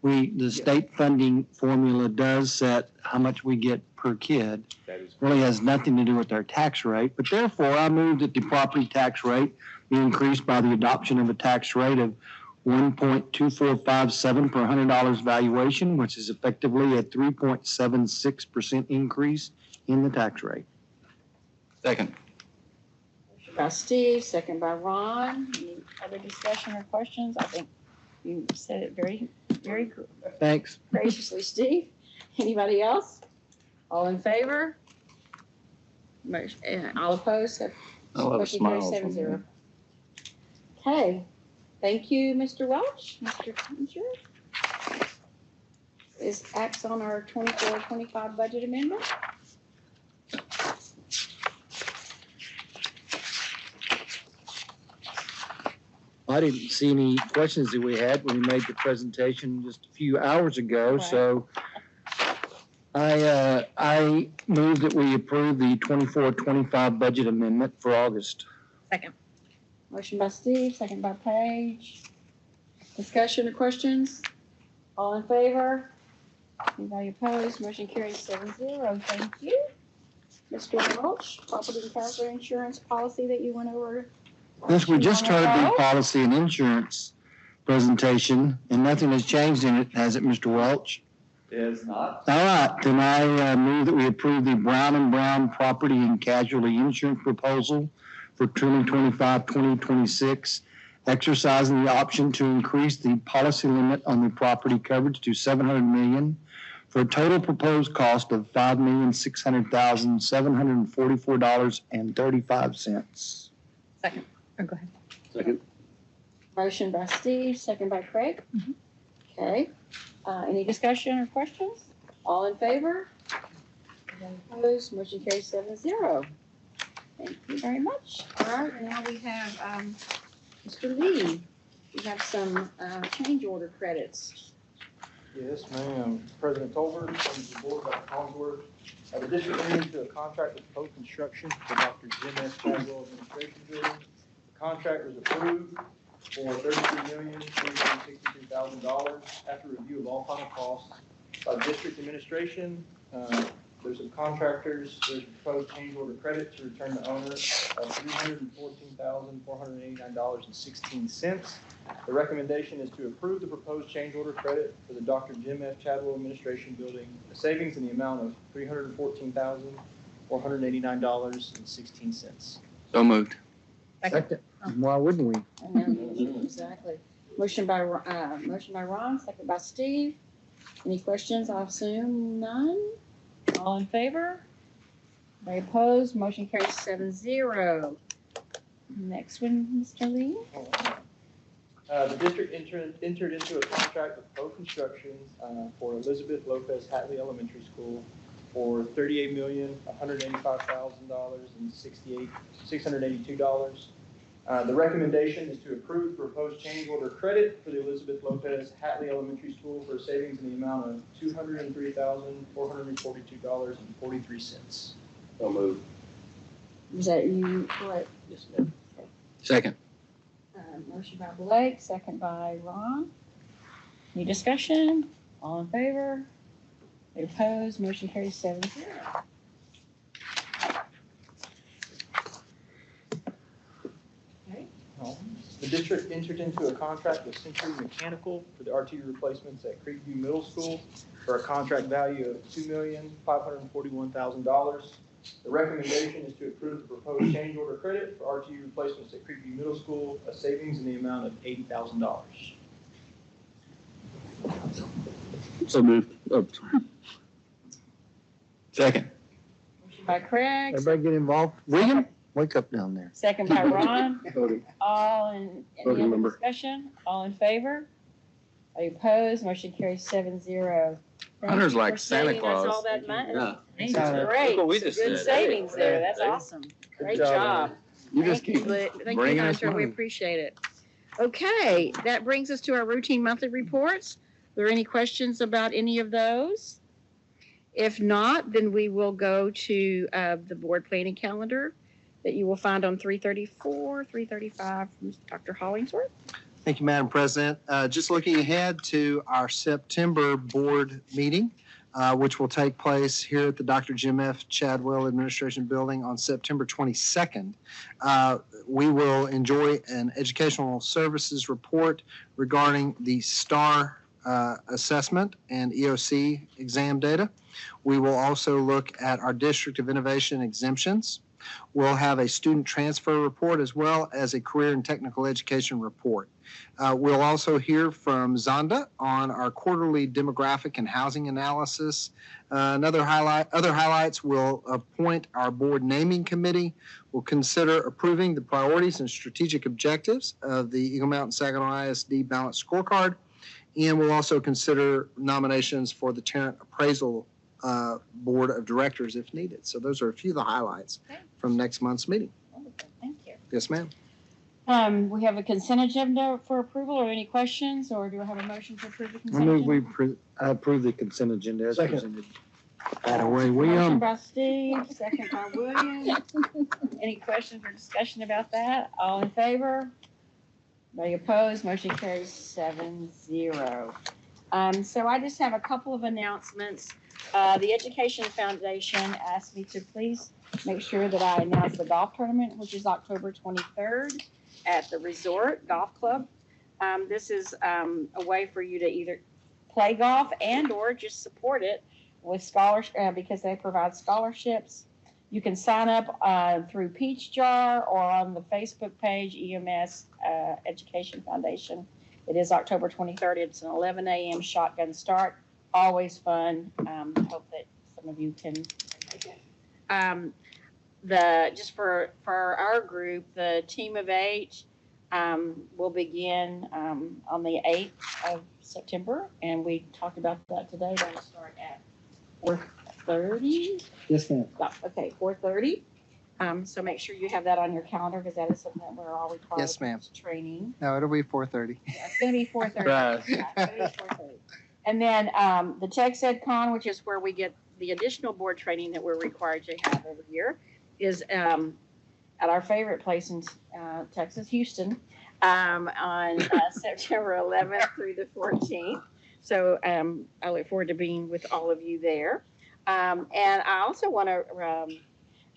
the state funding formula does set how much we get per kid. that is Really has nothing to do with our tax rate, but therefore I move that the property tax rate be increased by the adoption of a tax rate of 1.2457 per $100 valuation, which is effectively a 3.76% increase in the tax rate. Second. Motion by Steve, second by Ron. Any other discussion or questions? I think you said it very, very Thanks. graciously, Steve. Anybody else? All in favor? All opposed? I'll have a Motion carries smile 7-0. Okay, thank you, Mr. Welch. Mr. Clevenger is acts on our 24-25 budget amendment. I didn't see any questions that we had when we made the presentation just a few hours ago, so I move that we approve the 24-25 budget amendment for August. Second. Motion by Steve, second by Paige. Discussion or questions? All in favor? Anybody opposed? Motion carries 7-0. Thank you. Mr. Welch, property and casualty insurance policy that you went over. Yes, we just heard the policy and insurance presentation, and nothing has changed in it, has it, Mr. Welch? It is not. All right, then I move that we approve the Brown & Brown property and casualty insurance proposal for 2025-2026, exercising the option to increase the policy limit on the property coverage to $700 million for a total proposed cost of $5,600,744.35. Second. Oh, go ahead. Second. Motion by Steve, second by Craig. Okay. Any discussion or questions? All in favor? Any opposed? Motion carries 7-0. Thank you very much. All right, now we have Mr. Lee. We have some change order credits. Yes, ma'am. President Tolbert, members of the board, Dr. Collinsworth. The district entered into a contract with Poe Construction for Dr. Jim S. Chadwell Administration Building. The contract was approved for $33,363,000 after review of all final costs by district administration. There's some contractors, there's a proposed change order credit to return the owner of $314,489.16. The recommendation is to approve the proposed change order credit for the Dr. Jim F. Chadwell Administration Building, a savings in the amount of $314,489.16. So moved. Second. Why wouldn't we? Exactly. Motion by Ron, second by Steve. Any questions? I assume none. All in favor? Any opposed? Motion carries 7-0. Next one, Mr. Lee. The district entered into a contract with Poe Construction for Elizabeth Lopez Hatley Elementary School for $38,185,000 and $682. The recommendation is to approve proposed change order credit for the Elizabeth Lopez Hatley Elementary School for a savings in the amount of $203,442.43. So moved. Is that you? What? Yes, ma'am. Second. Motion by Blake, second by Ron. Any discussion? All in favor? Any opposed? Motion carries 7-0. The district entered into a contract with Century Mechanical for the RTU replacements at Creekview Middle School for a contract value of $2,541,000. The recommendation is to approve the proposed change order credit for RTU replacements at Creekview Middle School, a savings in the amount of $80,000. So moved. Oh, sorry. Second. Motion by Craig, Everybody get involved. William, wake up down there. second by Ron. Voting. All in, any Voting other member. discussion? All in favor? Any opposed? Motion carries 7-0. Thank Hunter's you like for Santa saving us Claus. all that money. Yeah. That's great. Look what we just Good did. savings there. Hey, That's hey. awesome. Great job, job. You just Thank keep you, thank bringing you, us Hunter. We money. appreciate it. Okay, that brings us to our routine monthly reports. Are there any questions about any of those? If not, then we will go to the board planning calendar that you will find on 334, 335 from Dr. Hollingsworth. Thank you, Madam President. Just looking ahead to our September board meeting, which will take place here at the Dr. Jim F. Chadwell Administration Building on September 22nd. We will enjoy an educational services report regarding the STAR assessment and EOC exam data. We will also look at our District of Innovation exemptions. We'll have a student transfer report as well as a career and technical education report. We'll also hear from Zonda on our quarterly demographic and housing analysis. Other highlights, we'll appoint our board naming committee. We'll consider approving the priorities and strategic objectives of the Eagle Mountain Saginaw ISD balanced scorecard. And we'll also consider nominations for the Tarrant Appraisal Board of Directors if needed. So those are a few of the highlights from next month's meeting. Wonderful. Thank you. Yes, ma'am. We have a consent agenda for approval, or any questions, or do I have a motion to approve the I consent move we agenda? approve the consent agenda as Second. presented. That-a-way, Motion William. by Steve, second by William. Any questions or discussion about that? All in favor? Any opposed? Motion carries 7-0. So I just have a couple of announcements. The Education Foundation asked me to please make sure that I announce the golf tournament, which is October 23rd at the Resort Golf Club. This is a way for you to either play golf and or just support it with scholarship because they provide scholarships. You can sign up through Peach Jar or on the Facebook page, EMS Education Foundation. It is October 23rd. It's an 11 a.m. shotgun start. Always fun. Hope that some of you can make it. Just for our group, the Team of 8 will begin on the 8th of September, and we talked about that today. That'll start at 4:30. Yes, ma'am. Okay, 4:30. So make sure you have that on your calendar because that is something that we're all required. Yes, ma'am. Training. No, it'll be 4:30. Yeah, it's going to be 4:30. Right. Yeah, it's gonna be 4:30. And then the TexEdCon, which is where we get the additional board training that we're required to have every year, is at our favorite place in Texas, Houston, on September 11th through the 14th. So I look forward to being with all of you there. And I also want to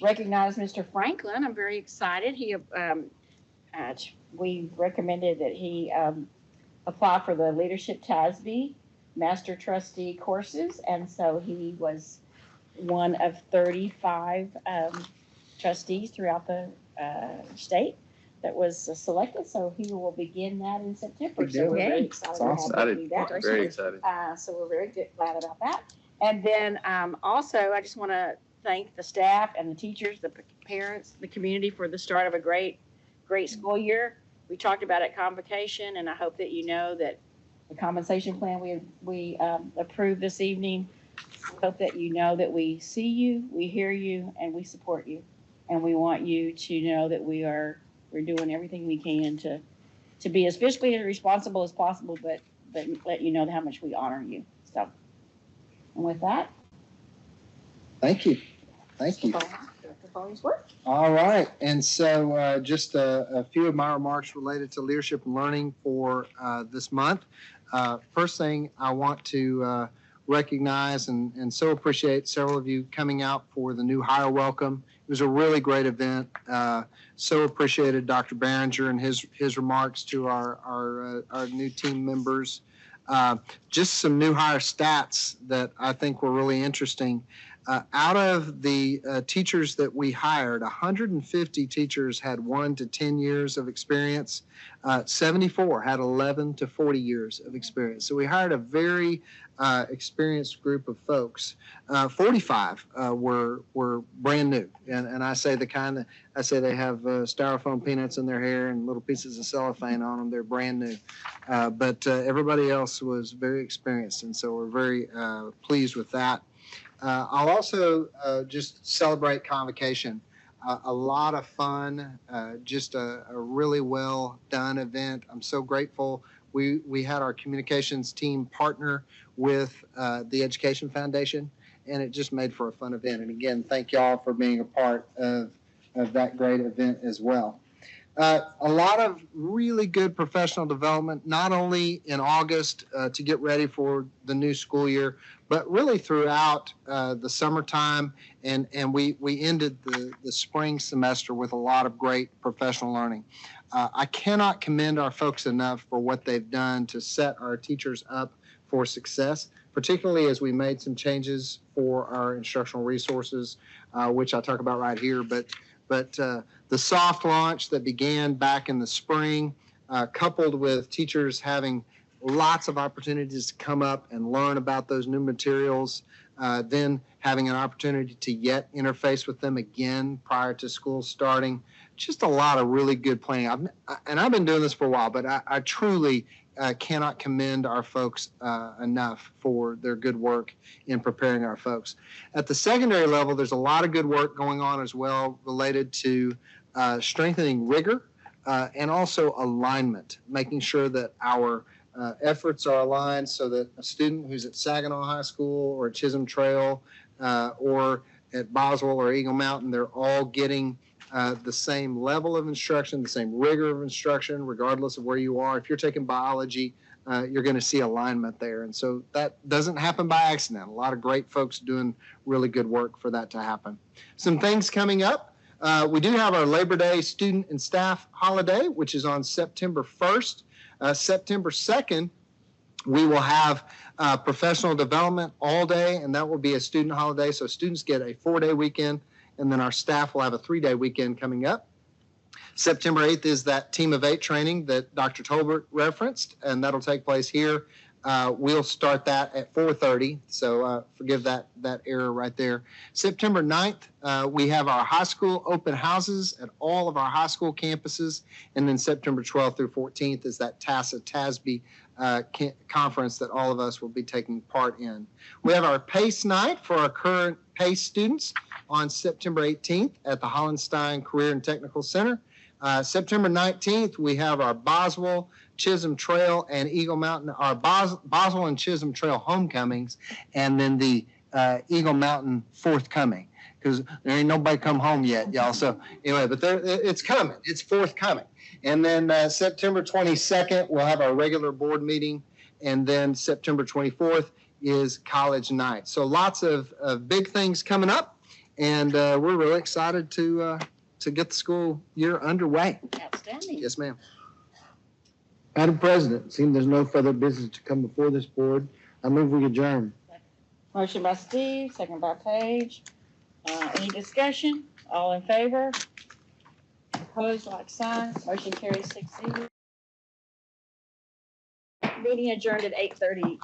recognize Mr. Franklin. I'm very excited. We recommended that he apply for the Leadership TASB Master Trustee courses, and so he was one of 35 trustees throughout the state that was selected. So he will begin that in September. So we're very excited to have him do that. Very excited. So we're very glad about that. And then also, I just want to thank the staff and the teachers, the parents, the community for the start of a great school year. we talked about at convocation, and I hope that you know that the compensation plan we approved this evening, I hope that you know that we see you, we hear you, and we support you. And we want you to know that we're doing everything we can to be as fiscally responsible as possible, but let you know how much we honor you. So, and with that. Thank you. Thank you. Dr. Hollingsworth. All right. And so just a few of my remarks related to leadership and learning for this month. First thing I want to recognize and so appreciate several of you coming out for the new hire welcome. It was a really great event. So appreciated Dr. Barringer and his remarks to our new team members. Just some new hire stats that I think were really interesting. Out of the teachers that we hired, 150 teachers had 1 to 10 years of experience. 74 had 11 to 40 years of experience. So we hired a very experienced group of folks. 45 were brand new, and I say the kind that I say they have styrofoam peanuts in their hair and little pieces of cellophane on them. They're brand new, but everybody else was very experienced, and so we're very pleased with that. I'll also just celebrate Convocation. A lot of fun, just a really well done event. I'm so grateful. We had our communications team partner with the Education Foundation, and it just made for a fun event. And again, thank y'all for being a part of that great event as well. A lot of really good professional development, not only in August to get ready for the new school year, but really throughout the summertime. And we ended the spring semester with a lot of great professional learning. I cannot commend our folks enough for what they've done to set our teachers up for success, particularly as we made some changes for our instructional resources, which I talk about right here. But the soft launch that began back in the spring, coupled with teachers having lots of opportunities to come up and learn about those new materials, then having an opportunity to yet interface with them again prior to school starting. Just a lot of really good planning. I've been doing this for a while, but I truly cannot commend our folks enough for their good work in preparing our folks. At the secondary level, there's a lot of good work going on as well related to strengthening rigor and also alignment, making sure that our efforts are aligned so that a student who's at Saginaw High School or at Chisholm Trail or at Boswell or Eagle Mountain, they're all getting the same level of instruction, the same rigor of instruction, regardless of where you are. If you're taking biology, you're going to see alignment there. And so that doesn't happen by accident. A lot of great folks doing really good work for that to happen. Some things coming up. We do have our Labor Day student and staff holiday, which is on September 1st. September 2nd, we will have professional development all day, and that will be a student holiday. So students get a 4-day weekend, and then our staff will have a 3-day weekend coming up. September 8th is that Team of 8 training that Dr. Tolbert referenced, and that'll take place here. We'll start that at 4:30, so forgive that error right there. September 9th, we have our high school open houses at all of our high school campuses, and then September 12th through 14th is that TASB conference that all of us will be taking part in. We have our PACE night for our current PACE students on September 18th at the Hollenstein Career and Technical Center. September 19th, we have our Boswell, Chisholm Trail, and Eagle Mountain, our Boswell and Chisholm Trail homecomings, and then the Eagle Mountain forthcoming, because there ain't nobody come home yet, y'all. So anyway, but it's coming. It's forthcoming. And then September 22nd, we'll have our regular board meeting, and then September 24th is college night. So lots of big things coming up, and we're really excited to get the school year underway. Outstanding. Yes, ma'am. Madam President, seeing there's no further business to come before this board, I move we adjourn. Motion by Steve, second by Paige. Any discussion? All in favor? Opposed, like sign. Motion carries 6-0. Meeting adjourned at 8:30.